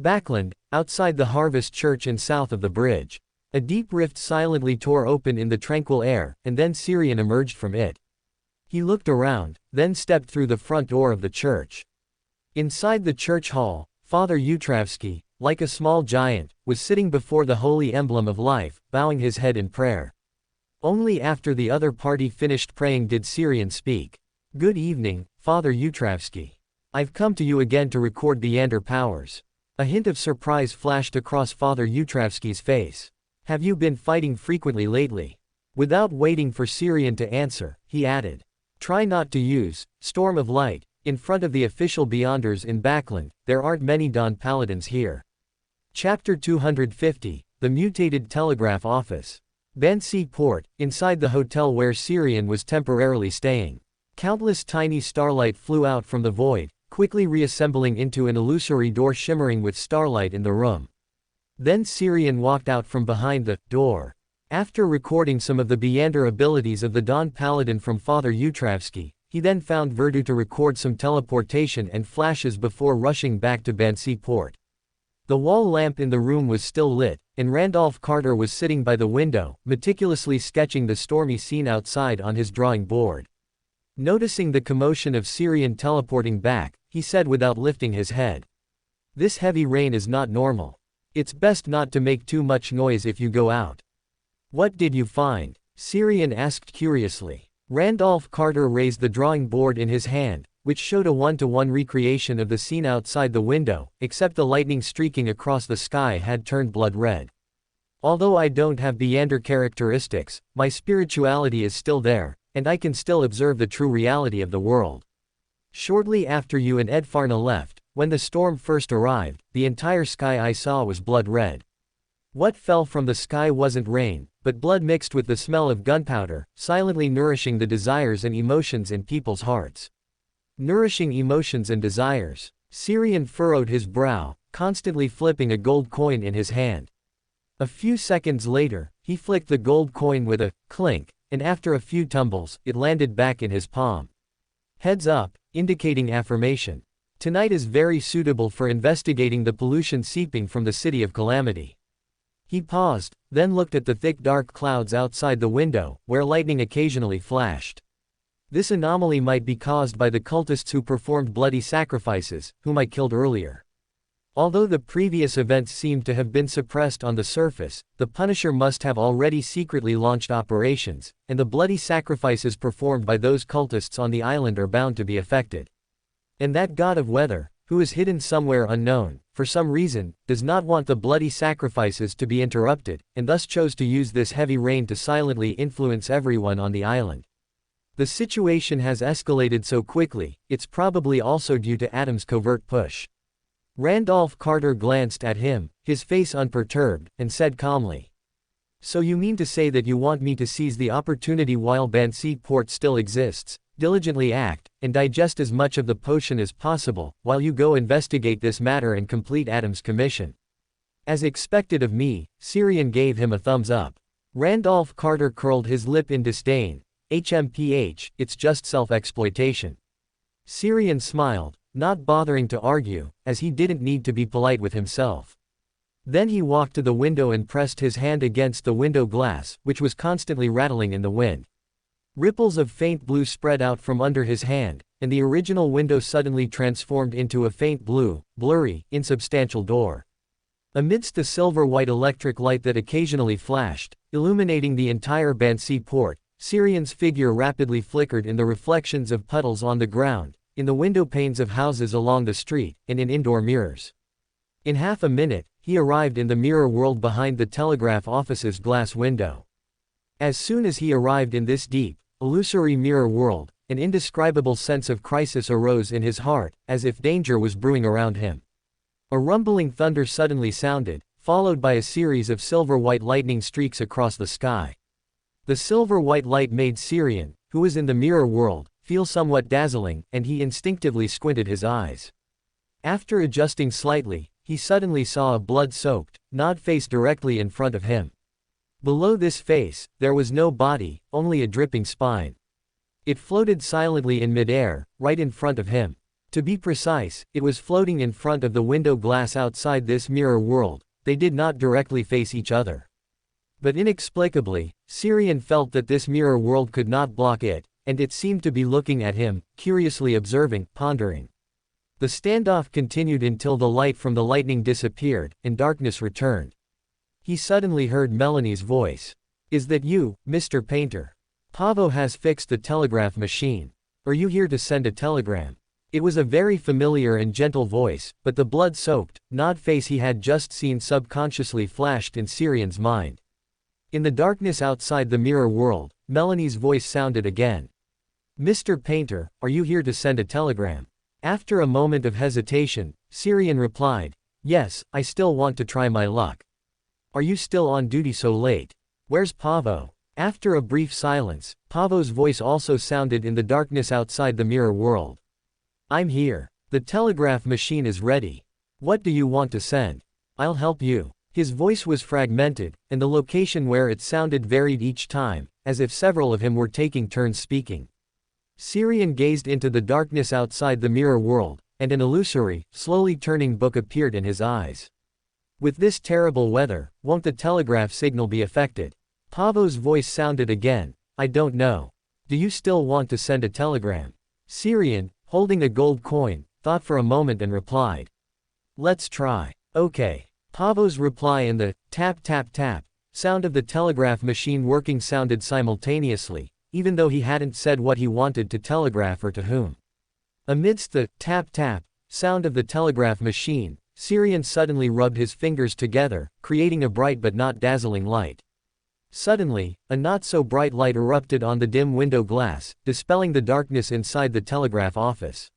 Backland, outside the Harvest Church and south of the bridge. A deep rift silently tore open in the tranquil air, and then Syrian emerged from it. He looked around, then stepped through the front door of the church. Inside the church hall, Father Utravsky, like a small giant, was sitting before the holy emblem of life, bowing his head in prayer. Only after the other party finished praying did Syrian speak. "Good evening, Father Utravsky. I've come to you again to record Beander powers." A hint of surprise flashed across Father Utravsky's face. "Have you been fighting frequently lately?" Without waiting for Syrian to answer, he added, "Try not to use Storm of Light in front of the official Beyonders in Backland. There aren't many Dawn Paladins here." Chapter 250, The Mutated Telegraph Office. Bansi Port, inside the hotel where Syrian was temporarily staying. Countless tiny starlight flew out from the void, quickly reassembling into an illusory door shimmering with starlight in the room. Then Syrian walked out from behind the door. After recording some of the Beander abilities of the Dawn Paladin from Father Utravsky, he then found Verdu to record some teleportation and flashes before rushing back to Bansi Port. The wall lamp in the room was still lit, and Randolph Carter was sitting by the window, meticulously sketching the stormy scene outside on his drawing board. Noticing the commotion of Syrian teleporting back, he said without lifting his head. "This heavy rain is not normal. It's best not to make too much noise if you go out." "What did you find?" Syrian asked curiously. Randolph Carter raised the drawing board in his hand, which showed a one-to-one recreation of the scene outside the window, except the lightning streaking across the sky had turned blood red. "Although I don't have Beander characteristics, my spirituality is still there, and I can still observe the true reality of the world. Shortly after you and Edfarna left, when the storm first arrived, the entire sky I saw was blood red. What fell from the sky wasn't rain, but blood mixed with the smell of gunpowder, silently nourishing the desires and emotions in people's hearts." Nourishing emotions and desires. Syrian furrowed his brow, constantly flipping a gold coin in his hand. A few seconds later, he flicked the gold coin with a clink, and after a few tumbles, it landed back in his palm. "Heads up," indicating affirmation. "Tonight is very suitable for investigating the pollution seeping from the City of Calamity." He paused, then looked at the thick dark clouds outside the window, where lightning occasionally flashed. This anomaly might be caused by the cultists who performed bloody sacrifices, whom I killed earlier. Although the previous events seemed to have been suppressed on the surface, the Punisher must have already secretly launched operations, and the bloody sacrifices performed by those cultists on the island are bound to be affected. And that god of weather, who is hidden somewhere unknown, for some reason, does not want the bloody sacrifices to be interrupted, and thus chose to use this heavy rain to silently influence everyone on the island. The situation has escalated so quickly, it's probably also due to Adam's covert push. Randolph Carter glanced at him, his face unperturbed, and said calmly. "So you mean to say that you want me to seize the opportunity while Bansi Port still exists, diligently act, and digest as much of the potion as possible, while you go investigate this matter and complete Adam's commission?" As expected of me, Syrian gave him a thumbs up. Randolph Carter curled his lip in disdain. "HMPH, it's just self-exploitation." Syrian smiled, not bothering to argue, as he didn't need to be polite with himself. Then he walked to the window and pressed his hand against the window glass, which was constantly rattling in the wind. Ripples of faint blue spread out from under his hand, and the original window suddenly transformed into a faint blue, blurry, insubstantial door. Amidst the silver-white electric light that occasionally flashed, illuminating the entire Bansi Port, Syrian's figure rapidly flickered in the reflections of puddles on the ground, in the window panes of houses along the street, and in indoor mirrors. In half a minute, he arrived in the mirror world behind the telegraph office's glass window. As soon as he arrived in this deep, illusory mirror world, an indescribable sense of crisis arose in his heart, as if danger was brewing around him. A rumbling thunder suddenly sounded, followed by a series of silver-white lightning streaks across the sky. The silver-white light made Syrian, who was in the mirror world, feel somewhat dazzling, and he instinctively squinted his eyes. After adjusting slightly, he suddenly saw a blood-soaked, gnawed face directly in front of him. Below this face, there was no body, only a dripping spine. It floated silently in midair, right in front of him. To be precise, it was floating in front of the window glass outside this mirror world. They did not directly face each other. But inexplicably, Syrian felt that this mirror world could not block it, and it seemed to be looking at him, curiously observing, pondering. The standoff continued until the light from the lightning disappeared, and darkness returned. He suddenly heard Melanie's voice. "Is that you, Mr. Painter? Pavo has fixed the telegraph machine. Are you here to send a telegram?" It was a very familiar and gentle voice, but the blood-soaked, gnawed face he had just seen subconsciously flashed in Syrian's mind. In the darkness outside the mirror world, Melanie's voice sounded again. "Mr. Painter, are you here to send a telegram?" After a moment of hesitation, Syrian replied, "Yes, I still want to try my luck." "Are you still on duty so late? Where's Pavo? After a brief silence, Pavo's voice also sounded in the darkness outside the mirror world. I'm here. The telegraph machine is ready. What do you want to send? I'll help you. His voice was fragmented, and the location where it sounded varied each time, as if several of him were taking turns speaking. Syrian gazed into the darkness outside the mirror world, and an illusory, slowly turning book appeared in his eyes. With this terrible weather, won't the telegraph signal be affected? Pavo's voice sounded again. I don't know. Do you still want to send a telegram? Syrian, holding a gold coin, thought for a moment and replied. Let's try. Okay. Pavo's reply and the tap tap tap sound of the telegraph machine working sounded simultaneously, even though he hadn't said what he wanted to telegraph or to whom. Amidst the tap tap sound of the telegraph machine, Syrian suddenly rubbed his fingers together, creating a bright but not dazzling light. Suddenly, a not-so-bright light erupted on the dim window glass, dispelling the darkness inside the telegraph office.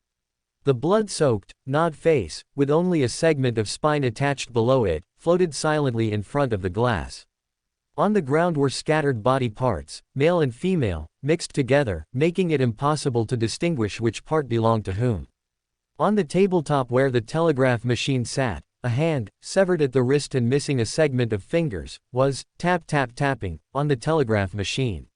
The blood-soaked, gnawed face, with only a segment of spine attached below it, floated silently in front of the glass. On the ground were scattered body parts, male and female, mixed together, making it impossible to distinguish which part belonged to whom. On the tabletop where the telegraph machine sat, a hand, severed at the wrist and missing a segment of fingers, was tap-tap-tapping on the telegraph machine.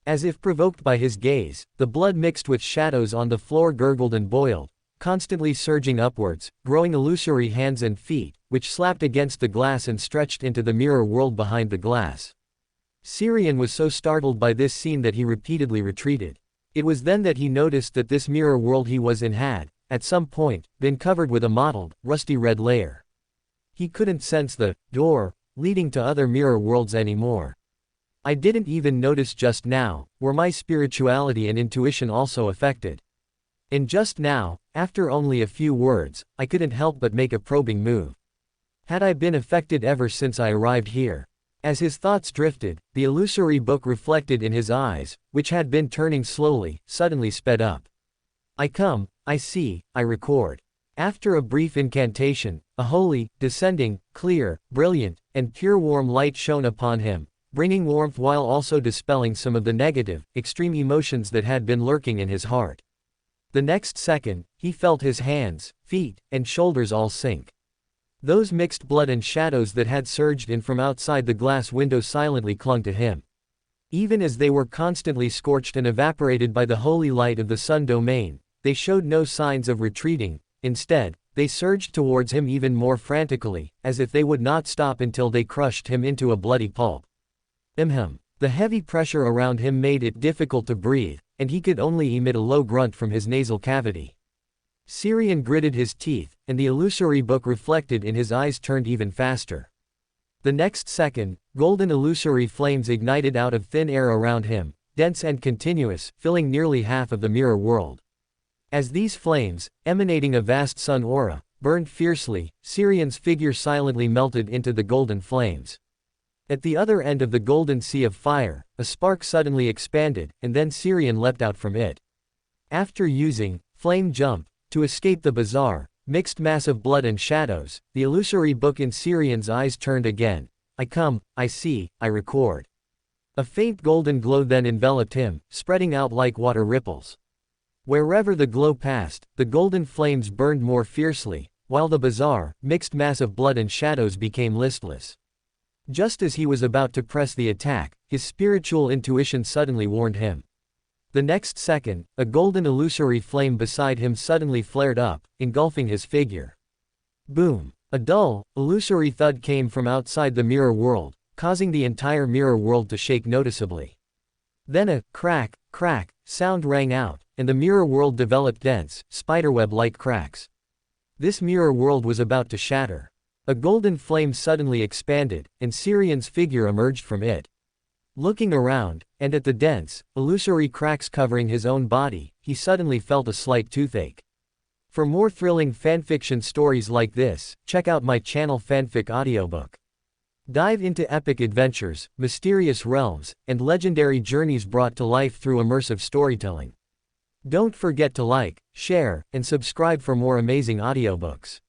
As if provoked by his gaze, the blood mixed with shadows on the floor gurgled and boiled, constantly surging upwards, growing illusory hands and feet, which slapped against the glass and stretched into the mirror world behind the glass. Syrian was so startled by this scene that he repeatedly retreated. It was then that he noticed that this mirror world he was in had, at some point, been covered with a mottled, rusty red layer. He couldn't sense the door leading to other mirror worlds anymore. I didn't even notice just now, were my spirituality and intuition also affected? And just now, after only a few words, I couldn't help but make a probing move. Had I been affected ever since I arrived here? As his thoughts drifted, the illusory book reflected in his eyes, which had been turning slowly, suddenly sped up. I come, I see, I record. After a brief incantation, a holy, descending, clear, brilliant, and pure warm light shone upon him, bringing warmth while also dispelling some of the negative, extreme emotions that had been lurking in his heart. The next second, he felt his hands, feet, and shoulders all sink. Those mixed blood and shadows that had surged in from outside the glass window silently clung to him. Even as they were constantly scorched and evaporated by the holy light of the sun domain, they showed no signs of retreating. Instead, they surged towards him even more frantically, as if they would not stop until they crushed him into a bloody pulp. The heavy pressure around him made it difficult to breathe, and he could only emit a low grunt from his nasal cavity. Syrian gritted his teeth, and the illusory book reflected in his eyes turned even faster. The next second, golden illusory flames ignited out of thin air around him, dense and continuous, filling nearly half of the mirror world. As these flames, emanating a vast sun aura, burned fiercely, Syrian's figure silently melted into the golden flames. At the other end of the golden sea of fire, a spark suddenly expanded, and then Syrian leapt out from it. After using flame jump to escape the bizarre, mixed mass of blood and shadows, the illusory book in Syrian's eyes turned again. I come, I see, I record. A faint golden glow then enveloped him, spreading out like water ripples. Wherever the glow passed, the golden flames burned more fiercely, while the bizarre, mixed mass of blood and shadows became listless. Just as he was about to press the attack, his spiritual intuition suddenly warned him. The next second, a golden illusory flame beside him suddenly flared up, engulfing his figure. Boom! A dull, illusory thud came from outside the mirror world, causing the entire mirror world to shake noticeably. Then a crack, crack sound rang out, and the mirror world developed dense, spiderweb-like cracks. This mirror world was about to shatter. A golden flame suddenly expanded, and Syrian's figure emerged from it. Looking around, and at the dense, illusory cracks covering his own body, he suddenly felt a slight toothache. For more thrilling fanfiction stories like this, check out my channel Fanfic Audiobook. Dive into epic adventures, mysterious realms, and legendary journeys brought to life through immersive storytelling. Don't forget to like, share, and subscribe for more amazing audiobooks.